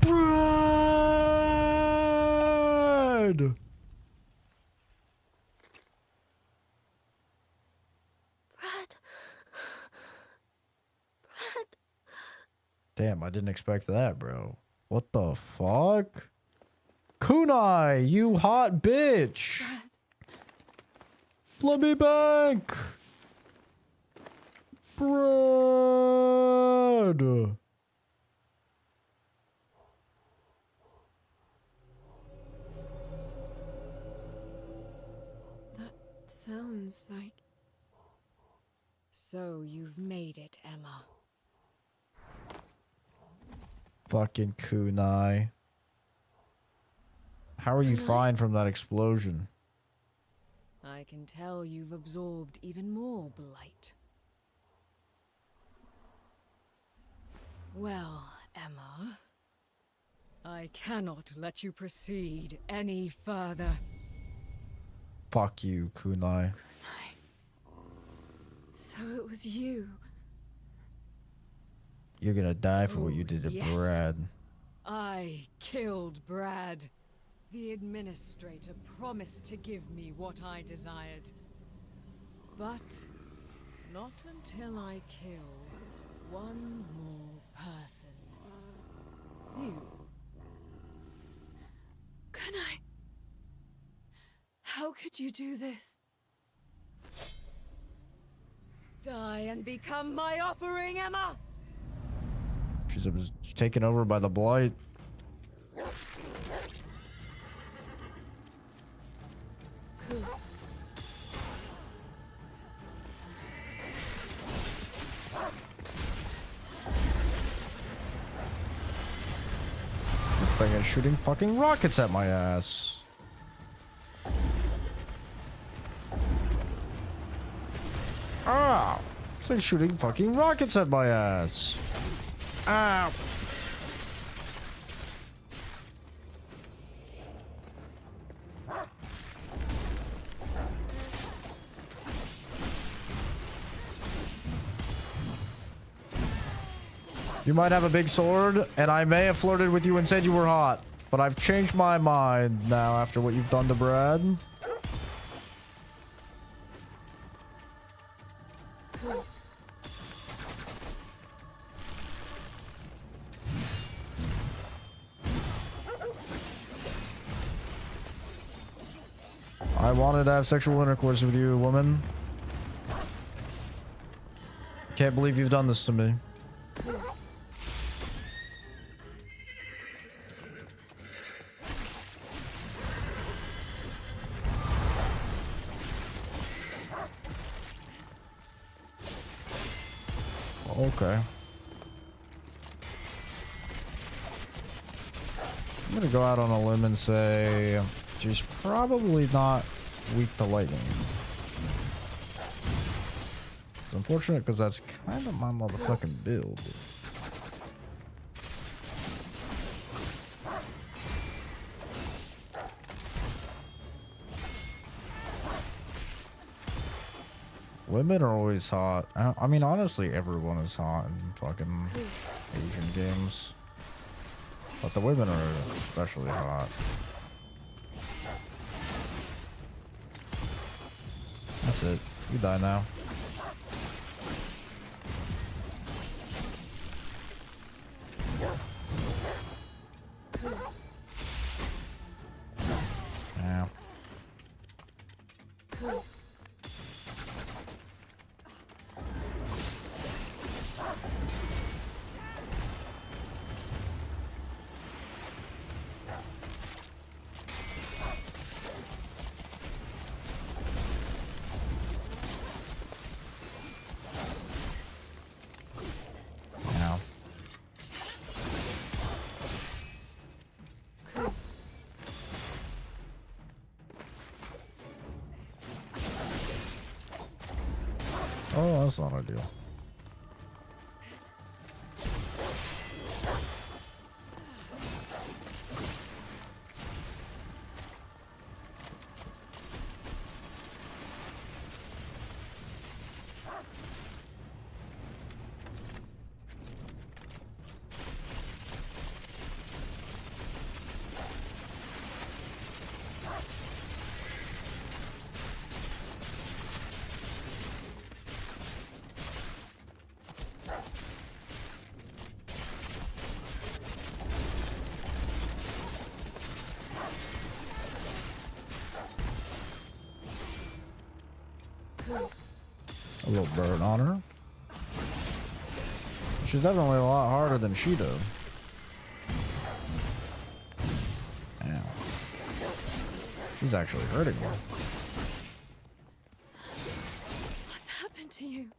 Brad! Brad! Brad! Damn, I didn't expect that, bro. What the fuck? Kunai, you hot bitch! Brad. Let me back! Brad! That sounds like... So you've made it, Emma. Fucking Kunai. How are you fine from that explosion? I can tell you've absorbed even more blight. Well, Emma, I cannot let you proceed any further. Fuck you, Kunai. So it was you. You're gonna die for what you Oh, did to yes. Brad. I killed Brad. The administrator promised to give me what I desired. But not until I kill one more person. You. Kunai! How could you do this? Die and become my offering, Emma! She's taken over by the blight. Cool. This thing is shooting fucking rockets at my ass. Ah! This thing's shooting fucking rockets at my ass. Ow! You might have a big sword, and I may have flirted with you and said you were hot. But I've changed my mind now after what you've done to Brad. I wanted to have sexual intercourse with you, woman. Can't believe you've done this to me. Okay. I'm gonna go out on a limb and say she's probably not weak to lightning. It's unfortunate because that's kind of my motherfucking build. Women are always hot. I mean, honestly, everyone is hot in fucking Asian games. But the women are especially hot. That's it. You die now. Yeah. Now. Oh, that's not ideal. A little burn on her. She's definitely a lot harder than she does. Ow. She's actually hurting me. What's happened to you?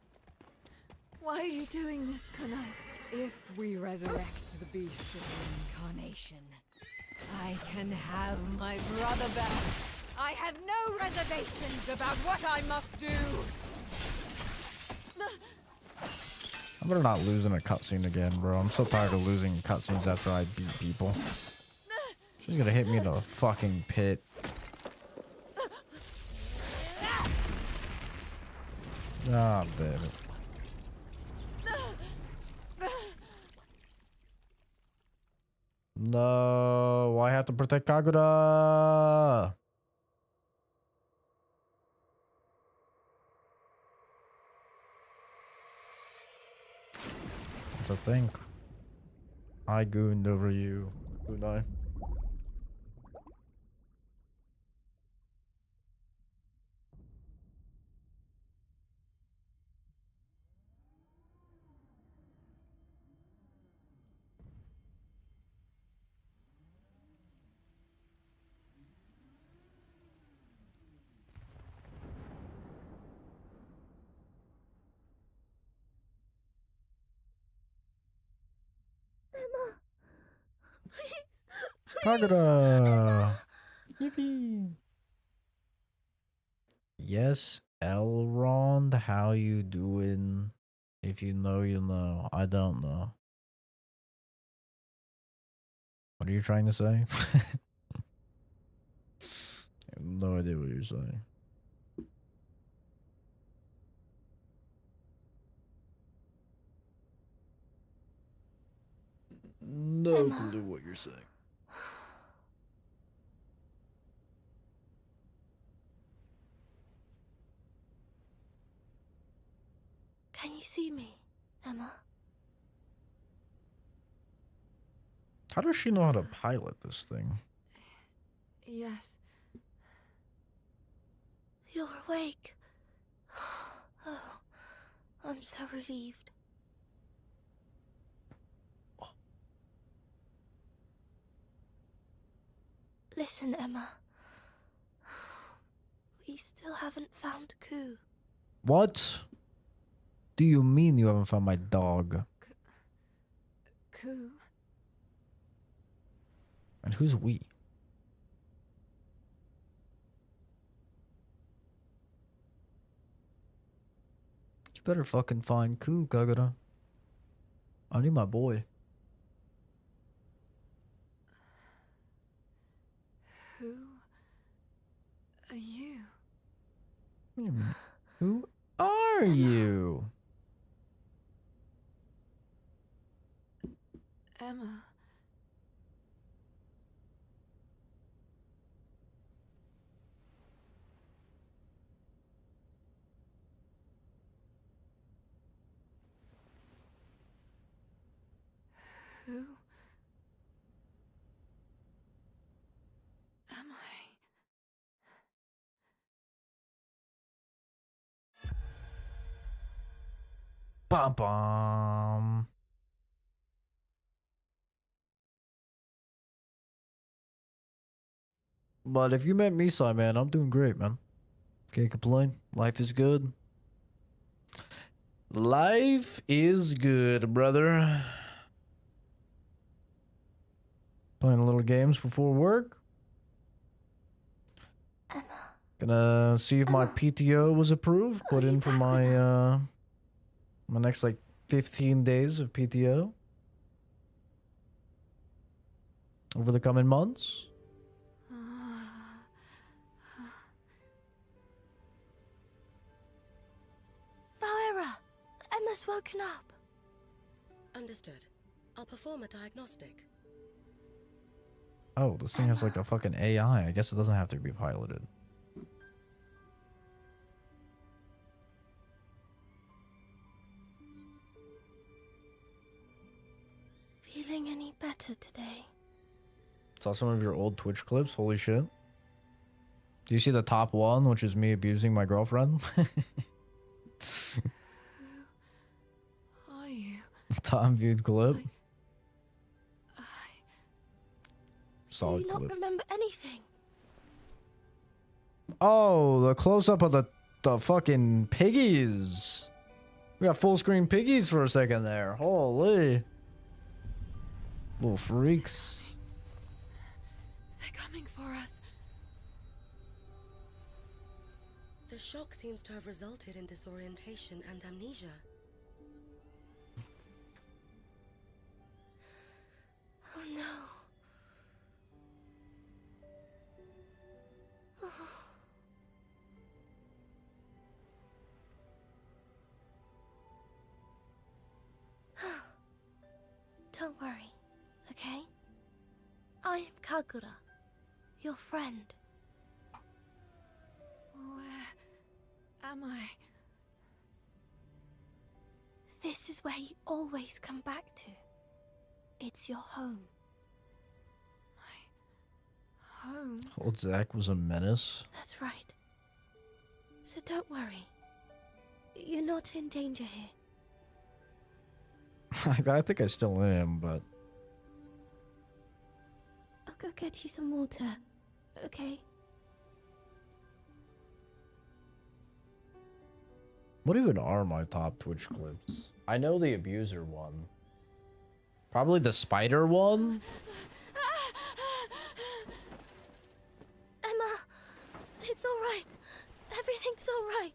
Why are you doing this, Kunai? If we resurrect the beast of Reincarnation, I can have my brother back. I have no reservations about what I must do. I better not lose in a cutscene again, bro. I'm so tired of losing cutscenes after I beat people. She's gonna hit me in the fucking pit. Ah, I'm dead. No, I have to protect Kagura. To think I gooned over you, Kunai. Kagura. Yippee. Yes, Elrond, how you doing? If you know, you know. I don't know. What are you trying to say? I have no idea what you're saying. no Emma. clue what you're saying. Can you see me, Emma? How does she know how to pilot this thing? Yes. You're awake. Oh, I'm so relieved. Listen, Emma. We still haven't found Ku. What do you mean you haven't found my dog? Ku. And who's we? You better fucking find Ku, Kagura. I need my boy. Who are you? Wait a minute. Who are you? Emma. Who am I? Bum bum. But if you met Misai, man, I'm doing great, man. Can't complain. Life is good. Life is good, brother. Playing a little games before work. Emma. Gonna see if my Emma. PTO was approved. Put Are you in for back my with us? my next like 15 days of PTO over the coming months. Bauera! Emma's woken up. Understood. I'll perform a diagnostic. Oh, this thing has like a fucking AI. I guess it doesn't have to be piloted. Feeling any better today? Saw some of your old Twitch clips. Holy shit. Do you see the top one, which is me abusing my girlfriend? Who are you? Top viewed clip. I Do Solid you not clip. remember anything? Oh, the close up of the fucking piggies. We got full screen piggies for a second there. Holy. Little freaks. They're coming for us. The shock seems to have resulted in disorientation and amnesia. Oh no. Don't worry, okay? I am Kagura, your friend. Where am I? This is where you always come back to. It's your home. Home? Old Zach was a menace. That's right. So don't worry. You're not in danger here. I think I still am, but I'll go get you some water, okay? what even are my top Twitch clips? I know the abuser one. Probably the spider one? Emma, it's all right. Everything's all right.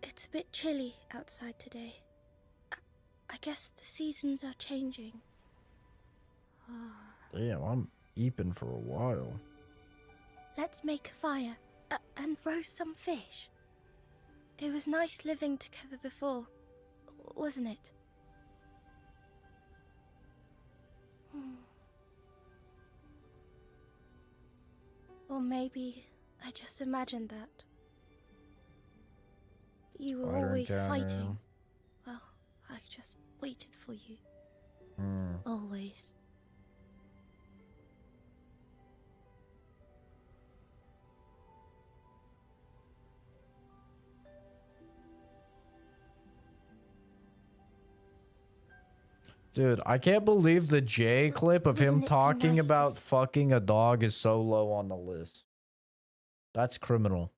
It's a bit chilly outside today. I guess the seasons are changing. Damn, I'm eeping for a while. Let's make a fire and roast some fish. It was nice living together before, wasn't it? Or maybe I just imagined that. You were Spider always encounter. fighting. Well, I just waited for you. Always. Dude, I can't believe the J clip of him Wouldn't it be talking nice to about fucking a dog is so low on the list. That's criminal.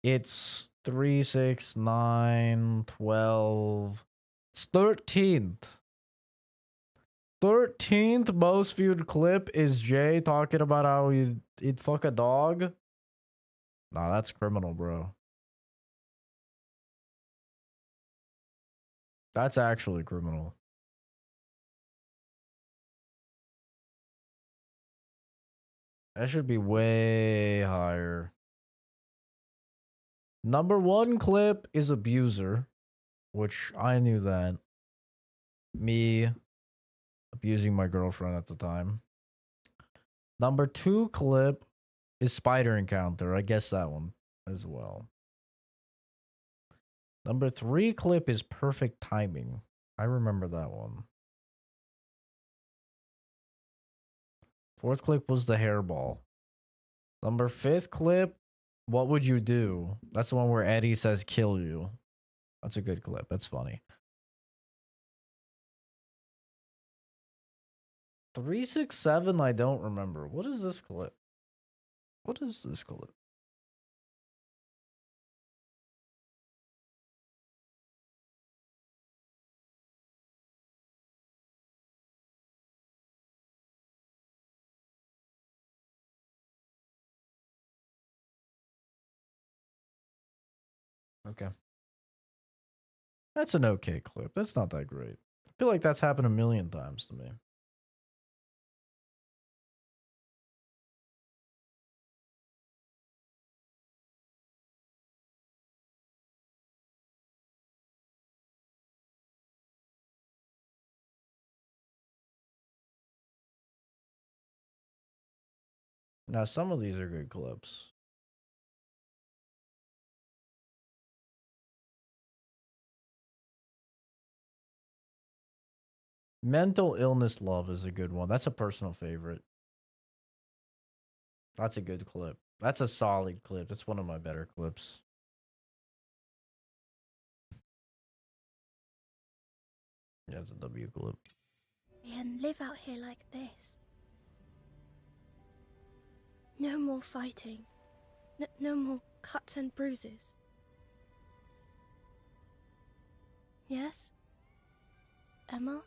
It's 3, 6, 9, 12. It's 13th. 13th most viewed clip is Jay talking about how he'd fuck a dog. Nah, that's criminal, bro. That's actually criminal. That should be way higher. Number 1 clip is Abuser, which I knew that. Me abusing my girlfriend at the time. Number 2 clip is Spider Encounter. I guess that one as well. Number 3 clip is Perfect Timing. I remember that one. 4th clip was the hairball. Number 5th clip, What Would You Do? That's the one where Eddie says kill you. That's a good clip. That's funny. 367, I don't remember. What is this clip? What is this clip? Okay. That's an okay clip. That's not that great. I feel like that's happened a million times to me. Now, some of these are good clips. Mental Illness Love is a good one. That's a personal favorite. That's a good clip. That's a solid clip. That's one of my better clips. Yeah, it's a W clip. And live out here like this. No more fighting. No more cuts and bruises. Yes? Emma?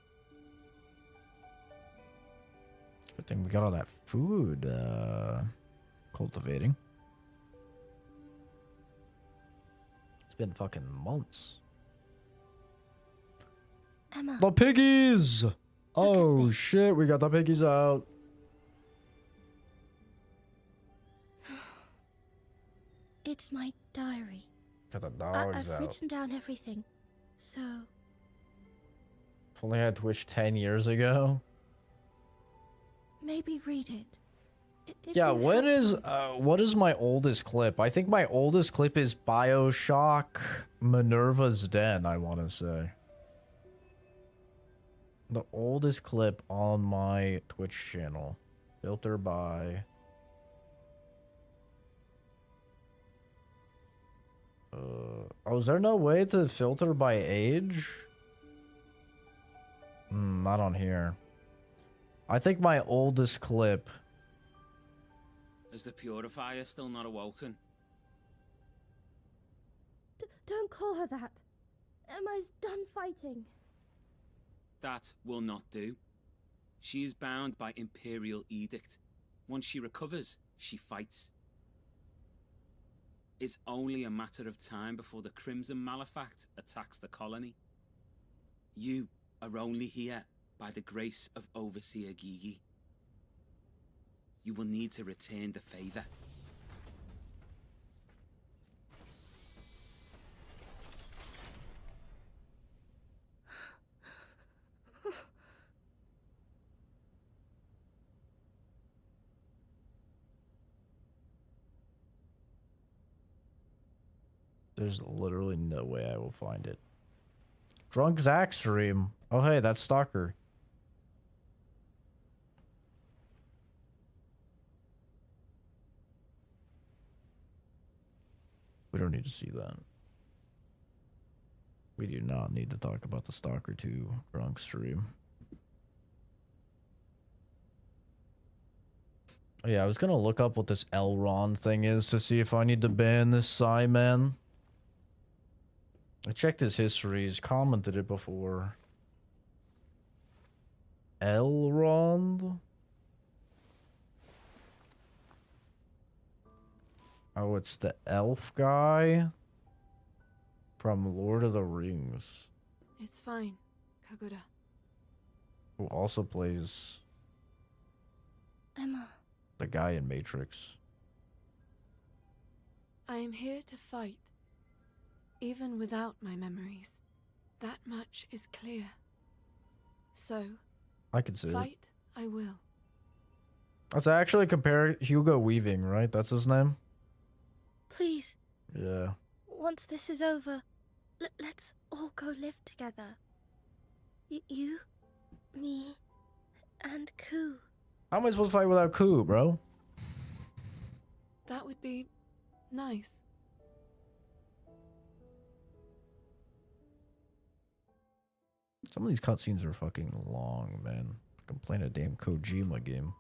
Good thing we got all that food cultivating. It's been fucking months. Emma. The piggies! Oh this. shit, we got the piggies out. It's my diary. Got the dogs I've out. written down everything. So, If only I had Twitch 10 years ago. maybe read it. If Yeah, you when have is time. what is my oldest clip? I think my oldest clip is BioShock Minerva's Den, I want to say. The oldest clip on my Twitch channel. Filter by oh, is there no way to filter by age? Not on here. I think my oldest clip. Is the purifier still not awoken? Don't call her that. Emma's done fighting. That will not do. She is bound by Imperial edict. Once she recovers, she fights. it's only a matter of time before the Crimson Malefact attacks the colony. You are only here by the grace of Overseer Gigi. You will need to return the favor. There's literally no way I will find it. Drunk Zach stream. Oh, hey, that's Stalker. We don't need to see that. We do not need to talk about the Stalker 2 drunk stream. Oh, yeah, I was gonna look up what this Elrond thing is to see if I need to ban this Psyman. I checked his history. He's commented it before. Elrond? Oh, it's the elf guy from Lord of the Rings, It's fine, Kagura. who also plays Emma. the guy in Matrix. I am here to fight, even without my memories. That much is clear. So, I could see it. fight I will. Let's actually compare Hugo Weaving, right? That's his name? Please, Yeah. once this is over, let's all go live together. You, me, and Ku. How am I supposed to fight without Ku, bro? That would be nice. Some of these cutscenes are fucking long, man. I'm playing a damn Kojima game.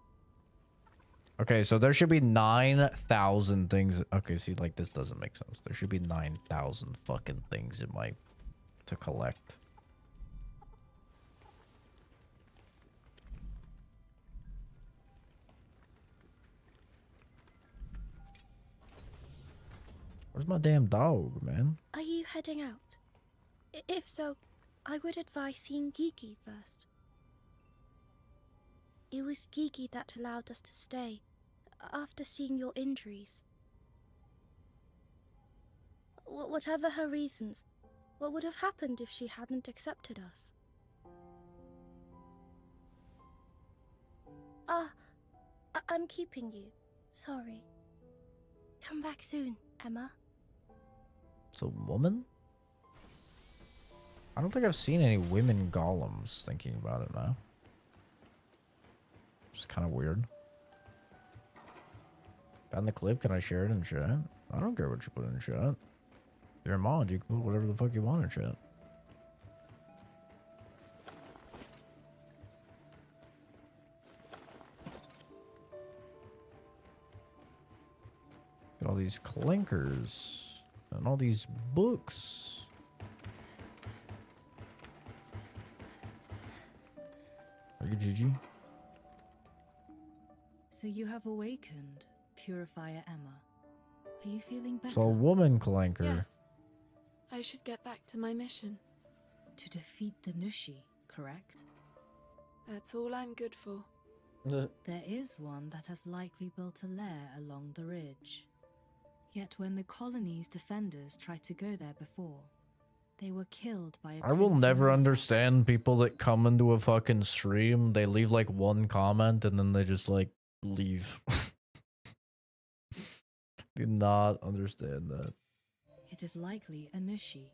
Okay, so there should be 9,000 things. Okay, see, like, this doesn't make sense. There should be 9,000 fucking things in my... to collect. Where's my damn dog, man? Are you heading out? If so, I would advise seeing Gigi first. It was Gigi that allowed us to stay, after seeing your injuries. Whatever her reasons, what would have happened if she hadn't accepted us? I'm keeping you. Sorry. Come back soon, Emma. It's a woman? I don't think I've seen any women golems, thinking about it now. It's kind of weird. Found the clip, can I share it in chat? I don't care what you put in chat. You're a mod, you can put whatever the fuck you want in chat. Got all these clinkers and all these books. Are you GG? So you have awakened, Purifier Emma. Are you feeling better? It's a woman clanker. Yes. I should get back to my mission. To defeat the Nushi, correct? That's all I'm good for. There is one that has likely built a lair along the ridge. Yet when the colony's defenders tried to go there before, they were killed by a I will crimson never wolf. understand people that come into a fucking stream, they leave like one comment and then they just like leave. Do not understand that. It is likely a Nushi.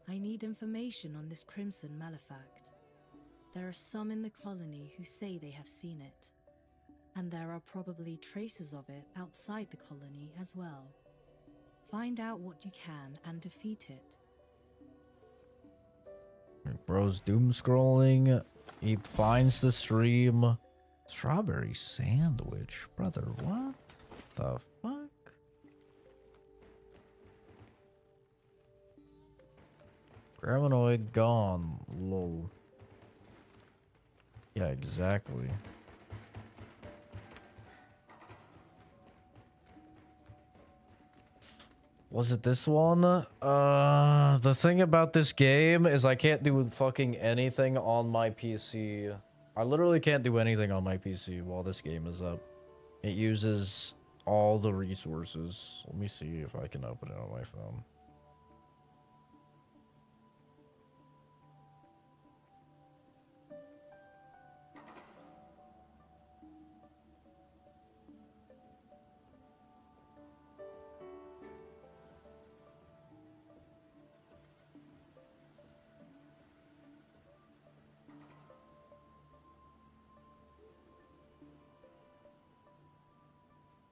I need information on this Crimson Malefact. There are some in the colony who say they have seen it. And there are probably traces of it outside the colony as well. Find out what you can and defeat it. Bro's doom scrolling. He finds the stream. Strawberry sandwich. Brother, what the fuck? Graminoid gone. Lol. Yeah, exactly. Was it this one? The thing about this game is I can't do fucking anything on my PC. I literally can't do anything on my PC while this game is up. It uses all the resources. Let me see if I can open it on my phone.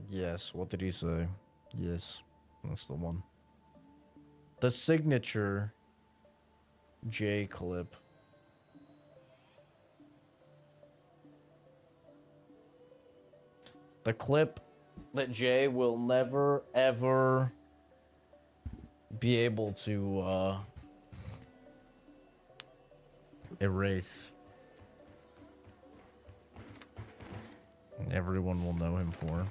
Yes, what did he say? Yes, that's the one. The signature J clip. The clip that Jay will never, ever be able to erase. And everyone will know him for.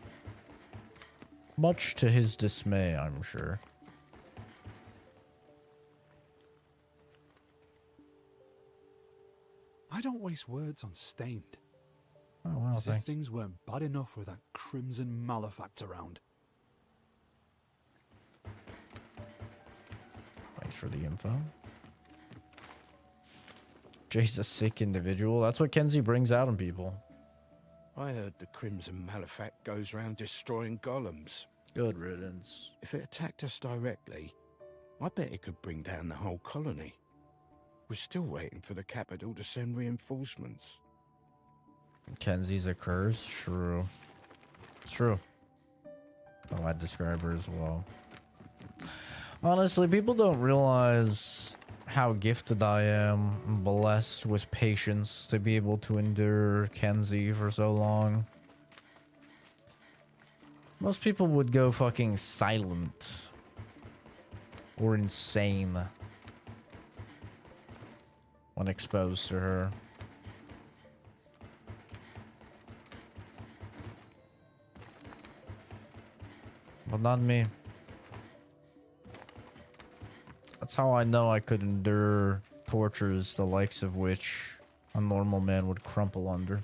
Much to his dismay, I'm sure. I don't waste words on Stained. Oh, wow, As thanks. if things weren't bad enough with that crimson malefact around. Thanks for the info. Jay's a sick individual. That's what Kenzie brings out in people. I heard the Crimson Malefact goes round destroying golems. Good riddance. If it attacked us directly, I bet it could bring down the whole colony. We're still waiting for the capital to send reinforcements. Kenzie's a curse? True. True. Oh, I'd describe her as well. Honestly, people don't realize how gifted I am. I'm blessed with patience to be able to endure Kenzie for so long. Most people would go fucking silent or insane when exposed to her. But not me. That's how I know I could endure tortures the likes of which a normal man would crumple under.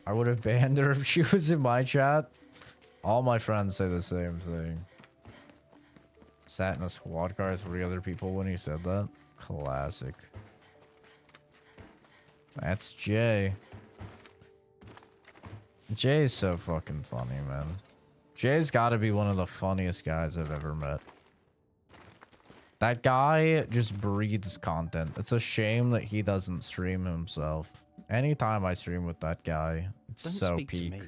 I would have banned her if she was in my chat. All my friends say the same thing. Sat in a squad car with 3 other people when he said that. Classic. That's Jay. Jay's so fucking funny, man. Jay's got to be one of the funniest guys I've ever met. That guy just breathes content. It's a shame that he doesn't stream himself. Anytime I stream with that guy, it's Don't so speak peak. to me.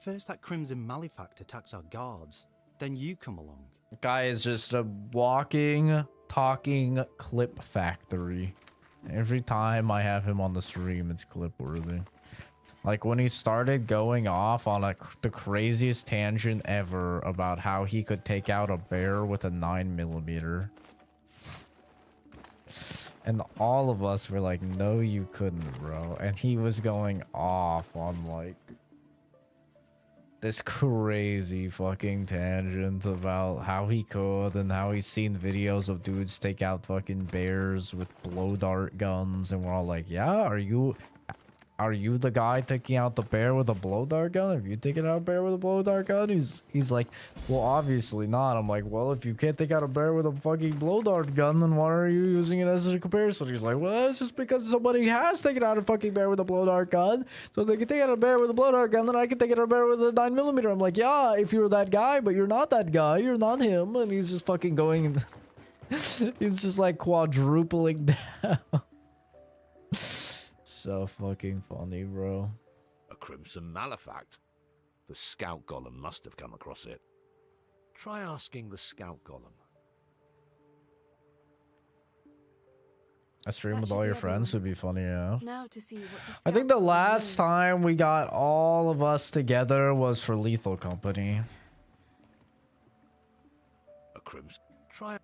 First that Crimson Malefact attacks our guards, then you come along. Guy is just a walking, talking clip factory. Every time I have him on the stream, it's clip worthy. Like when he started going off on the craziest tangent ever about how he could take out a bear with a 9mm. And all of us were like, no, you couldn't, bro. And he was going off on like this crazy fucking tangent about how he could and how he's seen videos of dudes take out fucking bears with blow dart guns. And we're all like, yeah, are you the guy taking out the bear with a blow dart gun? Have you taken out a bear with a blow dart gun? He's like, well, obviously not. I'm like, well, if you can't take out a bear with a fucking blow dart gun, then why are you using it as a comparison? He's like, well, it's just because somebody has taken out a fucking bear with a blow dart gun. So if they can take out a bear with a blow dart gun, then I can take out a bear with a 9mm. I'm like, yeah, if you're that guy, but you're not that guy. You're not him. And he's just fucking going. He's just like quadrupling down. So fucking funny, bro. A Crimson Malefact? The Scout Golem must have come across it. Try asking the Scout Golem. A stream That with should all be your friends everyone. would be funny, yeah. Now to see what the I think the scout last knows. time we got all of us together was for Lethal Company. A Crimson... Try...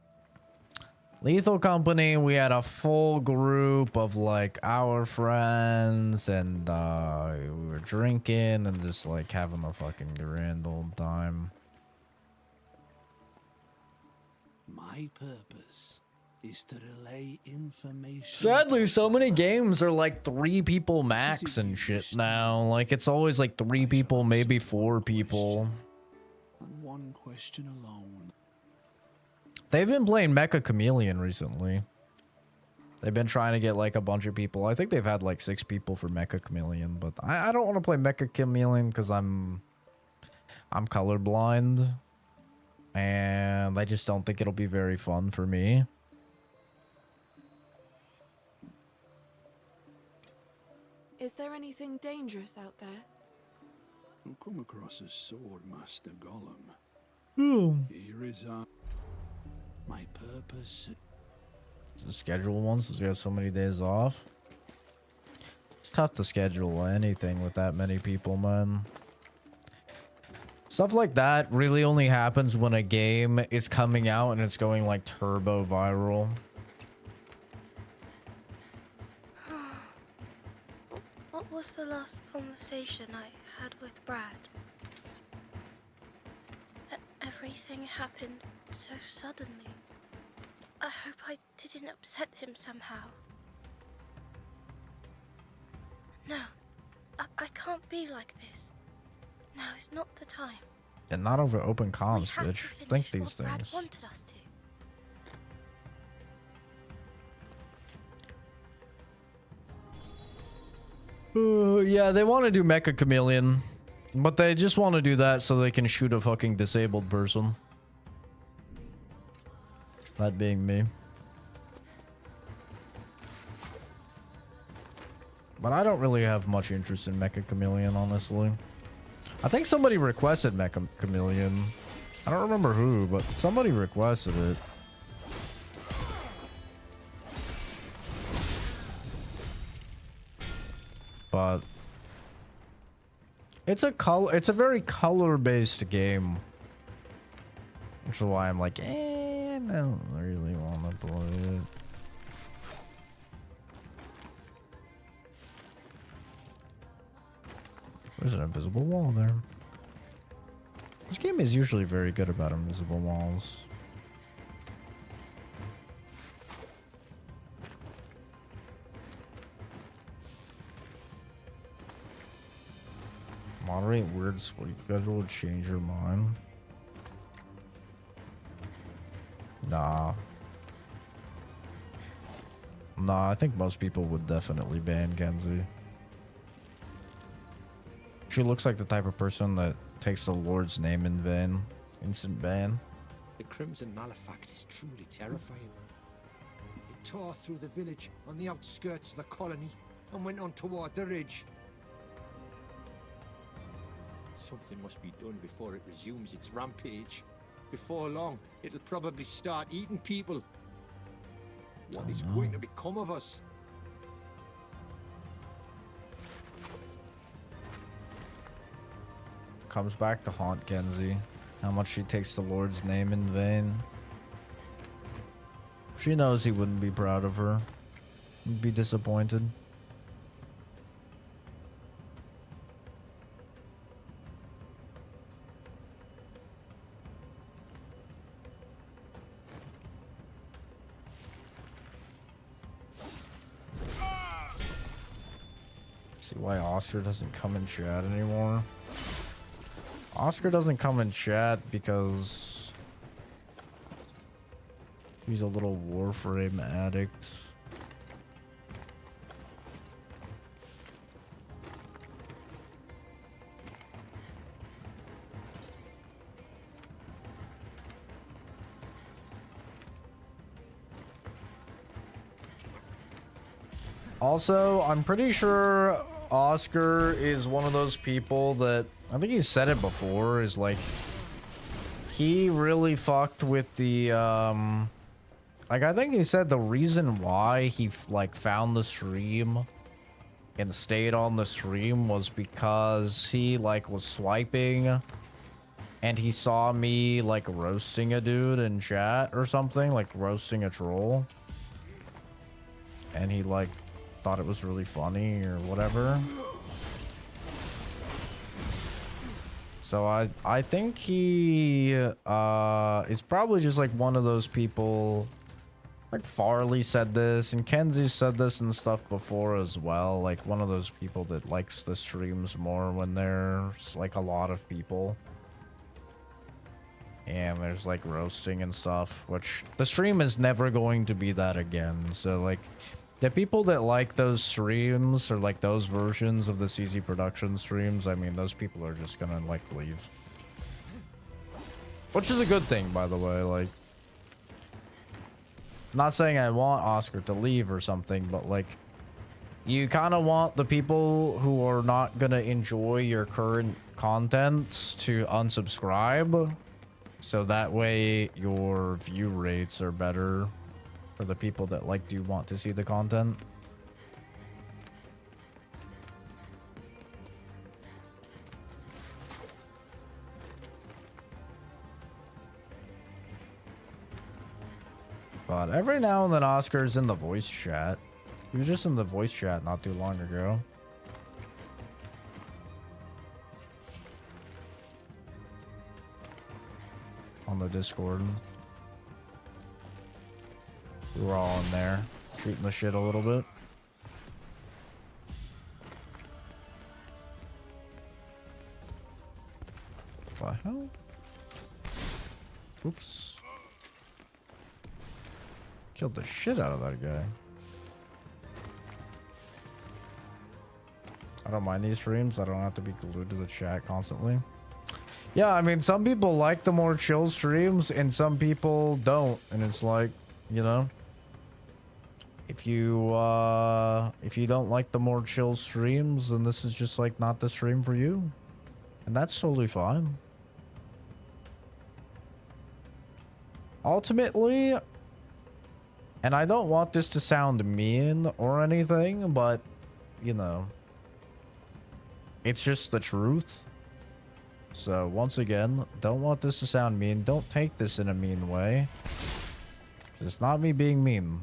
Lethal Company, we had a full group of like our friends, and we were drinking and just like having a fucking grand old time. My purpose is to relay information. Sadly, so many games are like 3 people max and shit now. Like it's always like 3 people, maybe 4 people. And one question alone. They've been playing Mecha Chameleon recently. They've been trying to get like a bunch of people. I think they've had like 6 people for Mecha Chameleon, but I don't want to play Mecha Chameleon because I'm colorblind, and I just don't think it'll be very fun for me. Is there anything dangerous out there? I've come across a sword master golem. Here is my purpose. The schedule one since we have so many days off. It's tough to schedule anything with that many people, man. Stuff like that really only happens when a game is coming out and it's going like turbo viral. What was the last conversation I had with Brad? Everything happened so suddenly. I hope I didn't upset him somehow. No, I can't be like this. No, it's not the time. And not over open We comms, have bitch. to finish Think these what Brad things. wanted us to. Yeah, they want to do Mecha Chameleon, but they just want to do that so they can shoot a fucking disabled person. That being me. But I don't really have much interest in Mecha Chameleon, honestly. I think somebody requested Mecha Chameleon. I don't remember who, but somebody requested it. But it's a very color-based game. Which is why I'm like, I don't really want to play it. There's an invisible wall there. This game is usually very good about invisible walls. Moderate weird sleep schedule would change your mind. Nah. Nah, I think most people would definitely ban Genzi. She looks like the type of person that takes the Lord's name in vain. Instant ban. The Crimson Malefact is truly terrifying, man. It tore through the village on the outskirts of the colony and went on toward the ridge. Something must be done before it resumes its rampage. Before long, it'll probably start eating people. What is going to become of us? Comes back to haunt Genzi. How much she takes the Lord's name in vain. She knows he wouldn't be proud of her. He'd be disappointed. See why Oscar doesn't come in chat anymore? Oscar doesn't come in chat because he's a little Warframe addict. Also, I'm pretty sure Oscar is one of those people that, I think he's said it before, is like, he really fucked with the, like, I think he said the reason why he, like, found the stream and stayed on the stream was because he, like, was swiping and he saw me like roasting a dude in chat or something, like roasting a troll, and he like thought it was really funny or whatever. So I think he is probably just like one of those people. Like Farley said this, and Kenzie said this and stuff before as well. Like one of those people that likes the streams more when there's like a lot of people. And there's like roasting and stuff, which the stream is never going to be that again. So like the people that like those streams or like those versions of the CZ production streams, I mean, those people are just gonna like leave. Which is a good thing, by the way. Like, not saying I want Oscar to leave or something, but like you kind of want the people who are not gonna enjoy your current content to unsubscribe, so that way your view rates are better for the people that like do want to see the content. But every now and then Oscar's in the voice chat. He was just in the voice chat not too long ago. On the Discord. We were all in there, shooting the shit a little bit. What the hell? Oops. Killed the shit out of that guy. I don't mind these streams. I don't have to be glued to the chat constantly. Yeah, I mean, some people like the more chill streams and some people don't. And it's like, you know, if you don't like the more chill streams, then this is just like not the stream for you. And that's totally fine. Ultimately, and I don't want this to sound mean or anything, but, you know, it's just the truth. So, once again, don't want this to sound mean. Don't take this in a mean way. It's not me being mean.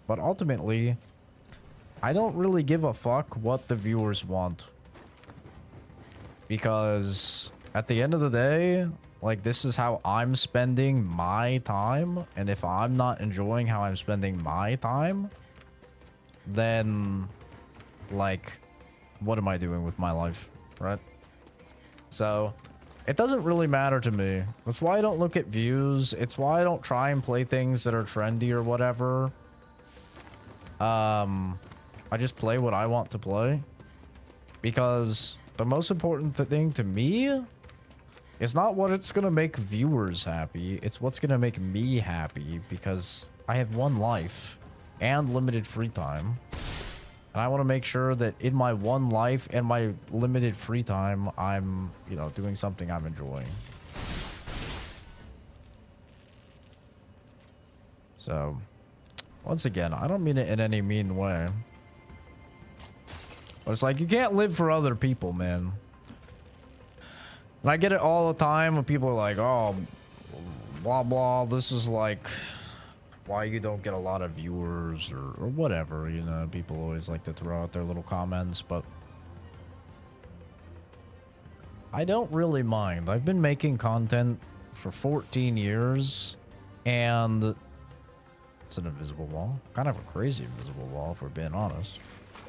But ultimately, I don't really give a fuck what the viewers want. Because at the end of the day, like, this is how I'm spending my time. And if I'm not enjoying how I'm spending my time, then, like, what am I doing with my life, right? So, it doesn't really matter to me. That's why I don't look at views. It's why I don't try and play things that are trendy or whatever. I just play what I want to play. Because the most important thing to me is not what it's gonna make viewers happy. It's what's gonna make me happy, because I have one life and limited free time. And I want to make sure that in my one life and my limited free time, I'm, you know, doing something I'm enjoying. So, once again, I don't mean it in any mean way. But it's like, you can't live for other people, man. And I get it all the time when people are like, oh, blah, blah, this is like why you don't get a lot of viewers or whatever, you know. People always like to throw out their little comments, but I don't really mind. I've been making content for 14 years, and it's an invisible wall. Kind of a crazy invisible wall, if we're being honest.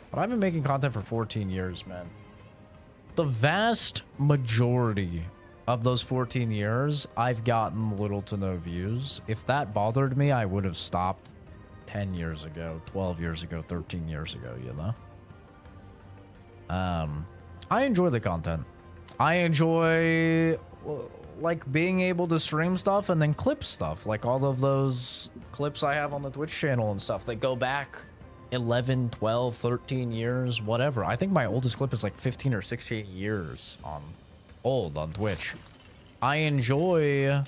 But I've been making content for 14 years, man. The vast majority of those 14 years, I've gotten little to no views. If that bothered me, I would have stopped 10 years ago, 12 years ago, 13 years ago, you know? I enjoy the content. I enjoy, like, being able to stream stuff and then clip stuff. Like, all of those clips I have on the Twitch channel and stuff that go back 11, 12, 13 years, whatever. I think my oldest clip is like 15 or 16 years on Twitch. I enjoy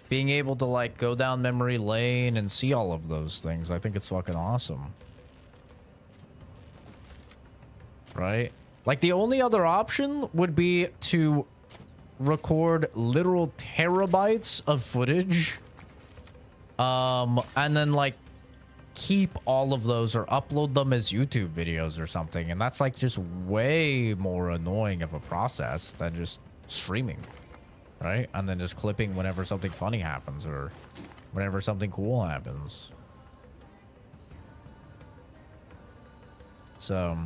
being able to, like, go down memory lane and see all of those things. I think it's fucking awesome. Right? Like, the only other option would be to record literal terabytes of footage, and then like keep all of those or upload them as YouTube videos or something, and that's like just way more annoying of a process than just streaming, right? And then just clipping whenever something funny happens or whenever something cool happens. So,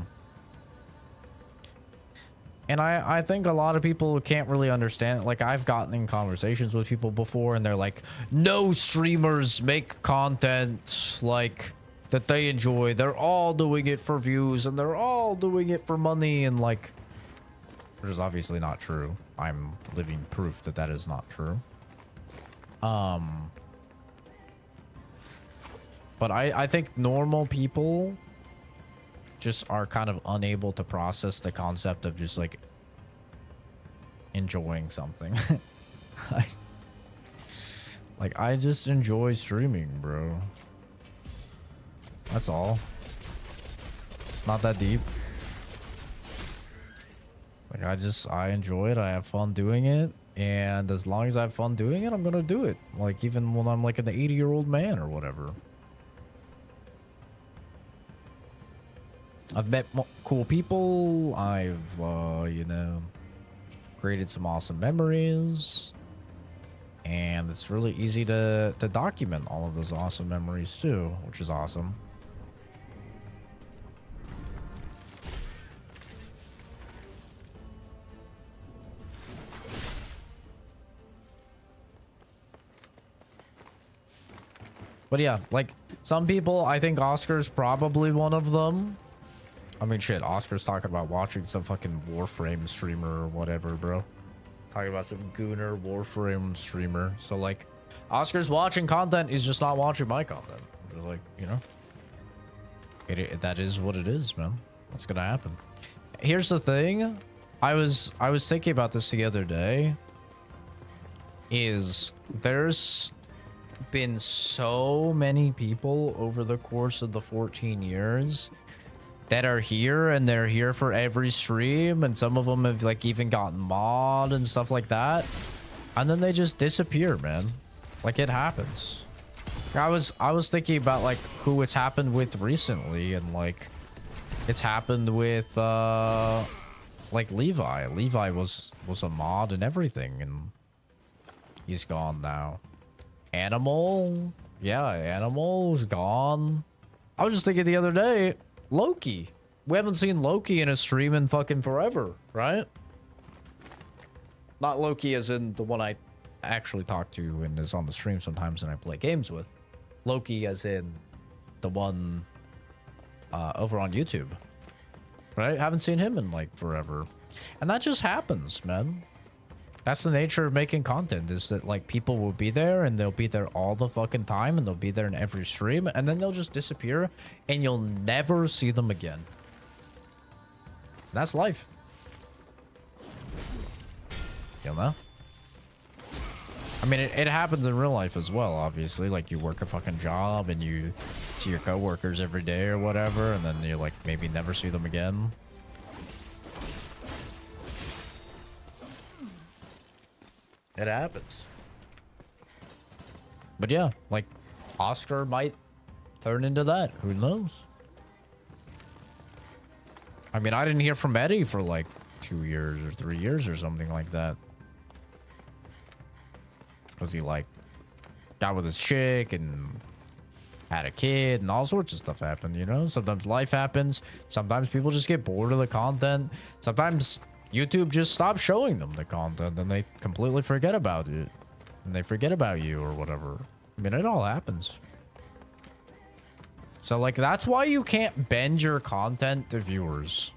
and I think a lot of people can't really understand it. Like, I've gotten in conversations with people before and they're like, no streamers make content like that they enjoy. They're all doing it for views and they're all doing it for money. And like, which is obviously not true. I'm living proof that that is not true. But I think normal people just are kind of unable to process the concept of just like enjoying something. Like, I just enjoy streaming, bro. That's all. It's not that deep. Like, I enjoy it. I have fun doing it. And as long as I have fun doing it, I'm gonna do it. Like, even when I'm like an 80-year-old man or whatever. I've met cool people. I've, you know, created some awesome memories. And it's really easy to document all of those awesome memories too, which is awesome. But yeah, like, some people, I think Oscar's probably one of them. I mean, shit, Oscar's talking about watching some fucking Warframe streamer or whatever, bro. Talking about some Gooner Warframe streamer. So, like, Oscar's watching content, he's just not watching my content. Just like, you know, that is what it is, man. What's gonna happen? Here's the thing. I was thinking about this the other day. Is there's been so many people over the course of the 14 years that are here, and they're here for every stream, and some of them have like even gotten mod and stuff like that, and then they just disappear, man. Like, it happens. I was thinking about like who it's happened with recently, and like it's happened with like Levi. Levi was a mod and everything, and he's gone now. Animal, yeah, Animal's gone. I was just thinking the other day, Loki. We haven't seen Loki in a stream in fucking forever, right? Not Loki as in the one I actually talk to and is on the stream sometimes and I play games with. Loki as in the one over on YouTube, right? Haven't seen him in like forever. And that just happens, man. That's the nature of making content, is that like people will be there and they'll be there all the fucking time and they'll be there in every stream and then they'll just disappear and you'll never see them again. That's life. You know? I mean, it happens in real life as well, obviously. Like, you work a fucking job and you see your coworkers every day or whatever, and then you like maybe never see them again. It happens. But yeah, like, Oscar might turn into that. Who knows? I mean, I didn't hear from Eddie for like 2 years or 3 years or something like that. Because he like got with his chick and had a kid and all sorts of stuff happened, you know? Sometimes life happens. Sometimes people just get bored of the content. Sometimes YouTube just stops showing them the content and they completely forget about it. And they forget about you or whatever. I mean, it all happens. So, like, that's why you can't bend your content to viewers.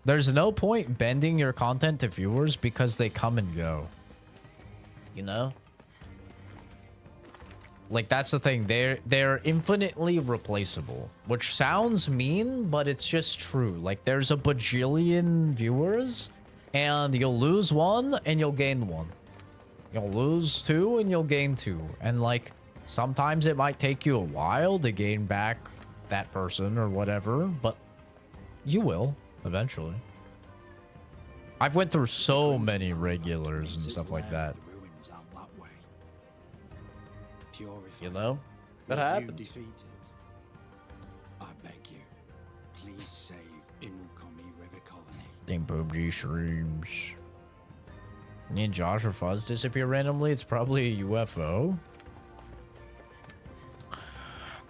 There's no point bending your content to viewers because they come and go. You know? Like, that's the thing. They're infinitely replaceable. Which sounds mean, but it's just true. Like, there's a bajillion viewers, and you'll lose one, and you'll gain one. You'll lose two, and you'll gain two. And, like, sometimes it might take you a while to gain back that person or whatever, but you will, eventually. I've went through so many regulars and stuff like that. The ruins out that way. Purified. You know? That Will you happens. defeat it? I beg you, please save Inukami River Colony. Dang PUBG streams. Me and Josh or Fuzz disappear randomly. It's probably a UFO.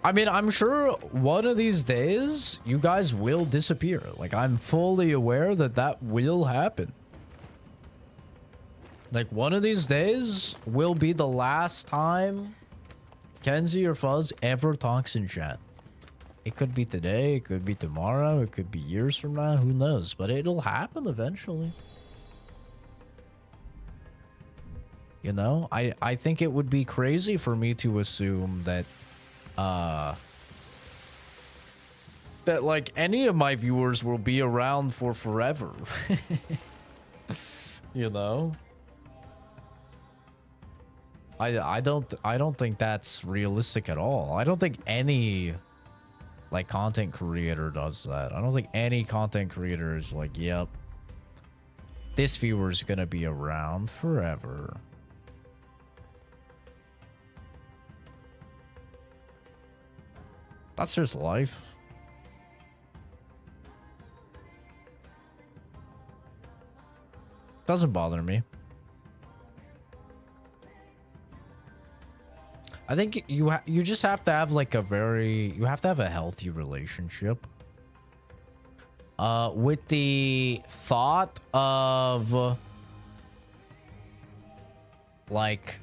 I mean, I'm sure one of these days you guys will disappear. Like, I'm fully aware that that will happen. Like, one of these days will be the last time Kenzie or Fuzz ever talks in chat. It could be today, it could be tomorrow, it could be years from now, who knows? But it'll happen eventually. You know, I think it would be crazy for me to assume that that like any of my viewers will be around for forever. You know? I don't think that's realistic at all. I don't think any like content creator does that. I don't think any content creator is like, yep, this viewer's gonna be around forever. That's just life. Doesn't bother me. I think you just have to have like you have to have a healthy relationship with the thought of like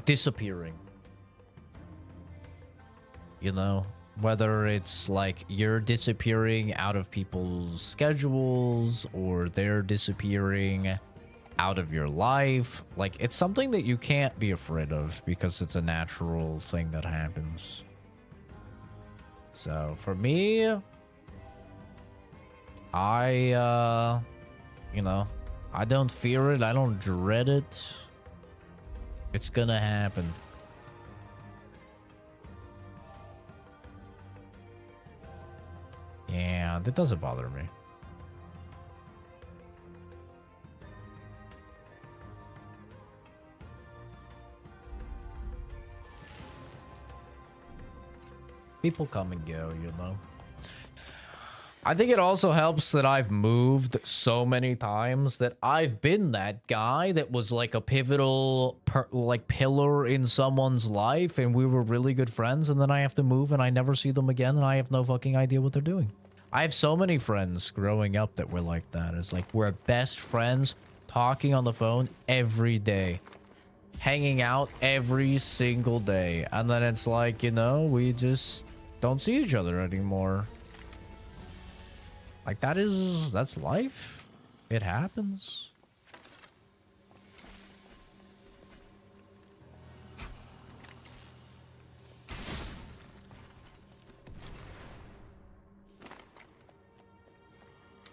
disappearing. You know, whether it's like you're disappearing out of people's schedules or they're disappearing out of your life. Like, it's something that you can't be afraid of because it's a natural thing that happens. So for me, I you know, I don't fear it, I don't dread it. It's gonna happen. Yeah, that doesn't bother me. People come and go, you know. I think it also helps that I've moved so many times that I've been that guy that was like a pivotal pillar in someone's life and we were really good friends, and then I have to move and I never see them again and I have no fucking idea what they're doing. I have so many friends growing up that were like that. It's like we're best friends, talking on the phone every day, hanging out every single day, and then it's like, you know, we just don't see each other anymore. Like, that's life. It happens.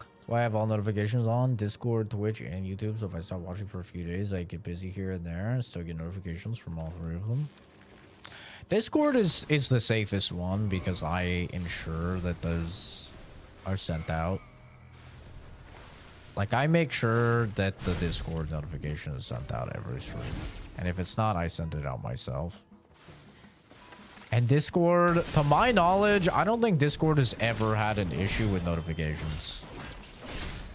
That's why I have all notifications on Discord, Twitch, and YouTube. So if I stop watching for a few days, I get busy here and there and still get notifications from all three of them. Discord is the safest one because I ensure that those are sent out. Like, I make sure that the Discord notification is sent out every stream. And if it's not, I send it out myself. And Discord, to my knowledge, I don't think Discord has ever had an issue with notifications.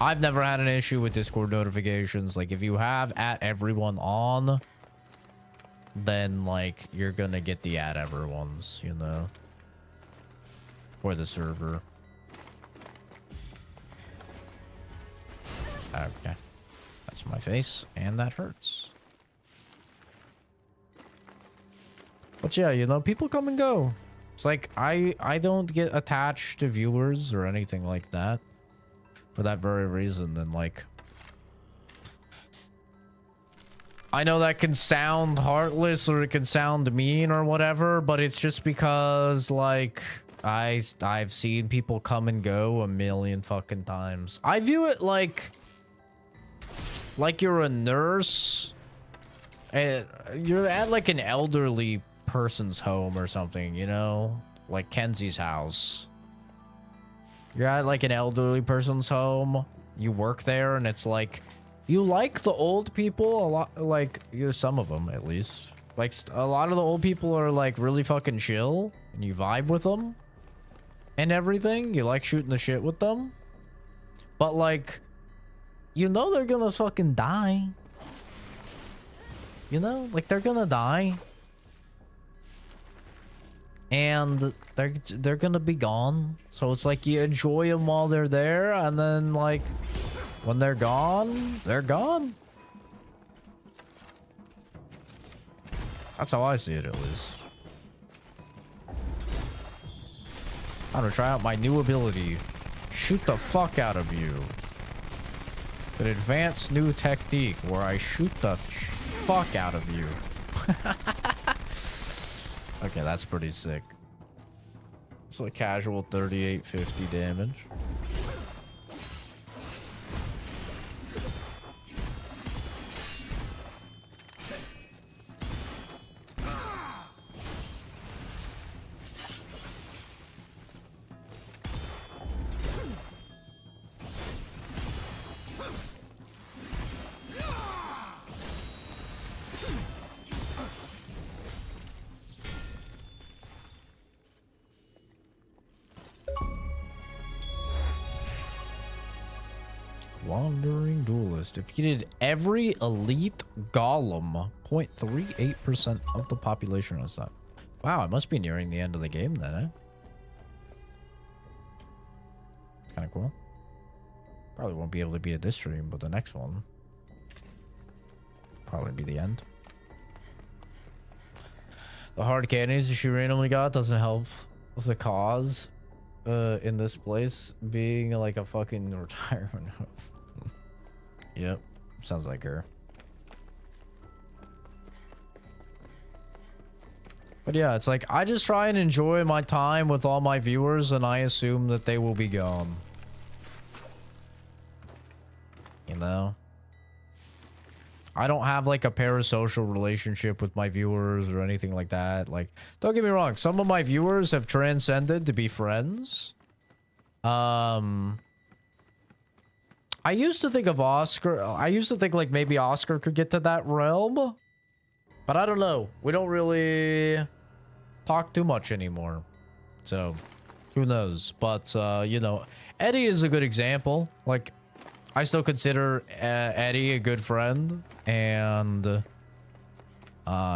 I've never had an issue with Discord notifications. Like, if you have @everyone on, then, like, you're gonna get the @everyone's, you know, for the server. Okay. That's my face, and that hurts. But yeah, you know, people come and go. It's like, I don't get attached to viewers or anything like that. For that very reason. And like, I know that can sound heartless or it can sound mean or whatever, but it's just because, like, I've seen people come and go a million fucking times. I view it like you're a nurse and you're at like an elderly person's home or something, you know, like Kenzie's house. You're at like an elderly person's home, you work there, and it's like you like the old people a lot, like, some of them at least. Like, a lot of the old people are like really fucking chill, and you vibe with them and everything. You like shooting the shit with them, but like, you know they're gonna fucking die. You know, like, they're gonna die, and they're gonna be gone. So it's like you enjoy them while they're there, and then like when they're gone, they're gone. That's how I see it, at least. I'm gonna try out my new ability. Shoot the fuck out of you. An advanced new technique where I shoot the fuck out of you. Okay, that's pretty sick. It's like casual 3850 damage. Wandering Duelist. Defeated every elite golem. 0.38% of the population is that. Wow, I must be nearing the end of the game then, eh? It's kind of cool. Probably won't be able to beat it this stream, but the next one probably be the end. The hard candies she randomly got doesn't help with the cause in this place being like a fucking retirement home. Yep, sounds like her. But yeah, it's like I just try and enjoy my time with all my viewers, and I assume that they will be gone. You know? I don't have like a parasocial relationship with my viewers or anything like that. Like, don't get me wrong, some of my viewers have transcended to be friends. I used to think of Oscar. I used to think like maybe Oscar could get to that realm, but I don't know. We don't really talk too much anymore, so who knows? But you know, Eddie is a good example. Like, I still consider Eddie a good friend, and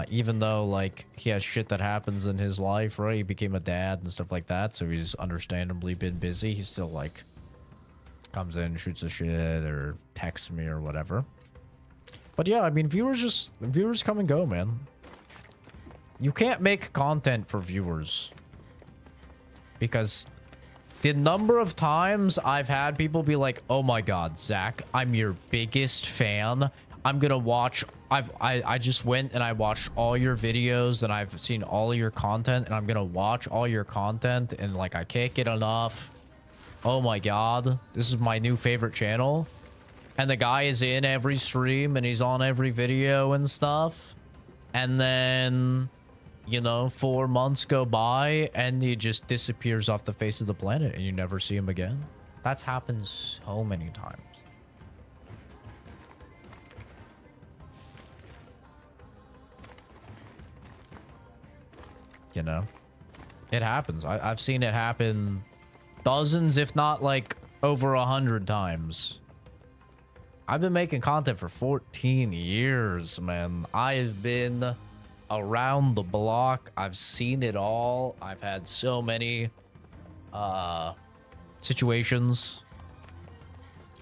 even though like he has shit that happens in his life, right? He became a dad and stuff like that, so he's understandably been busy. He's still like comes in, shoots a shit, or texts me or whatever. But yeah, I mean, viewers come and go, man. You can't make content for viewers, because the number of times I've had people be like, "Oh my god, Zach, I'm your biggest fan. I'm gonna watch. I just went and I watched all your videos, and I've seen all of your content, and I'm gonna watch all your content, and like I can't get enough. Oh my god, this is my new favorite channel." And the guy is in every stream and he's on every video and stuff. And then, you know, 4 months go by and he just disappears off the face of the planet and you never see him again. That's happened so many times. You know, it happens. I've seen it happen dozens, if not like over 100 times. I've been making content for 14 years, man. I've been around the block. I've seen it all. I've had so many situations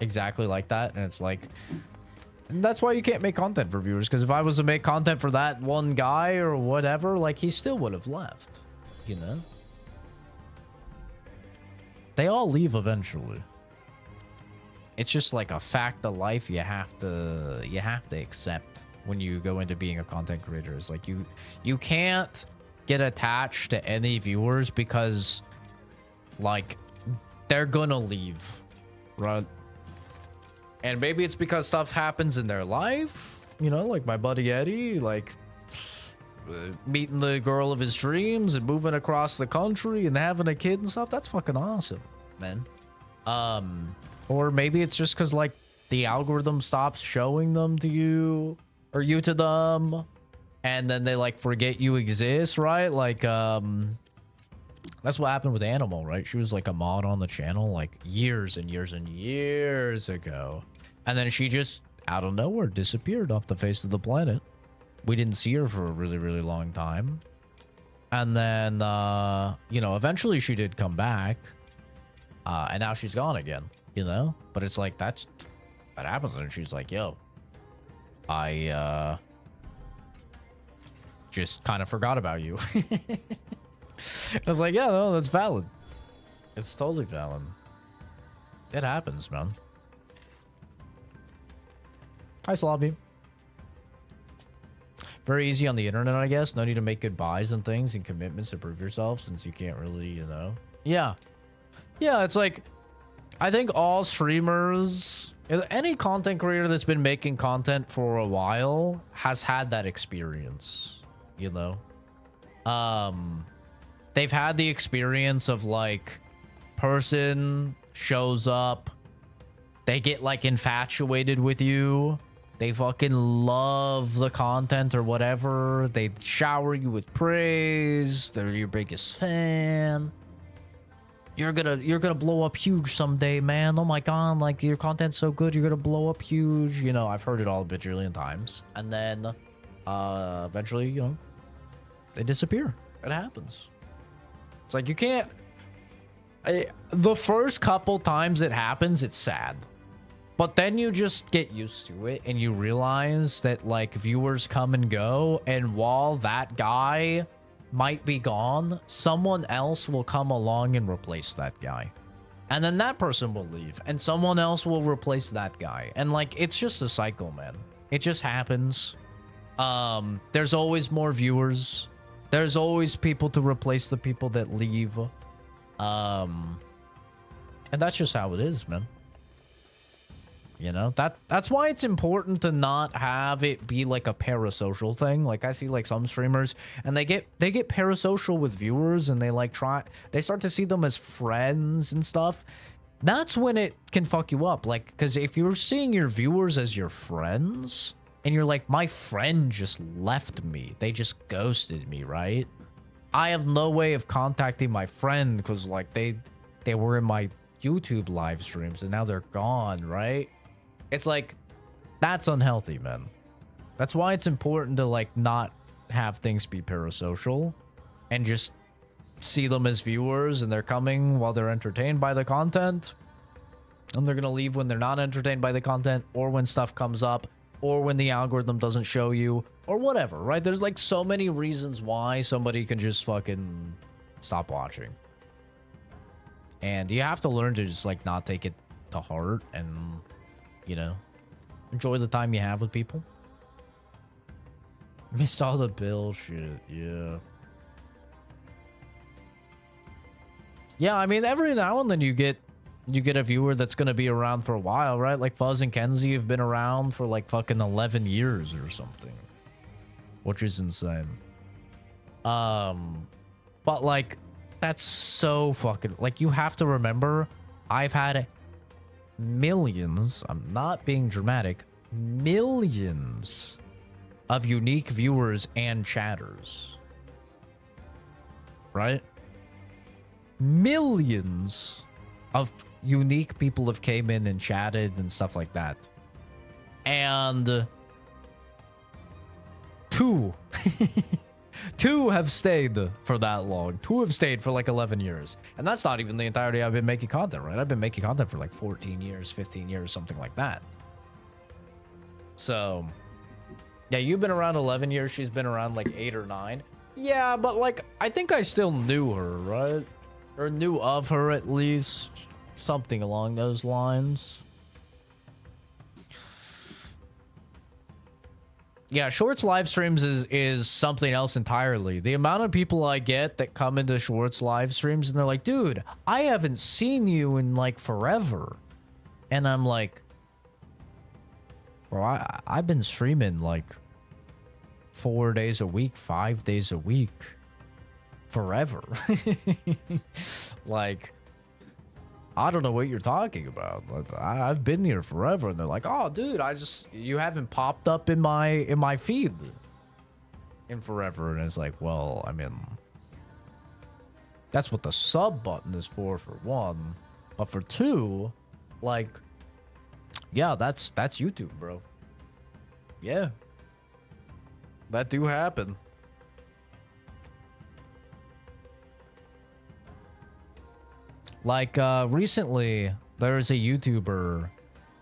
exactly like that, and it's like, and that's why you can't make content for viewers, because if I was to make content for that one guy or whatever, like, he still would have left, you know? They all leave eventually. It's just like a fact of life you have to accept when you go into being a content creator. It's like you can't get attached to any viewers, because like they're gonna leave, right? And maybe it's because stuff happens in their life, you know, like my buddy Eddie, like meeting the girl of his dreams and moving across the country and having a kid and stuff. That's fucking awesome, man. Or maybe it's just because like the algorithm stops showing them to you, or you to them, and then they like forget you exist, right? Like that's what happened with Animal, right? She was like a mod on the channel like years and years and years ago, and then she just out of nowhere disappeared off the face of the planet. We didn't see her for a really, really long time. And then, you know, eventually she did come back. And now she's gone again, you know? But it's like, that happens. And she's like, yo, I, just kind of forgot about you. I was like, yeah, no, that's valid. It's totally valid. It happens, man. Hi, Slobby. Very easy on the internet, I guess. No need to make goodbyes and things and commitments to prove yourself since you can't really, you know. Yeah. Yeah, it's like, I think all streamers, any content creator that's been making content for a while has had that experience, you know. They've had the experience of like, person shows up, they get like infatuated with you. They fucking love the content or whatever. They shower you with praise. They're your biggest fan. You're gonna blow up huge someday, man. Oh my god, like your content's so good, you're gonna blow up huge. You know, I've heard it all a bajillion times. And then eventually, you know, they disappear. It happens. It's like you can't. The first couple times it happens, it's sad. But then you just get used to it and you realize that like viewers come and go, and while that guy might be gone, someone else will come along and replace that guy. And then that person will leave and someone else will replace that guy. And like, it's just a cycle, man. It just happens. There's always more viewers. There's always people to replace the people that leave. And that's just how it is, man. You know, that's why it's important to not have it be like a parasocial thing. Like I see like some streamers and they get parasocial with viewers and they start to see them as friends and stuff. That's when it can fuck you up. Like, because if you're seeing your viewers as your friends and you're like, my friend just left me, they just ghosted me, right? I have no way of contacting my friend because like they were in my YouTube live streams and now they're gone, right? It's like, that's unhealthy, man. That's why it's important to like not have things be parasocial and just see them as viewers, and they're coming while they're entertained by the content, and they're gonna leave when they're not entertained by the content, or when stuff comes up, or when the algorithm doesn't show you, or whatever, right? There's like so many reasons why somebody can just fucking stop watching. And you have to learn to just like not take it to heart and, you know, enjoy the time you have with people. Missed all the bullshit, yeah. Yeah, I mean, every now and then you get a viewer that's gonna be around for a while, right? Like Fuzz and Kenzie have been around for like fucking 11 years or something, which is insane. But like, that's so fucking, like, you have to remember, I've had millions, I'm not being dramatic, millions of unique viewers and chatters, right? Millions of unique people have came in and chatted and stuff like that. And two have stayed for that long. Two have stayed for like 11 years. And that's not even the entirety I've been making content, right? I've been making content for like 14 years, 15 years, something like that. So, yeah, you've been around 11 years. She's been around like 8 or 9. Yeah, but like, I think I still knew her, right? Or knew of her at least. Something along those lines. Yeah, Shorts live streams is something else entirely. The amount of people I get that come into Shorts live streams and they're like, dude, I haven't seen you in like forever. And I'm like, bro, I've been streaming like 4 days a week, 5 days a week. Forever. Like, I don't know what you're talking about. I've been here forever. And they're like, oh, dude, you haven't popped up in my feed in forever. And it's like, well, I mean, that's what the sub button is for one. But for two, like, yeah, that's YouTube, bro. Yeah. That do happen. Like, recently, there was a YouTuber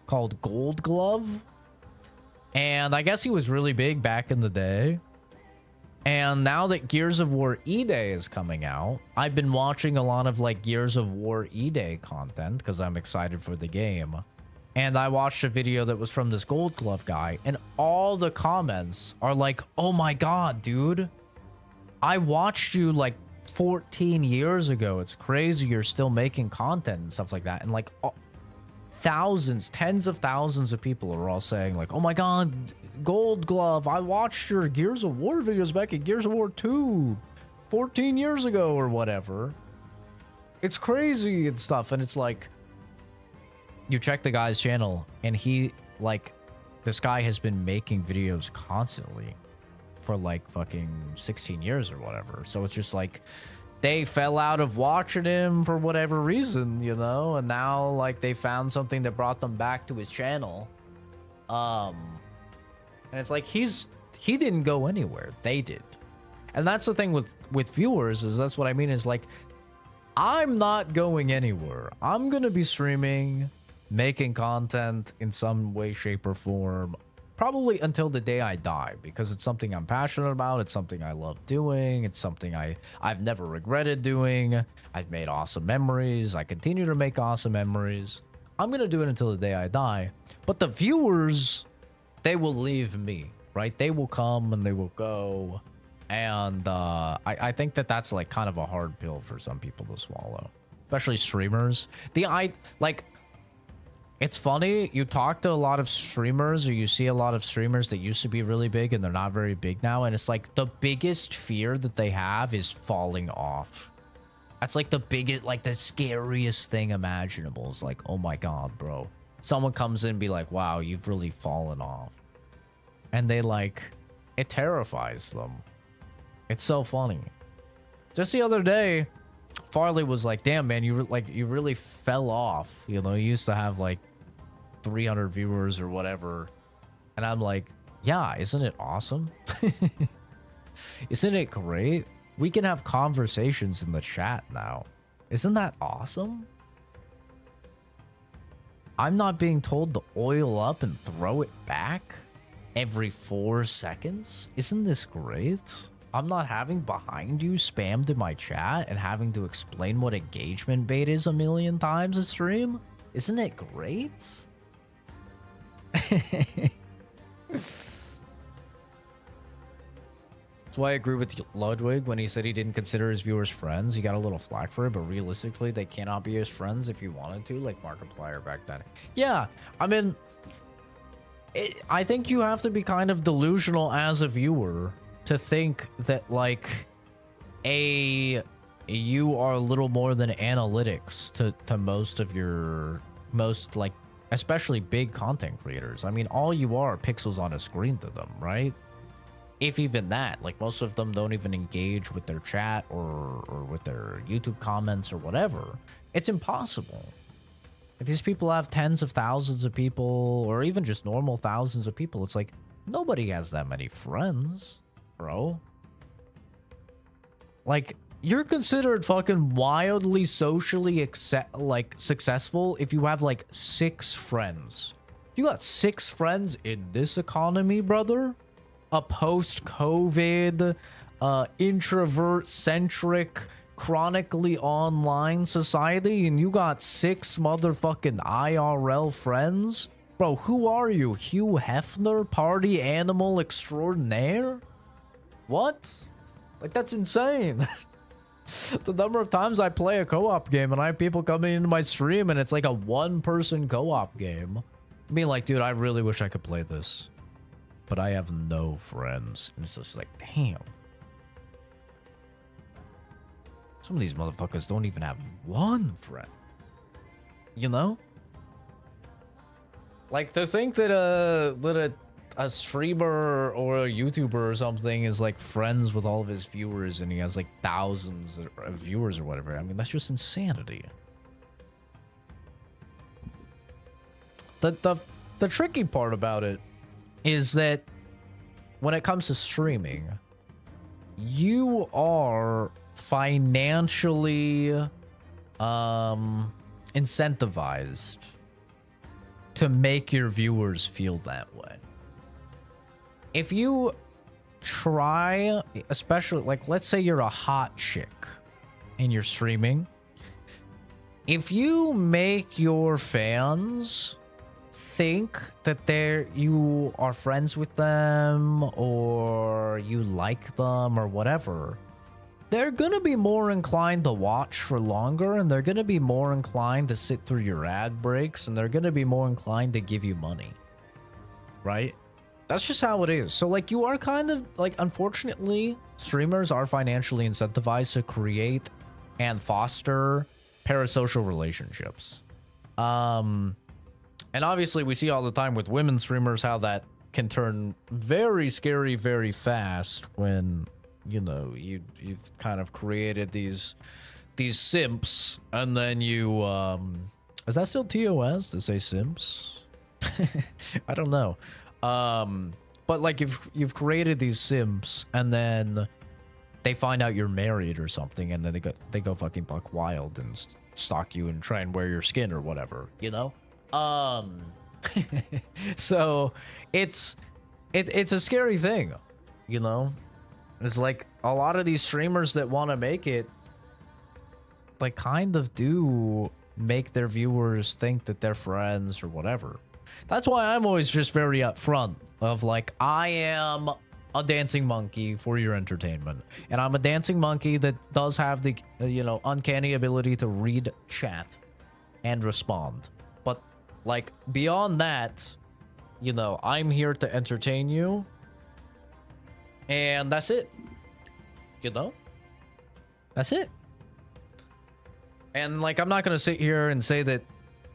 called Gold Glove. And I guess he was really big back in the day. And now that Gears of War E-Day is coming out, I've been watching a lot of, like, Gears of War E-Day content because I'm excited for the game. And I watched a video that was from this Gold Glove guy, and all the comments are like, oh my god, dude. I watched you, like, 14 years ago. It's crazy you're still making content and stuff like that. And, like, thousands, tens of thousands of people are all saying, like, oh my god, Gold Glove, I watched your Gears of War videos back in Gears of War 2 14 years ago or whatever. It's crazy and stuff. And it's like, you check the guy's channel and he, like, this guy has been making videos constantly for like fucking 16 years or whatever. So it's just like they fell out of watching him for whatever reason, you know, and now like they found something that brought them back to his channel. And it's like he didn't go anywhere. They did. And that's the thing with viewers, is that's what I mean, is like, I'm not going anywhere. I'm gonna be streaming, making content in some way, shape, or form, probably until the day I die, because it's something I'm passionate about. It's something I love doing. It's something I've never regretted doing. I've made awesome memories. I continue to make awesome memories. I'm gonna do it until the day I die. But the viewers, they will leave me, right? They will come and they will go. And I think that's like kind of a hard pill for some people to swallow, especially streamers. It's funny, you talk to a lot of streamers, or you see a lot of streamers that used to be really big and they're not very big now, and it's like the biggest fear that they have is falling off. That's like the biggest, like the scariest thing imaginable. It's like, oh my god, bro. Someone comes in and be like, wow, you've really fallen off. And they like, it terrifies them. It's so funny. Just the other day, Farley was like, damn, man, you really fell off. You know, you used to have like 300 viewers or whatever. And I'm like, yeah, isn't it awesome? Isn't it great? We can have conversations in the chat now. Isn't that awesome? I'm not being told to oil up and throw it back every 4 seconds. Isn't this great? I'm not having behind you spammed in my chat and having to explain what engagement bait is a million times a stream. Isn't it great? That's why I agree with Ludwig when he said he didn't consider his viewers friends. He got a little flack for it, but realistically, they cannot be his friends if you wanted to, like Markiplier back then. Yeah, I mean, I think you have to be kind of delusional as a viewer to think that, like, you are a little more than analytics to most of your, like, especially big content creators. I mean, all you are pixels on a screen to them, right? If even that. Like, most of them don't even engage with their chat or with their YouTube comments or whatever. It's impossible. If these people have tens of thousands of people, or even just normal thousands of people, it's like, nobody has that many friends, bro. Like, you're considered fucking wildly socially successful if you have like 6 friends. You got 6 friends in this economy, brother? A post-COVID, introvert-centric, chronically online society, and you got 6 motherfucking IRL friends? Bro, who are you? Hugh Hefner? Party animal extraordinaire? What? Like, that's insane. The number of times I play a co-op game and I have people coming into my stream and it's like a 1-person co-op game. I mean, like, dude, I really wish I could play this, but I have no friends. And it's just like, damn. Some of these motherfuckers don't even have 1 friend. You know? Like, to think that a streamer or a YouTuber or something is like friends with all of his viewers and he has like thousands of viewers or whatever. I mean, that's just insanity. The tricky part about it is that when it comes to streaming, you are financially incentivized to make your viewers feel that way. If you try, especially like, let's say you're a hot chick and you're streaming, if you make your fans think that you are friends with them or you like them or whatever, they're gonna be more inclined to watch for longer, and they're gonna be more inclined to sit through your ad breaks, and they're gonna be more inclined to give you money, right? That's just how it is. So like, you are kind of like, unfortunately, streamers are financially incentivized to create and foster parasocial relationships. And obviously we see all the time with women streamers how that can turn very scary very fast when, you know, you've kind of created these simps, and then you is that still TOS to say simps? I don't know. But like, you've created these simps, and then they find out you're married or something, and then they go fucking buck wild and stalk you and try and wear your skin or whatever, you know? So it's a scary thing, you know? It's like, a lot of these streamers that want to make it, like, kind of do make their viewers think that they're friends or whatever. That's why I'm always just very upfront of like, I am a dancing monkey for your entertainment, and I'm a dancing monkey that does have the you know, uncanny ability to read chat and respond. But like, beyond that, you know, I'm here to entertain you, and that's it. You know, that's it. And like, I'm not gonna sit here and say that,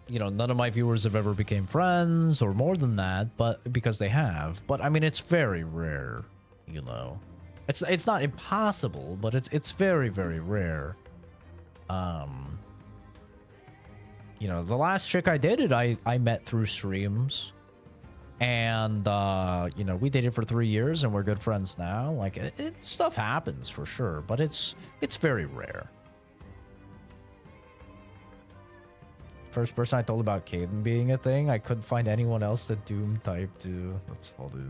you know, none of my viewers have ever became friends or more than that, but because they have. But I mean, it's very rare, you know. It's not impossible, but it's very, very rare. You know, the last chick I dated, I met through streams, and you know, we dated for 3 years and we're good friends now. Like, stuff happens for sure, but it's very rare. First person I told about Caden being a thing, I couldn't find anyone else that Doom typed to. That's funny.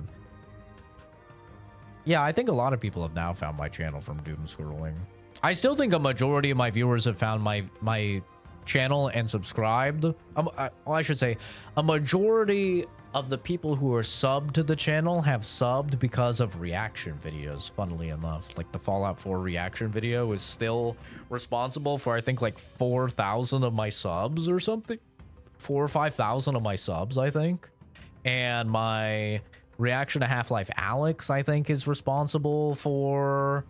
Yeah, I think a lot of people have now found my channel from Doom scrolling. I still think a majority of my viewers have found my channel and subscribed. Well, I should say, a majority of the people who are subbed to the channel have subbed because of reaction videos, funnily enough. Like, the Fallout 4 reaction video is still responsible for, I think, like 4,000 of my subs or something. 4,000 or 5,000 of my subs, I think. And my reaction to Half-Life Alyx, I think, is responsible for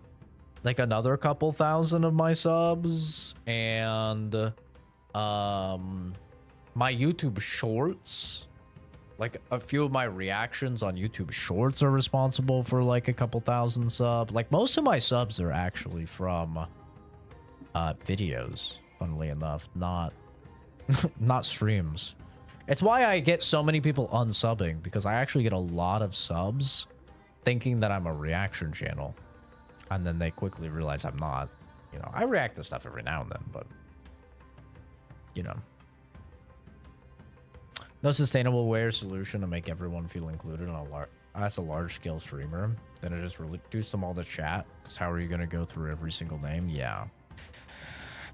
like another couple thousand of my subs. And my YouTube shorts, like a few of my reactions on YouTube shorts are responsible for like a couple thousand subs. Like, most of my subs are actually from videos, funnily enough, not not streams. It's why I get so many people unsubbing, because I actually get a lot of subs thinking that I'm a reaction channel, and then they quickly realize I'm not. You know, I react to stuff every now and then, but you know, no sustainable way or solution to make everyone feel included as a large-scale streamer. Then I just reduce them all to chat, because how are you going to go through every single name? Yeah.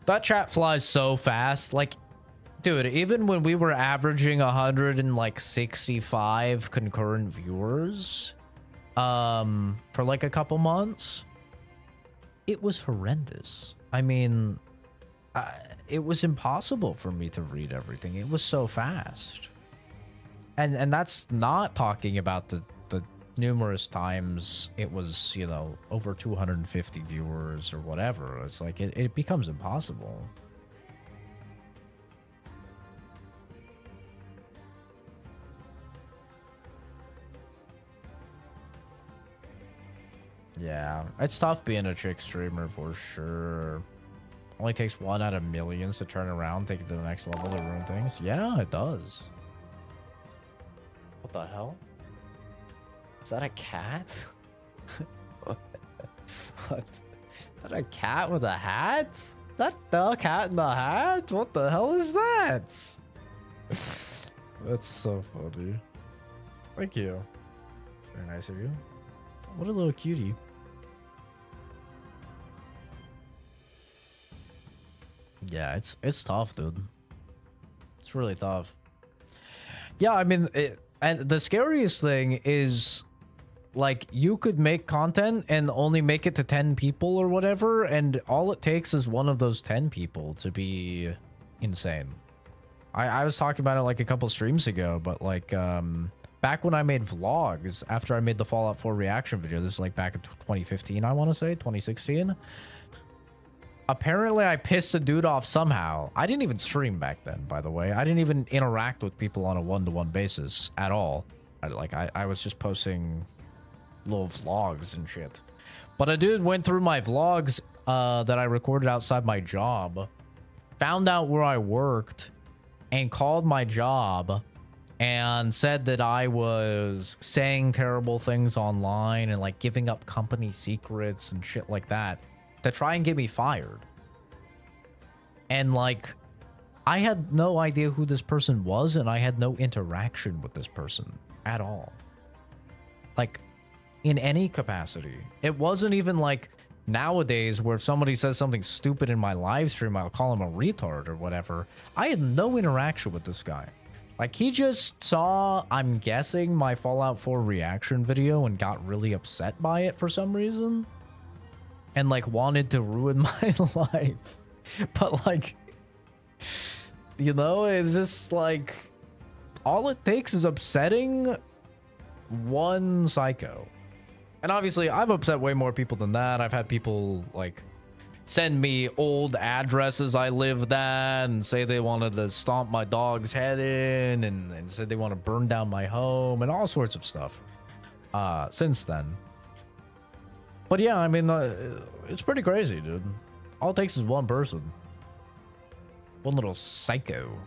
That chat flies so fast. Like, dude, even when we were averaging 165 concurrent viewers for like a couple months, it was horrendous. I mean, it was impossible for me to read everything. It was so fast. And that's not talking about the numerous times it was, you know, over 250 viewers or whatever. It's like, it becomes impossible. Yeah, it's tough being a chick streamer for sure. Only takes 1 out of millions to turn around, take it to the next level to ruin things. Yeah, it does. What the hell? Is that a cat? What? Is that a cat with a hat? Is that the cat in the hat? What the hell is that? That's so funny. Thank you. Very nice of you. What a little cutie. Yeah, it's tough, dude. It's really tough. Yeah, I mean, and the scariest thing is, like, you could make content and only make it to 10 people or whatever, and all it takes is one of those 10 people to be insane. I was talking about it like a couple streams ago, but like, back when I made vlogs, after I made the Fallout 4 reaction video, this is like back in 2015, I want to say, 2016. Apparently, I pissed a dude off somehow. I didn't even stream back then, by the way. I didn't even interact with people on a one-to-one basis at all. I was just posting little vlogs and shit. But a dude went through my vlogs that I recorded outside my job, found out where I worked, and called my job and said that I was saying terrible things online and like giving up company secrets and shit like that to try and get me fired. And like, I had no idea who this person was, and I had no interaction with this person at all. Like, in any capacity. It wasn't even like nowadays where if somebody says something stupid in my live stream, I'll call him a retard or whatever. I had no interaction with this guy. Like, he just saw, I'm guessing, my Fallout 4 reaction video and got really upset by it for some reason. And like wanted to ruin my life. But like, you know, it's just like, all it takes is upsetting one psycho. And obviously I've upset way more people than that. I've had people like send me old addresses I lived at and say they wanted to stomp my dog's head in, and said they want to burn down my home and all sorts of stuff since then. But yeah, I mean, it's pretty crazy, dude. All it takes is one person. One little psycho.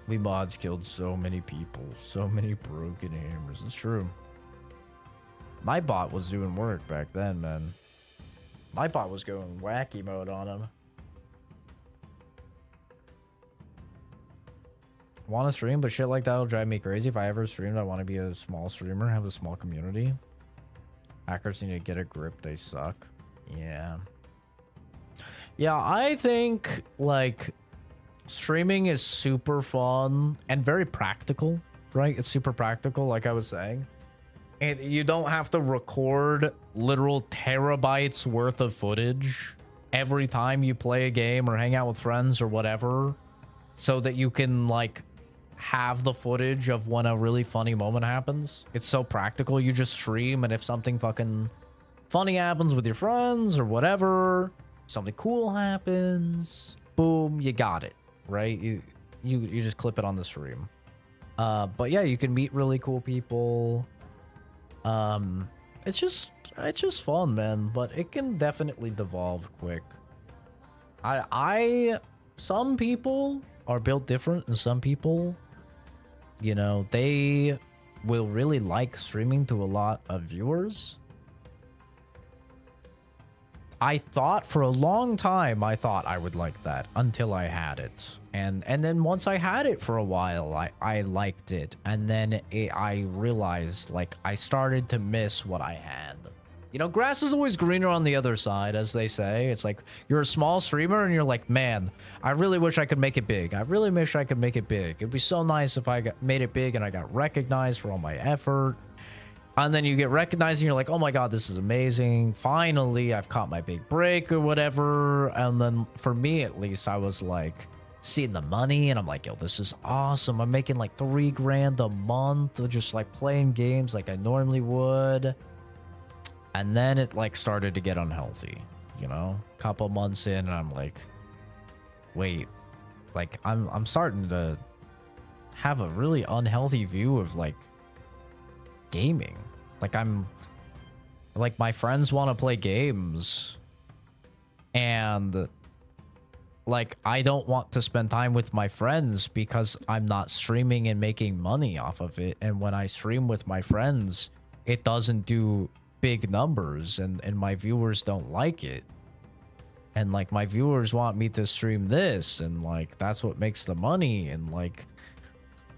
We mods killed so many people. So many broken hammers. It's true. My bot was doing work back then, man. My bot was going wacky mode on him. Want to stream, but shit like that will drive me crazy. If I ever streamed, I want to be a small streamer, have a small community. Hackers need to get a grip, they suck. Yeah. Yeah, I think, like, streaming is super fun and very practical, right? It's super practical, like I was saying. And you don't have to record literal terabytes worth of footage every time you play a game or hang out with friends or whatever, so that you can, like, have the footage of when a really funny moment happens. It's so practical. You just stream, and if something fucking funny happens with your friends or whatever, something cool happens, boom, you got it, right? You just clip it on the stream. But yeah, you can meet really cool people. It's just fun, man, but it can definitely devolve quick. Some people are built different, and some people, you know, they will really like streaming to a lot of viewers. I thought for a long time, I thought I would like that until I had it. And then once I had it for a while, I liked it. And then I realized, like, I started to miss what I had. You know, grass is always greener on the other side, as they say. It's like, you're a small streamer and you're like, man, I really wish I could make it big. I really wish I could make it big. It'd be so nice if I made it big and I got recognized for all my effort. And then you get recognized and you're like, oh my god, this is amazing. Finally, I've caught my big break or whatever. And then for me, at least, I was like seeing the money and I'm like, yo, this is awesome. I'm making like $3 grand a month of just like playing games like I normally would. And then it like started to get unhealthy, you know, couple months in, and I'm like, wait, like I'm starting to have a really unhealthy view of like gaming. Like like my friends want to play games, and like I don't want to spend time with my friends because I'm not streaming and making money off of it. And when I stream with my friends, it doesn't do big numbers, and my viewers don't like it. And like my viewers want me to stream this, and like that's what makes the money. And like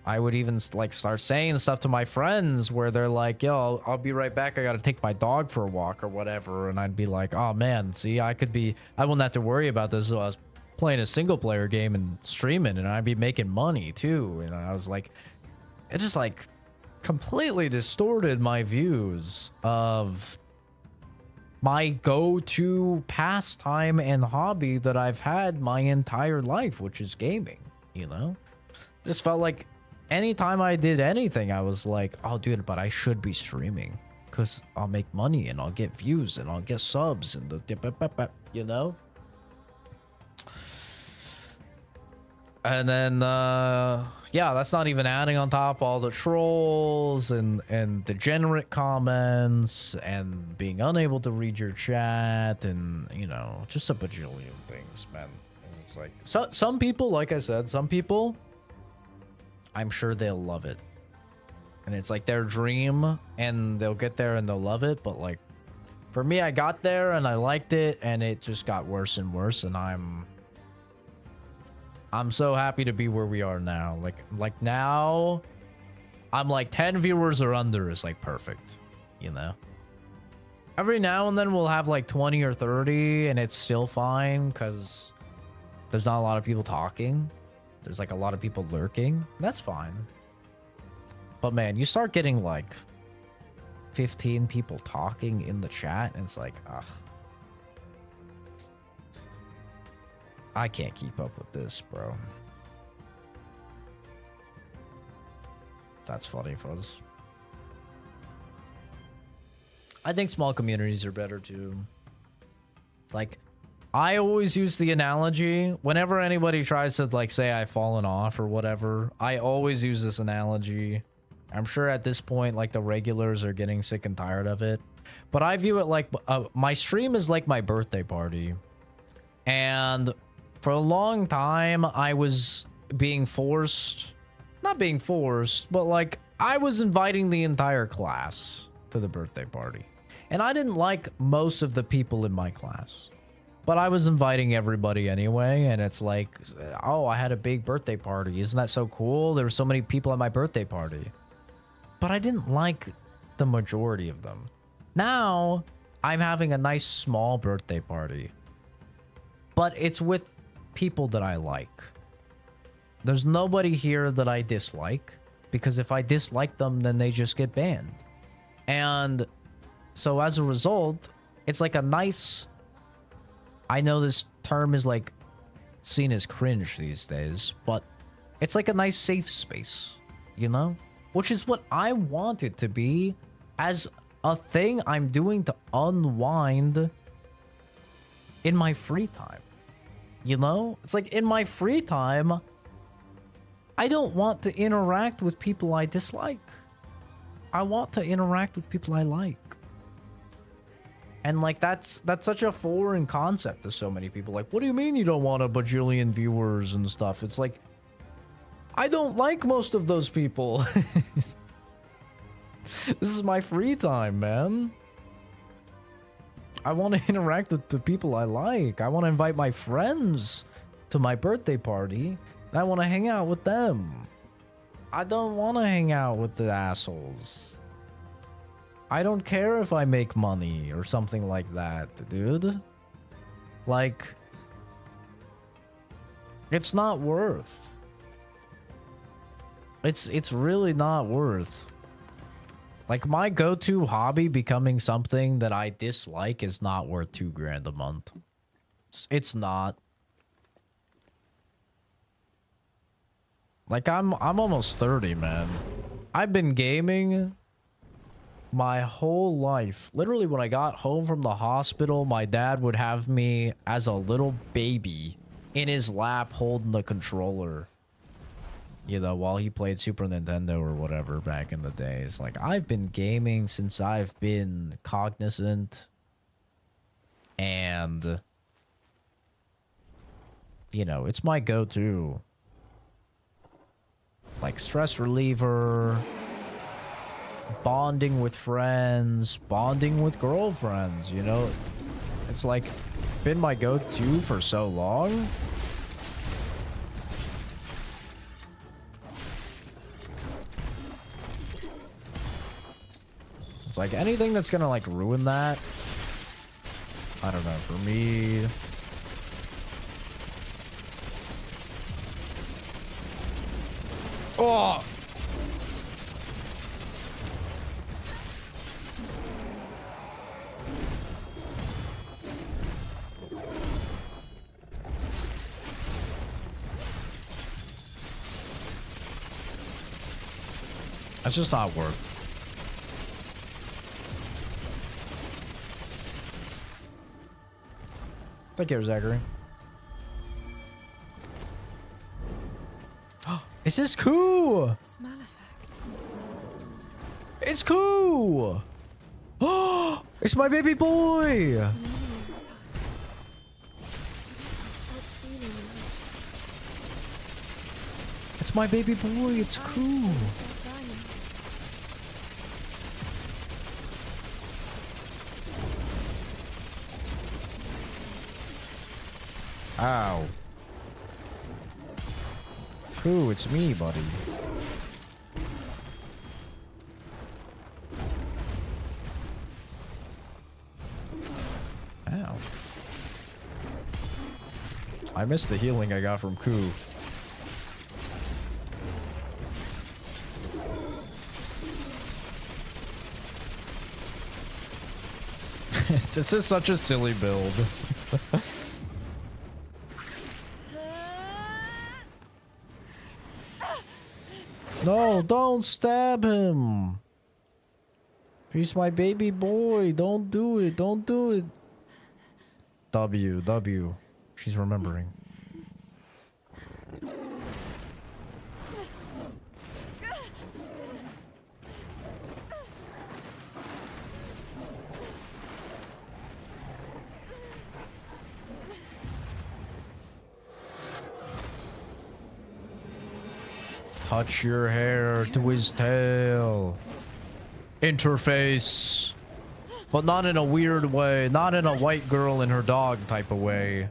I would even like start saying stuff to my friends where they're like, yo, I'll be right back, I gotta take my dog for a walk or whatever. And I'd be like, oh man, see, I wouldn't have to worry about this. So I was playing a single player game and streaming, and I'd be making money too. And I was like, it just like completely distorted my views of my go-to pastime and hobby that I've had my entire life, which is gaming, you know? Just felt like anytime I did anything, I was like, oh dude, but I should be streaming because I'll make money and I'll get views and I'll get subs and the, you know? And then, yeah, that's not even adding on top all the trolls and degenerate comments and being unable to read your chat and, you know, just a bajillion things, man. And it's like, so some people, like I said, some people, I'm sure they'll love it. And it's like their dream and they'll get there and they'll love it. But like, for me, I got there and I liked it and it just got worse and worse. And I'm so happy to be where we are now. Like now, I'm like 10 viewers or under is like perfect, you know? Every now and then we'll have like 20 or 30 and it's still fine because there's not a lot of people talking. There's like a lot of people lurking. That's fine. But man, you start getting like 15 people talking in the chat and it's like, ugh. I can't keep up with this, bro. That's funny, Fuzz. I think small communities are better too. Like, I always use the analogy whenever anybody tries to like say I've fallen off or whatever. I always use this analogy. I'm sure at this point, like the regulars are getting sick and tired of it. But I view it like my stream is like my birthday party. And for a long time, I was being forced, not being forced, but like I was inviting the entire class to the birthday party. And I didn't like most of the people in my class, but I was inviting everybody anyway. And it's like, oh, I had a big birthday party. Isn't that so cool? There were so many people at my birthday party, but I didn't like the majority of them. Now I'm having a nice small birthday party, but it's with people that I like. There's nobody here that I dislike, because if I dislike them, then they just get banned. And so as a result, it's like a nice, I know this term is like seen as cringe these days, but it's like a nice safe space, you know? Which is what I want it to be, as a thing I'm doing to unwind in my free time. You know, it's like in my free time, I don't want to interact with people I dislike. I want to interact with people I like. And like that's such a foreign concept to so many people. Like, what do you mean you don't want a bajillion viewers and stuff? It's like, I don't like most of those people. This is my free time, man. I want to interact with the people I like. I want to invite my friends to my birthday party. And I want to hang out with them. I don't want to hang out with the assholes. I don't care if I make money or something like that, dude. Like, it's not worth. It's really not worth. Like, my go-to hobby becoming something that I dislike is not worth $2 grand a month. It's not. Like, I'm almost 30, man. I've been gaming my whole life. Literally, when I got home from the hospital, my dad would have me as a little baby in his lap holding the controller. You know, while he played Super Nintendo or whatever back in the days. Like, I've been gaming since I've been cognizant. And, you know, it's my go-to. Like, stress reliever, bonding with friends, bonding with girlfriends, you know? It's like, been my go-to for so long. It's like anything that's gonna like ruin that. I don't know, for me. Oh! It's just not worth. Take care, Zachary. Is this cool? It's cool. Oh, it's my baby boy. It's my baby boy. It's cool. Ow. Cool, it's me, buddy. Ow. I missed the healing I got from Koo. This is such a silly build. No, don't stab him. He's my baby boy. Don't do it. Don't do it. W. She's remembering. Touch your hair to his tail. Interface. But not in a weird way. Not in a white girl and her dog type of way.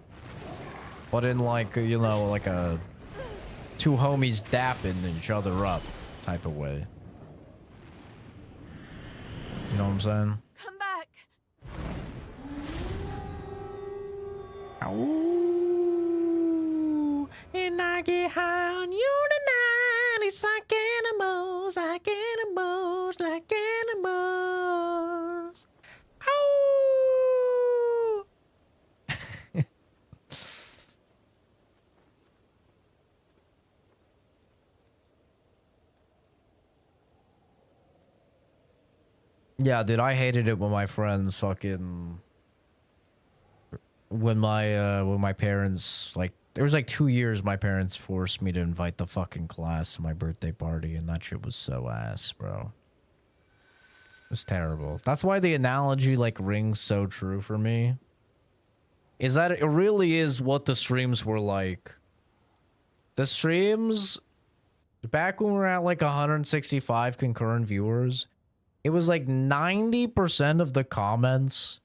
But in like, you know, like a two homies dapping each other up type of way. You know what I'm saying? Come back. Ooh, and I get high on you tonight. It's like animals, like animals, like animals. Oh. Yeah, dude, I hated it when my friends fucking when my parents, like, there was like 2 years my parents forced me to invite the fucking class to my birthday party, and that shit was so ass, bro. It was terrible. That's why the analogy like rings so true for me. Is that it really is what the streams were like. The streams back when we were at like 165 concurrent viewers, it was like 90% of the comments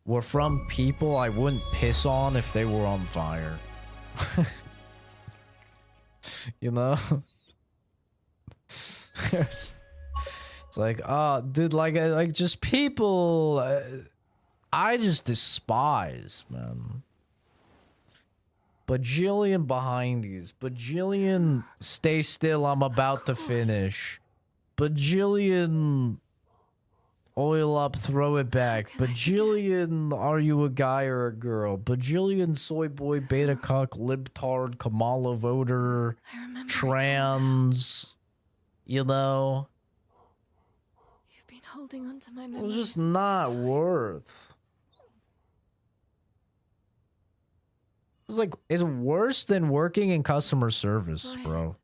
were from people I wouldn't piss on if they were on fire. You know? It's like, oh, dude, like just people I just despise, man. Bajillion behind these. Bajillion stay still, I'm about to finish. Bajillion oil up, throw it back. Bajillion, are you a guy or a girl? Bajillion, soy boy, beta cuck, libtard, Kamala voter, trans. You know? You've been holding on to my It memories. was just not worth. It's like, it's worse than working in customer service, bro.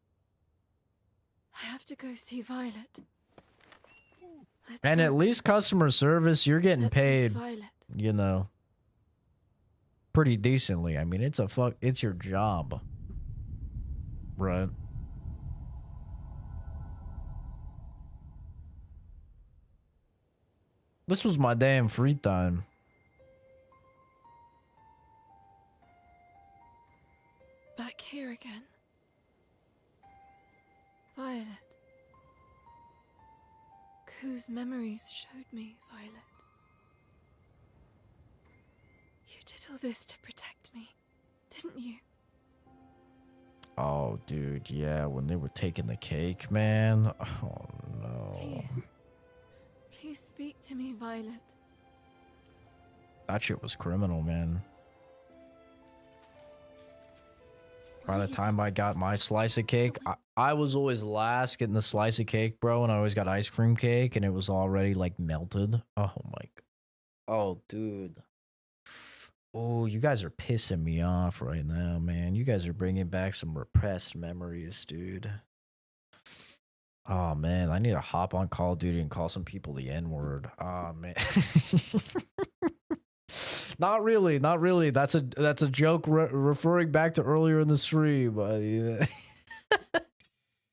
I have to go see Violet. And go. at least customer service, you're getting Let's go to paid, Violet. you know, pretty decently. I mean, it's your job. Right. This was my damn free time. Back here again. Violet. Whose memories showed me, Violet. You did all this to protect me, didn't you? Oh, dude, yeah, when they were taking the cake, man. Oh, no. Please. Please speak to me, Violet. That shit was criminal, man. By the time I got my slice of cake, I was always last getting the slice of cake, bro, and I always got ice cream cake, and it was already, like, melted. Oh, my... Oh, dude. Oh, you guys are pissing me off right now, man. You guys are bringing back some repressed memories, dude. Oh, man, I need to hop on Call of Duty and call some people the N-word. Oh, man. Not really, not really. That's a joke referring back to earlier in the stream. Yeah.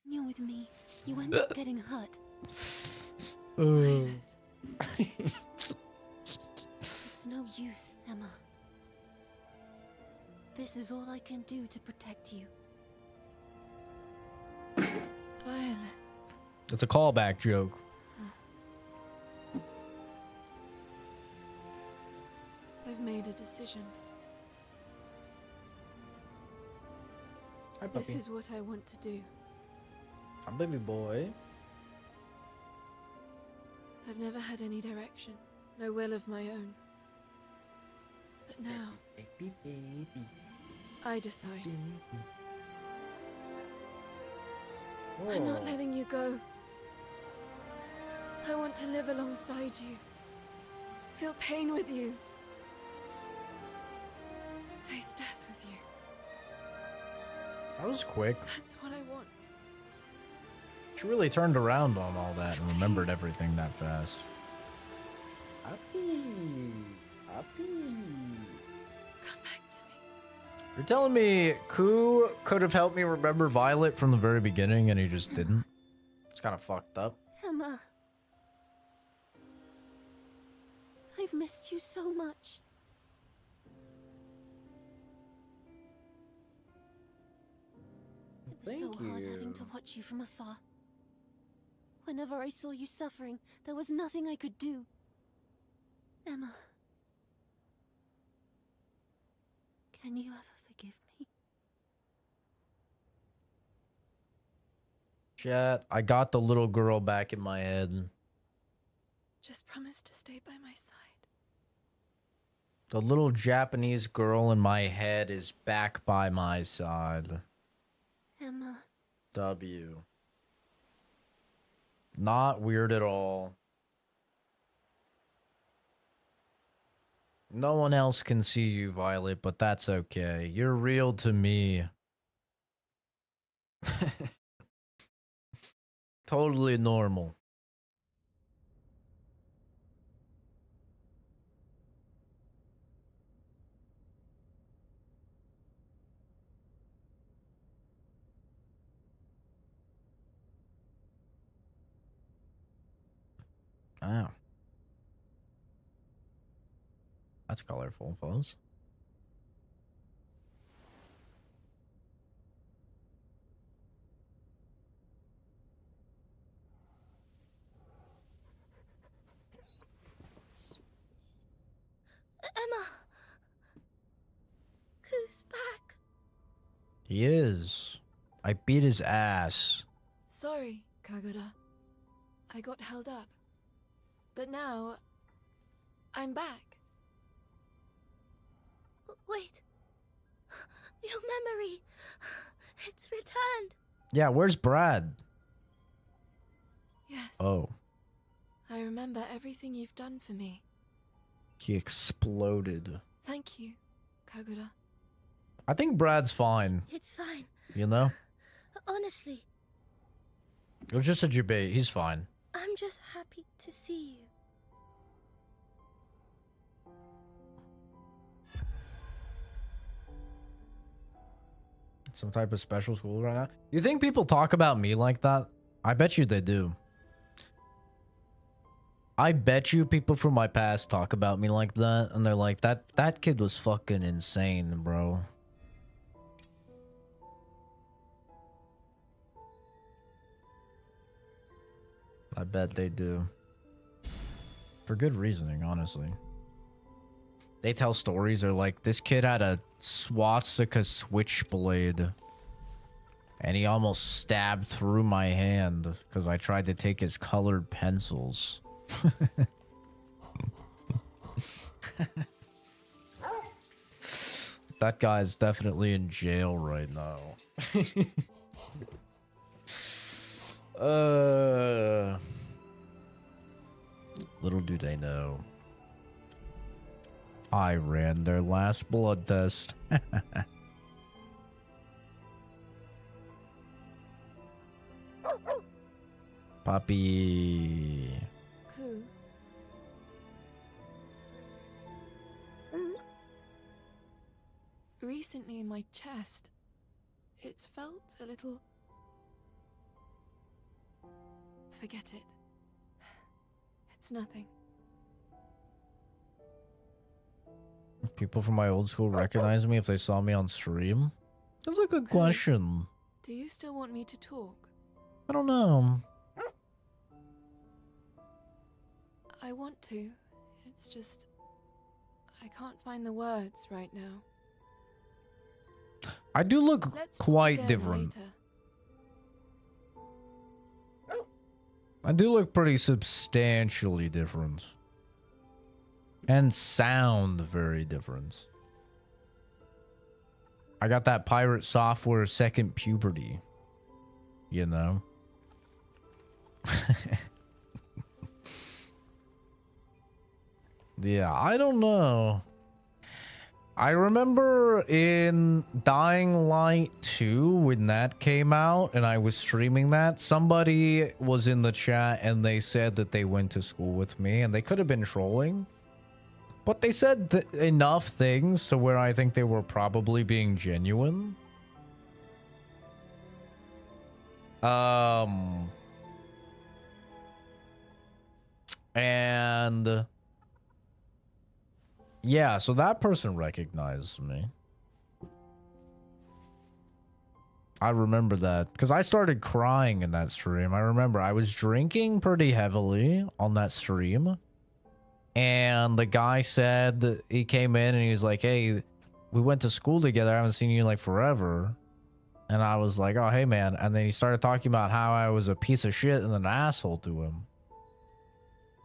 You're with me. You end up getting hurt. It's no use, Emma. This is all I can do to protect you. Violet. It's a callback joke. I've made a decision. Hi, This puppy. is what I want to do. Hi, baby boy. I've never had any direction, no will of my own. But now, I decide. I'm not letting you go. I want to live alongside you. Feel pain with you. Face death with you. That was quick. That's what I want. She really turned around on all that and remembered everything that fast. Happy. Come back to me. You're telling me Ku could have helped me remember Violet from the very beginning and he just didn't? It's kind of fucked up. Emma. I've missed you so much. It was so hard having to watch you from afar. Whenever I saw you suffering, there was nothing I could do. Emma. Can you ever forgive me? Chat, I got the little girl back in my head. Just promise to stay by my side. The little Japanese girl in my head is back by my side. Emma. W. Not weird at all. No one else can see you, Violet, but that's okay. You're real to me. Totally normal. Wow. That's colorful, fellas. Emma. Who's back? He is. I beat his ass. Sorry, Kagura. I got held up. But now, I'm back. Wait. Your memory. It's returned. Yeah, where's Brad? Yes. Oh. I remember everything you've done for me. He exploded. Thank you, Kagura. I think Brad's fine. It's fine. You know? Honestly. It was just a debate. He's fine. I'm just happy to see you. Some type of special school right now. You think people talk about me like that? I bet you they do. I bet you people from my past talk about me like that, and they're like, that kid was fucking insane, bro. I bet they do. For good reasoning, honestly. They tell stories. They're like, this kid had a swastika switchblade, and he almost stabbed through my hand because I tried to take his colored pencils. That guy's definitely in jail right now. Little do they know, I ran their last blood test. Puppy. Ku. Recently in my chest, it's felt a little... Forget it. It's nothing. People from my old school recognize me if they saw me on stream? That's a good question. Do you still want me to talk? I don't know. I want to. It's just... I can't find the words right now. I do look Let's quite talk again different. later. I do look pretty substantially different. And sound very different. I got that pirate software second puberty. You know? Yeah, I don't know. I remember in Dying Light 2 when that came out and I was streaming that, somebody was in the chat and they said that they went to school with me, and they could have been trolling. But they said enough things to where I think they were probably being genuine. And yeah, so that person recognized me. I remember that because I started crying in that stream. I remember I was drinking pretty heavily on that stream. And the guy said, he came in and he was like, hey, we went to school together. I haven't seen you in like forever. And I was like, oh, hey, man. And then he started talking about how I was a piece of shit and an asshole to him.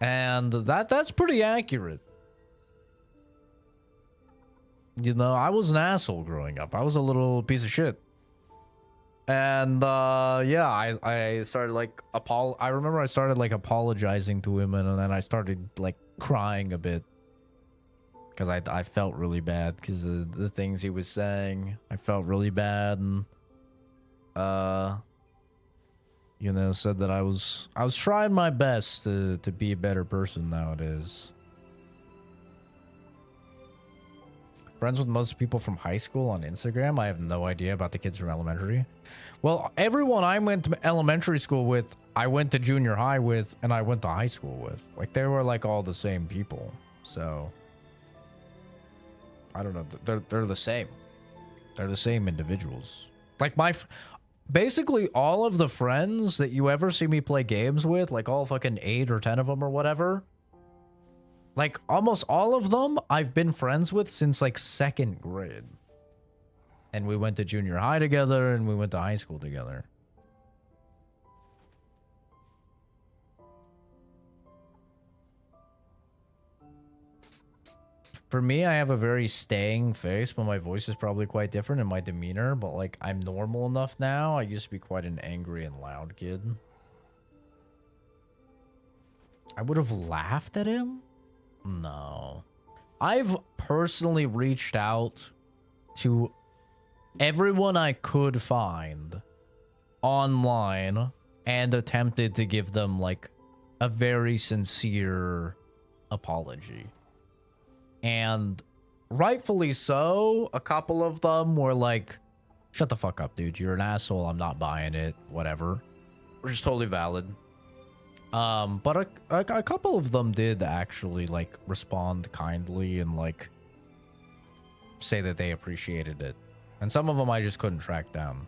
And that's pretty accurate. You know, I was an asshole growing up. I was a little piece of shit. And yeah, I started like I remember I started like apologizing to him, and then I started like crying a bit because I felt really bad because of the things he was saying. I felt really bad, and you know, said that I was trying my best to be a better person nowadays. Friends with most people from high school on Instagram. I have no idea about the kids from elementary. Well, everyone I went to elementary school with, I went to junior high with, and I went to high school with. Like, they were like all the same people. So I don't know. They're the same. They're the same individuals. Like basically all of the friends that you ever see me play games with, like all fucking 8 or 10 of them or whatever, like almost all of them I've been friends with since like 2nd grade. And we went to junior high together, and we went to high school together. For me, I have a very staying face, but my voice is probably quite different in my demeanor. But like, I'm normal enough now. I used to be quite an angry and loud kid. I would have laughed at him? No. I've personally reached out to everyone I could find online and attempted to give them like a very sincere apology. And rightfully so, a couple of them were like, shut the fuck up, dude. You're an asshole. I'm not buying it. Whatever. Which is totally valid. But a couple of them did actually like respond kindly and like say that they appreciated it. And some of them I just couldn't track down.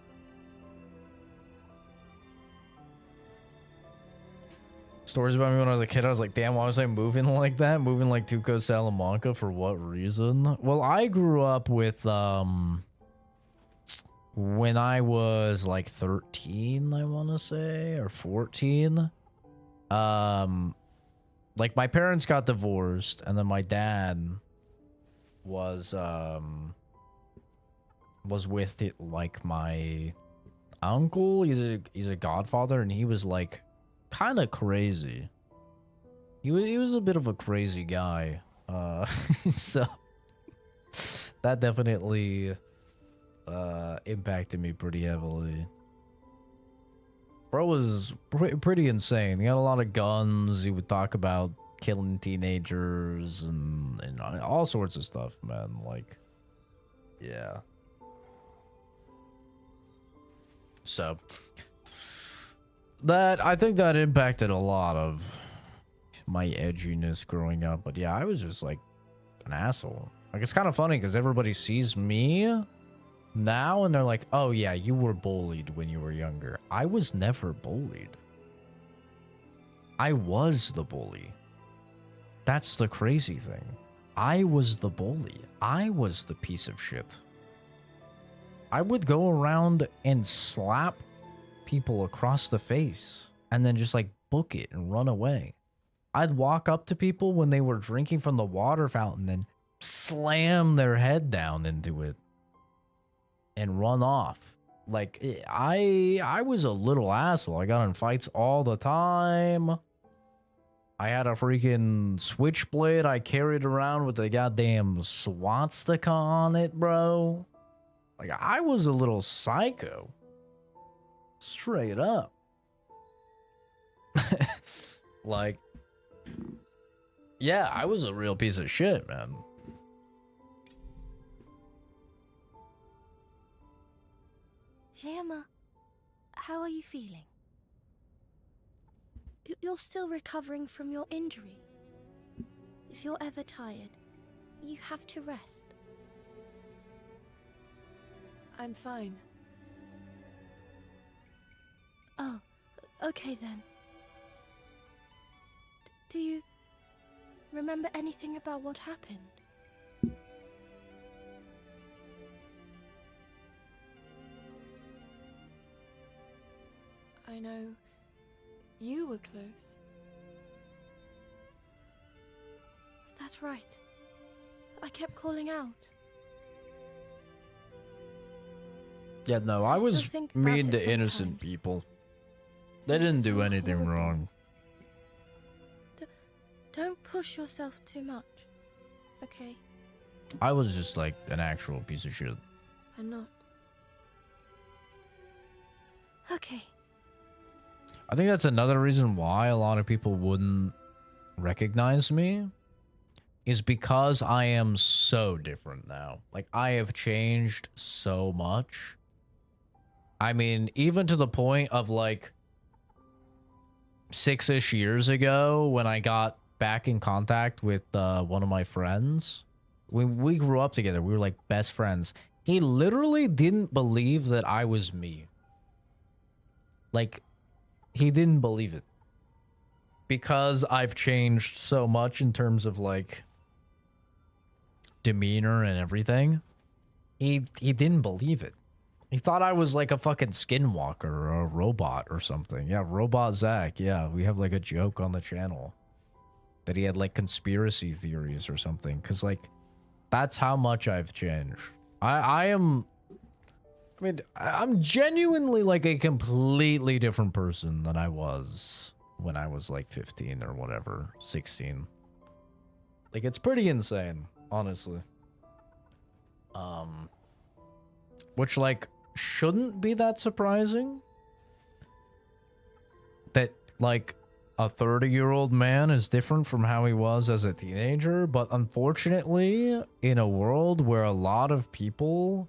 Stories about me when I was a kid, I was like, damn, why was I moving like that? Moving like Tuco Salamanca for what reason? Well, I grew up with, when I was like 13, I want to say, or 14. Like my parents got divorced, and then my dad was with it, like my uncle. He's a godfather, and he was like kind of crazy. He was a bit of a crazy guy. So that definitely impacted me pretty heavily. Bro was pretty insane. He had a lot of guns. He would talk about killing teenagers and all sorts of stuff, man. Like, yeah. So that, I think that impacted a lot of my edginess growing up. But yeah, I was just like an asshole. Like, it's kind of funny because everybody sees me now and they're like, oh yeah, you were bullied when you were younger. I was never bullied. I was the bully. That's the crazy thing. I was the bully. I was the piece of shit. I would go around and slap people across the face and then just like book it and run away. I'd walk up to people when they were drinking from the water fountain and slam their head down into it and run off. Like, I was a little asshole. I got in fights all the time. I had a freaking switchblade I carried around with a goddamn swastika on it, bro. Like, I was a little psycho. Straight up. Like, yeah, I was a real piece of shit, man. Hey, Emma. How are you feeling? You're still recovering from your injury. If you're ever tired, you have to rest. I'm fine. Oh, okay then. Do you remember anything about what happened? I know you were close. That's right. I kept calling out. Yeah, no, I was think about mean it to innocent sometimes. people. They didn't do so anything horrible. wrong. Don't push yourself too much, okay? I was just like an actual piece of shit. I'm not. Okay. I think that's another reason why a lot of people wouldn't recognize me, is because I am so different now. Like, I have changed so much. I mean, even to the point of like 6-ish years ago when I got back in contact with one of my friends. When we grew up together, we were like best friends. He literally didn't believe that I was me. Like, he didn't believe it. Because I've changed so much in terms of like demeanor and everything. He didn't believe it. He thought I was like a fucking skinwalker or a robot or something. Yeah, Robot Zach. Yeah, we have like a joke on the channel that he had like conspiracy theories or something. Because like, that's how much I've changed. I'm genuinely like a completely different person than I was when I was like 15 or whatever, 16. Like, it's pretty insane, honestly. Which like shouldn't be that surprising. that like a 30-year-old man is different from how he was as a teenager, but unfortunately, in a world where a lot of people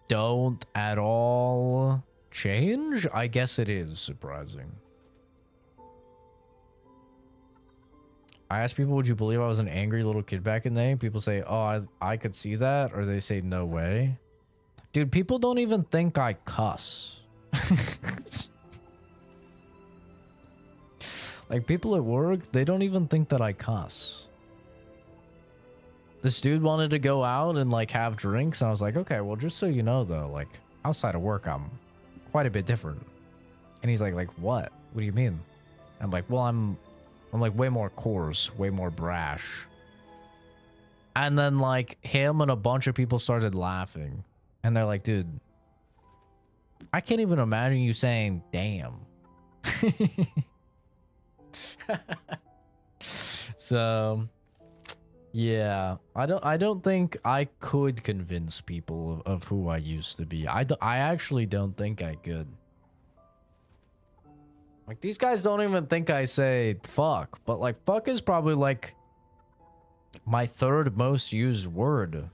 don't at all change, I guess it is surprising. I ask people, would you believe I was an angry little kid back in the day? People say, oh, I could see that, or they say, no way. Dude, people don't even think I cuss. Like, people at work, they don't even think that I cuss. This dude wanted to go out and, like, have drinks, and I was like, okay, well, just so you know, though, like, outside of work, I'm quite a bit different. And he's like, what? What do you mean? I'm like, well, I'm like way more coarse, way more brash. And then, like, him and a bunch of people started laughing. And they're like, dude, I can't even imagine you saying, damn. So, yeah, I don't think I could convince people of who I used to be. I actually don't think I could. Like, these guys don't even think I say fuck, but like fuck is probably like my third most used word,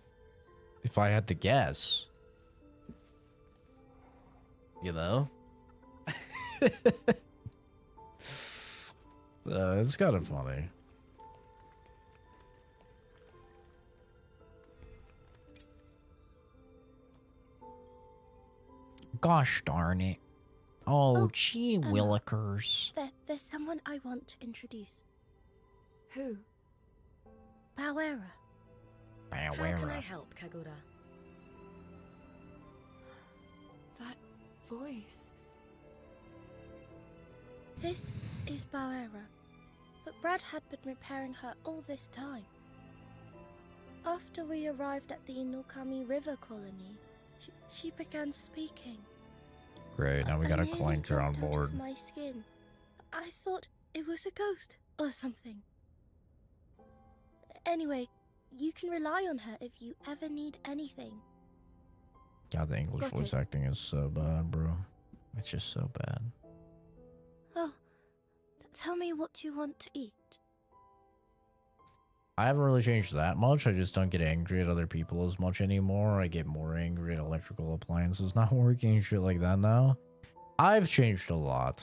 if I had to guess. You know? It's kind of funny. Gosh darn it. Oh, gee willikers. There's someone I want to introduce. Who? Bauera. How can I help, Kagura? That voice. This is Bauera, but Brad had been repairing her all this time. After we arrived at the Inokami River colony, she began speaking. Great, now we got a clanker on jumped out board. of my skin. I thought it was a ghost or something. Anyway, you can rely on her if you ever need anything. God, the English voice acting is so bad, bro. It's just so bad. Oh, tell me what you want to eat. I haven't really changed that much. I just don't get angry at other people as much anymore. I get more angry at electrical appliances not working and shit like that now. I've changed a lot.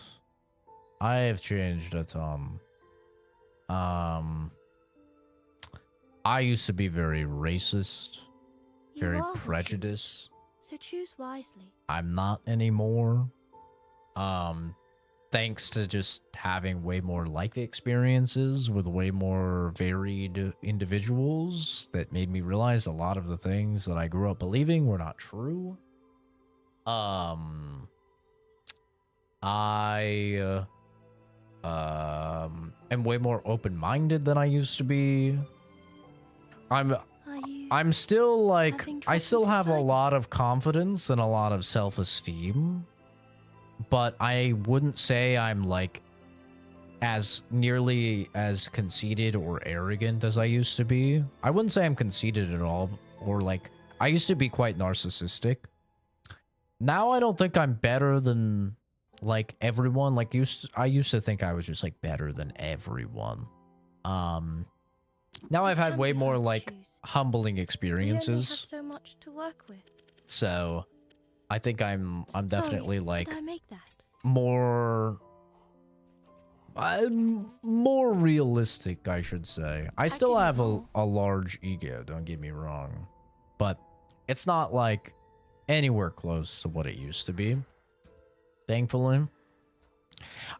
I have changed a ton. I used to be very racist, very prejudiced. So choose wisely. I'm not anymore. Thanks to just having way more life experiences with way more varied individuals that made me realize a lot of the things that I grew up believing were not true. I am way more open-minded than I used to be. I'm still like, I still have a lot of confidence and a lot of self-esteem, but I wouldn't say I'm like as nearly as conceited or arrogant as I used to be. I wouldn't say I'm conceited at all, or like, I used to be quite narcissistic. Now I don't think I'm better than like everyone. Like I used to think I was just like better than everyone. Now I've had way more like humbling experiences. We only have so much to work with. So I think I'm definitely like did I make that? I'm more realistic, I should say. I still have a large ego, don't get me wrong, but it's not like anywhere close to what it used to be, thankfully.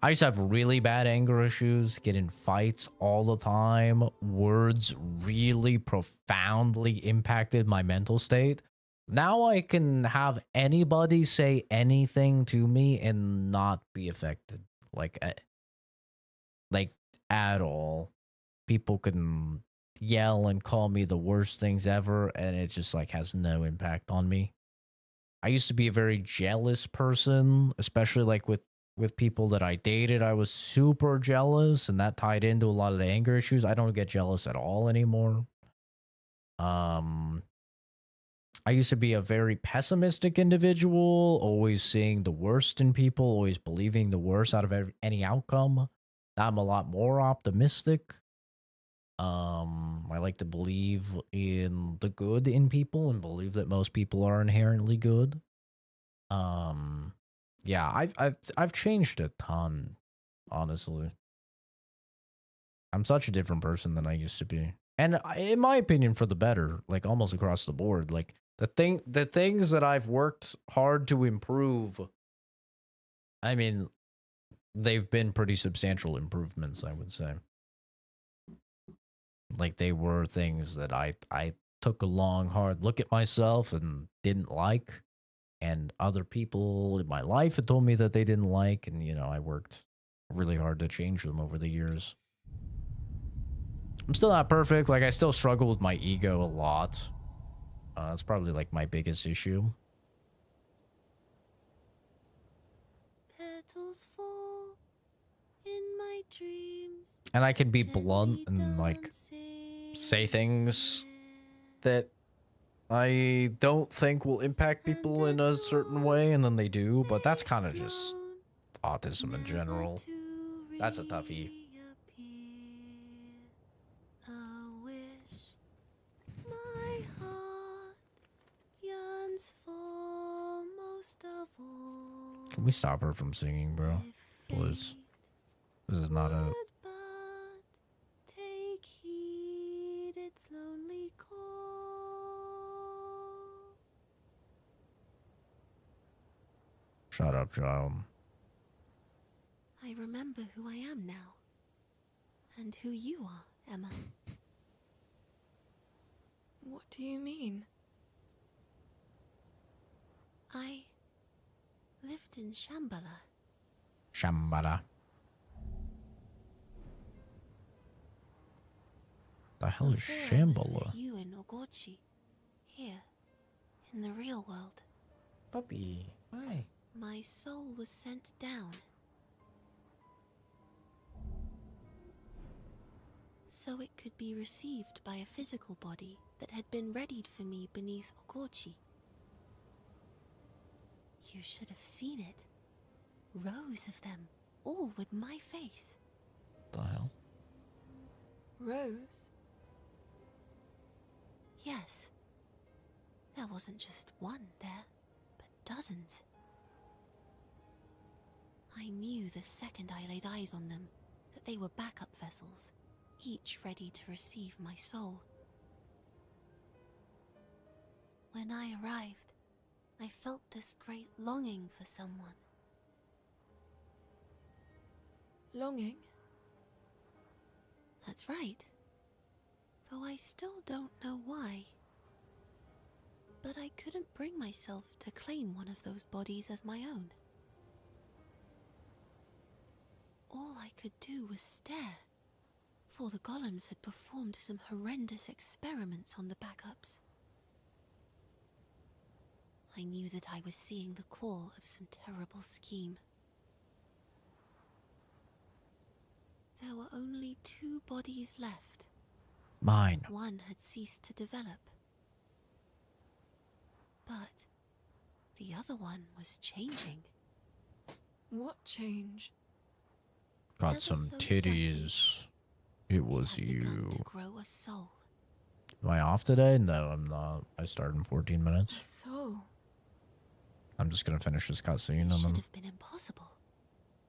I used to have really bad anger issues, get in fights all the time. Words really profoundly impacted my mental state. Now I can have anybody say anything to me and not be affected. Like at all. People can yell and call me the worst things ever, and it just like has no impact on me. I used to be a very jealous person, especially like with people that I dated. I was super jealous, and that tied into a lot of the anger issues. I don't get jealous at all anymore. I used to be a very pessimistic individual, always seeing the worst in people, always believing the worst out of any outcome. Now I'm a lot more optimistic. I like to believe in the good in people and believe that most people are inherently good. Yeah, I've changed a ton, honestly. I'm such a different person than I used to be. And in my opinion, for the better, like almost across the board. Like the things that I've worked hard to improve, I mean, they've been pretty substantial improvements, I would say. Like they were things that I took a long, hard look at myself and didn't like. And other people in my life had told me that they didn't like. And, you know, I worked really hard to change them over the years. I'm still not perfect. Like, I still struggle with my ego a lot. That's probably, like, my biggest issue. Petals fall in my dreams. And I can be blunt and, like, say things that I don't think will impact people in a certain way, and then they do. But that's kind of just autism in general. That's a toughie. A wish my heart yearns for most of all. Can we stop her from singing, bro? Please. This is not a... Take heed, its lonely call. Shut up, child. I remember who I am now. And who you are, Emma. What do you mean? I lived in Shambhala. Shambhala. The hell is Before I was Shambhala? with you in Ogorchi, here, in the real world. Puppy, why? My soul was sent down. So it could be received by a physical body that had been readied for me beneath Ogorchi. You should have seen it. Rows of them, all with my face. The hell? Rose? Yes. There wasn't just one there, but dozens. I knew the second I laid eyes on them that they were backup vessels, each ready to receive my soul. When I arrived, I felt this great longing for someone. Longing? That's right. Though I still don't know why. But I couldn't bring myself to claim one of those bodies as my own. All I could do was stare, for the golems had performed some horrendous experiments on the backups. I knew that I was seeing the core of some terrible scheme. There were only 2 bodies left. Mine. One had ceased to develop. But the other one was changing. What change? Got some titties. It was you. To grow a soul. Am I off today? No, I'm not. I start in 14 minutes. A soul? I'm just gonna finish this cutscene and It should then have been impossible,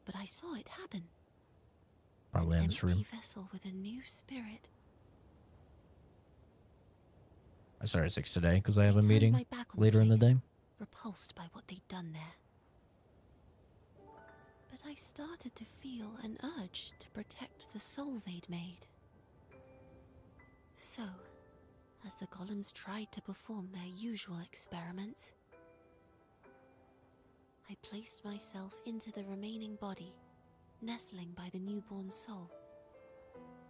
but I saw it happen. probably An end stream. empty vessel with a new spirit. I start at 6 today because I have a turned meeting my back on later in the place, day. repulsed by what they'd done there. But I started to feel an urge to protect the soul they'd made. So, as the golems tried to perform their usual experiments, I placed myself into the remaining body, nestling by the newborn soul.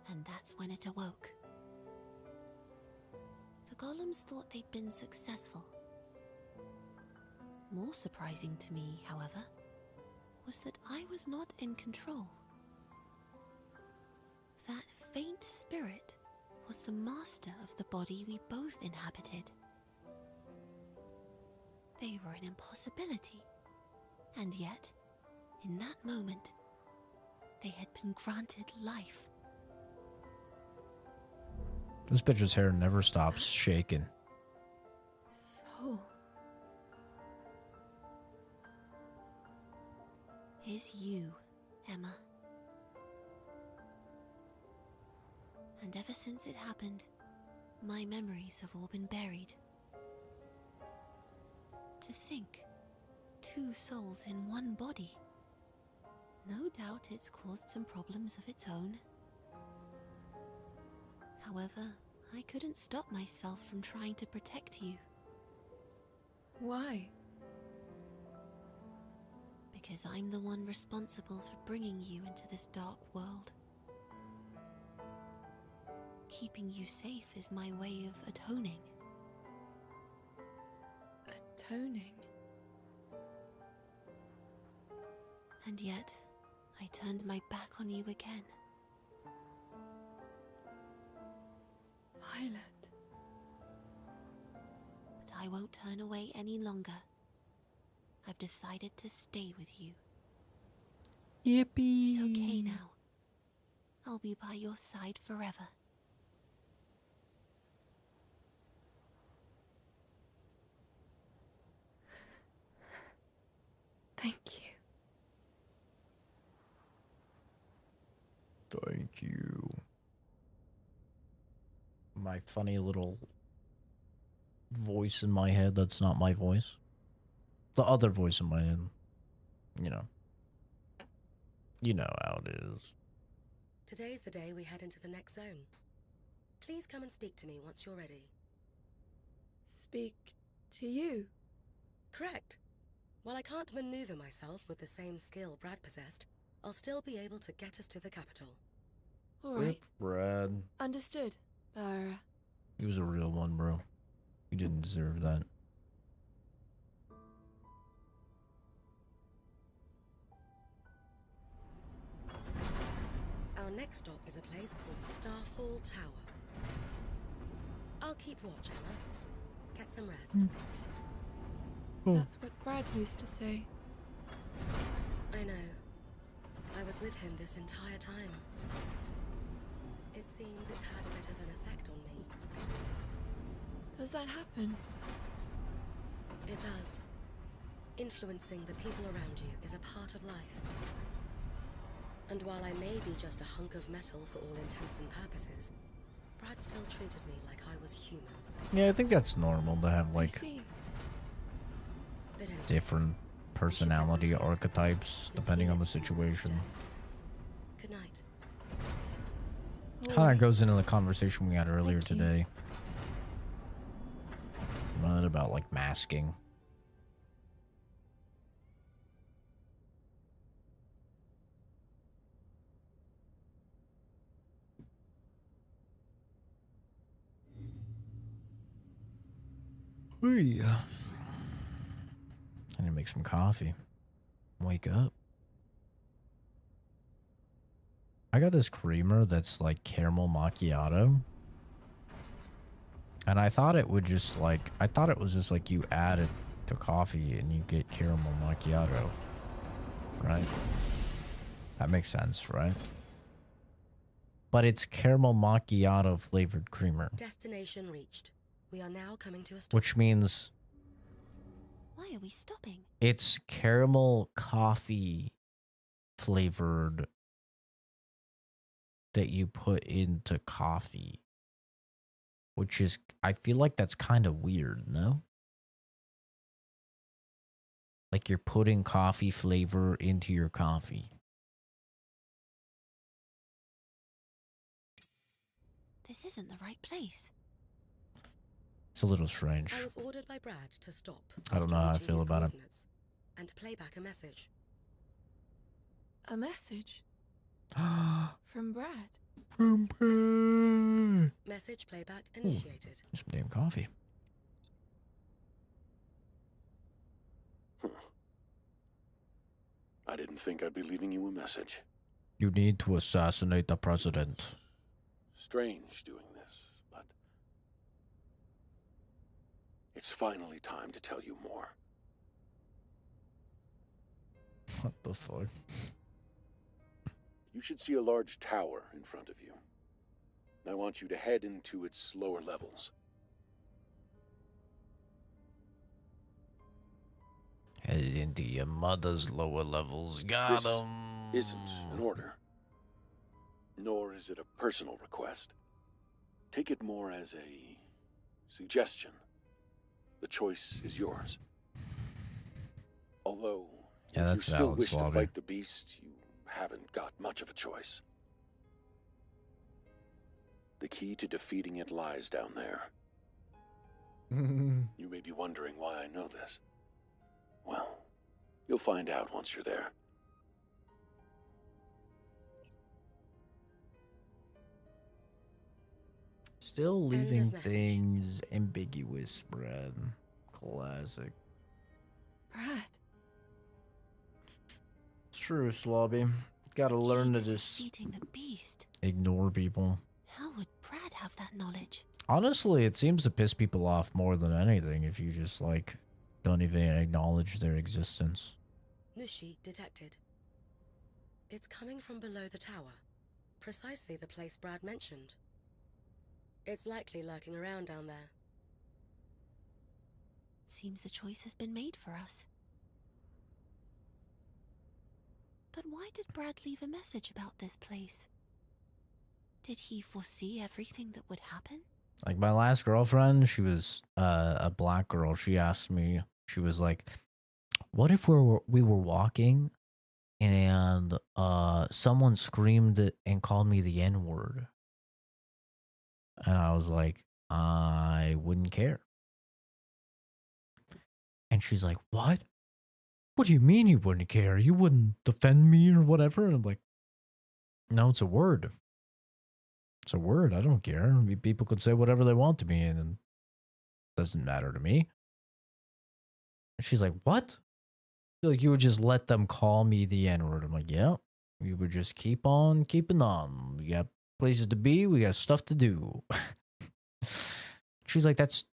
And that's when it awoke. The golems thought they'd been successful. More surprising to me, however, was that I was not in control. That faint spirit was the master of the body we both inhabited. they were an impossibility. And yet, in that moment, they had been granted life. This bitch's hair never stops shaking. So, Is you, Emma. And ever since it happened, my memories have all been buried. To think, 2 souls in one body. No doubt it's caused some problems of its own. However, I couldn't stop myself from trying to protect you. why? Because I'm the one responsible for bringing you into this dark world. Keeping you safe is my way of atoning. Atoning? And yet, I turned my back on you again. Violet. But I won't turn away any longer. I've decided to stay with you. Yippee! It's okay now. I'll be by your side forever. Thank you. Thank you. My funny little voice in my head that's not my voice. The other voice in my head. You know. You know how it is. Today's the day we head into the next zone. Please come and speak to me once you're ready. Speak to you? Correct. While I can't maneuver myself with the same skill Brad possessed, I'll still be able to get us to the capital. All right. Brad. Understood, Lara. He was a real one, bro. You didn't deserve that. Our next stop is a place called Starfall Tower. I'll keep watch, Emma. Get some rest. That's what Brad used to say. I know. I was with him this entire time. It seems it's had a bit of an effect on me. Does that happen? It does. Influencing the people around you is a part of life. And while I may be just a hunk of metal for all intents and purposes, Brad still treated me like I was human. Yeah, I think that's normal to have, I like, see. But anyway, different personality archetypes depending on the situation. good night. Kind of goes into the conversation we had earlier today. What about, like, masking? Hey. I need to make some coffee. Wake up. I got this creamer that's like caramel macchiato. And I thought it would just like, I thought it was just like you add it to coffee and you get caramel macchiato. Right? That makes sense, right? But it's caramel macchiato flavored creamer. Destination reached. We are now coming to a stop. Which means Why are we stopping? it's caramel coffee flavored that you put into coffee. Which is, I feel like that's kind of weird, no? Like you're putting coffee flavor into your coffee. This isn't the right place. It's a little strange. I was ordered by Brad to stop. I don't know how I after feel reaching these about it. coordinates and to play back a message. A message? From Brad? From Brad. Message playback initiated. Some damn coffee. I didn't think I'd be leaving you a message. You need to assassinate the president. Strange doing this, but it's finally time to tell you more. What the fuck? You should see a large tower in front of you. I want you to head into its lower levels. Headed into your mother's lower levels. Got This 'em. isn't an order, nor is it a personal request. Take it more as a suggestion. The choice is yours. Although, Yeah, if you that's still valid, wish to Slavi. fight the beast, you haven't got much of a choice. The key to defeating it lies down there. You may be wondering why I know this. Well, you'll find out once you're there. Still End of leaving message. things ambiguous, Brad. Classic. Brad, It's true, Slobby. Gotta learn to Key just defeating the beast. ignore people. How would Brad have that knowledge? Honestly, it seems to piss people off more than anything if you just, like, don't even acknowledge their existence. Nushi detected. It's coming from below the tower, precisely the place Brad mentioned. It's likely lurking around down there. Seems the choice has been made for us. But why did Brad leave a message about this place? Did he foresee everything that would happen? Like, my last girlfriend, she was a black girl. She asked me, she was like, what if we were walking and someone screamed and called me the N-word? And I was like, I wouldn't care. And she's like, what? What do you mean you wouldn't care? You wouldn't defend me or whatever? And I'm like, no, it's a word. It's a word. I don't care. I mean, people could say whatever they want to me, and it doesn't matter to me. And she's like, what? Like, you would just let them call me the N-word. I'm like, yeah. We would just keep on keeping on. We got places to be. We got stuff to do. She's like, that's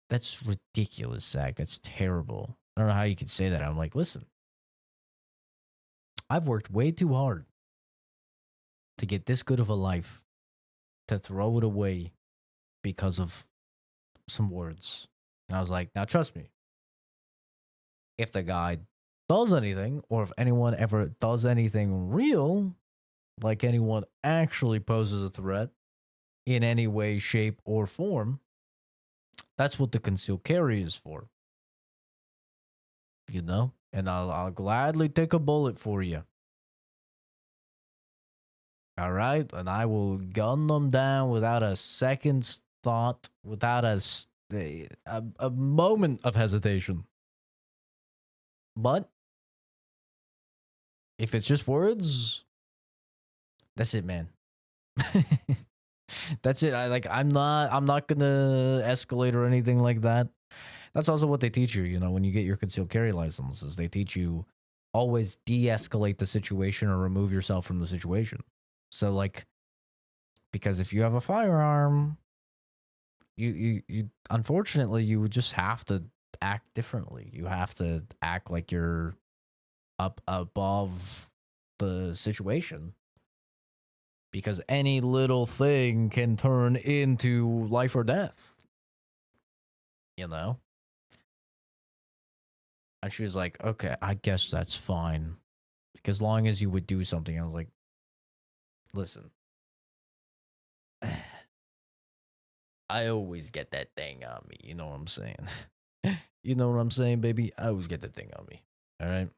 ridiculous, Zach. That's terrible. I don't know how you could say that. I'm like, listen, I've worked way too hard to get this good of a life, to throw it away because of some words. And I was like, now trust me, if the guy does anything, or if anyone ever does anything real, like anyone actually poses a threat in any way, shape, or form, that's what the concealed carry is for. You know? And I'll gladly take a bullet for you. All right? And I will gun them down without a second's thought, without a moment of hesitation. But if it's just words, that's it, man. That's it. I'm not gonna escalate or anything like that. That's also what they teach you, you know, when you get your concealed carry licenses. They teach you always de-escalate the situation or remove yourself from the situation. So, like, because if you have a firearm, you unfortunately, you would just have to act differently. You have to act like you're up above the situation, because any little thing can turn into life or death, you know? And she was like, okay, I guess that's fine, as long as you would do something. I was like, listen, I always get that thing on me. You know what I'm saying? You know what I'm saying, baby? I always get that thing on me. All right?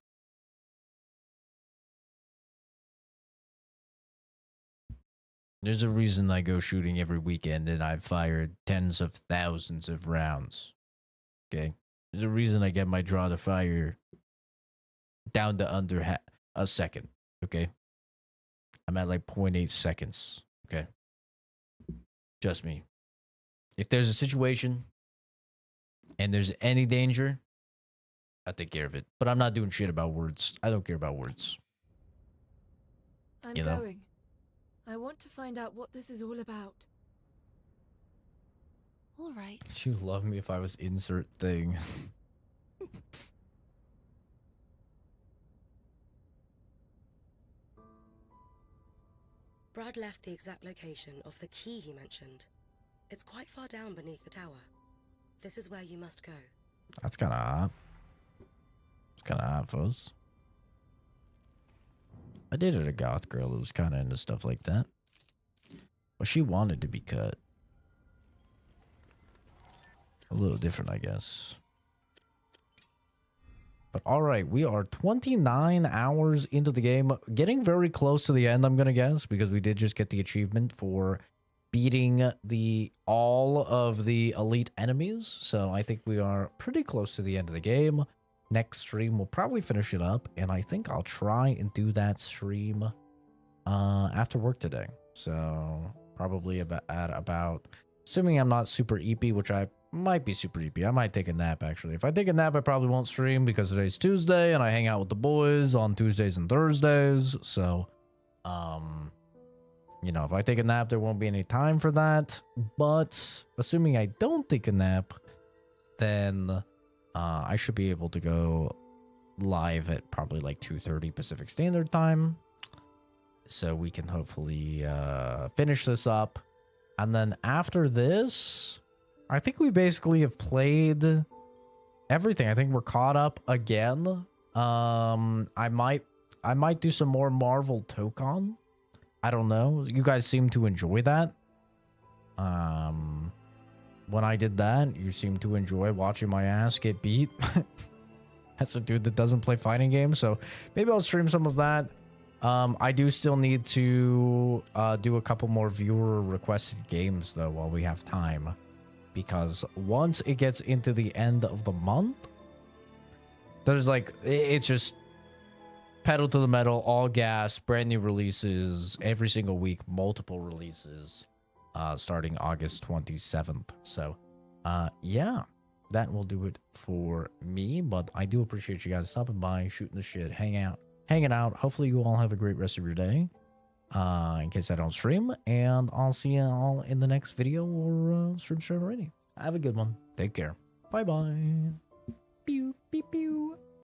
There's a reason I go shooting every weekend and I've fired tens of thousands of rounds. Okay? There's a reason I get my draw to fire down to under a second. Okay? I'm at like 0.8 seconds. Okay? Just me. If there's a situation and there's any danger, I take care of it. But I'm not doing shit about words. I don't care about words. I'm You know? going. I want to find out what this is all about. All right. You love me if I was insert thing. Brad left the exact location of the key he mentioned. It's quite far down beneath the tower. This is where you must go. That's kind of hot. It's kind of hot, fuzz. I dated a goth girl who was kind of into stuff like that. Well, she wanted to be cut. A little different, I guess. But alright, we are 29 hours into the game. Getting very close to the end, I'm going to guess. Because we did just get the achievement for beating all of the elite enemies. So I think we are pretty close to the end of the game. Next stream, we'll probably finish it up. And I think I'll try and do that stream after work today. So probably about assuming I'm not super EP, which I might be super EP. I might take a nap, actually. If I take a nap, I probably won't stream because today's Tuesday and I hang out with the boys on Tuesdays and Thursdays. So, you know, if I take a nap, there won't be any time for that. But assuming I don't take a nap, then I should be able to go live at probably like 2:30 Pacific Standard Time. So we can hopefully finish this up. And then after this, I think we basically have played everything. I think we're caught up again. I might do some more Marvel Tokon. I don't know. You guys seem to enjoy that. When I did that, you seem to enjoy watching my ass get beat. That's a dude that doesn't play fighting games, so maybe I'll stream some of that. I do still need to do a couple more viewer requested games though while we have time, because once it gets into the end of the month, there's like, it's just pedal to the metal, all gas, brand new releases every single week, multiple releases starting August 27th. So yeah, that will do it for me, but I do appreciate you guys stopping by, shooting the shit, hanging out. Hopefully you all have a great rest of your day, in case I don't stream, and I'll see you all in the next video or stream already. Have a good one. Take care. Bye bye. Pew pew pew.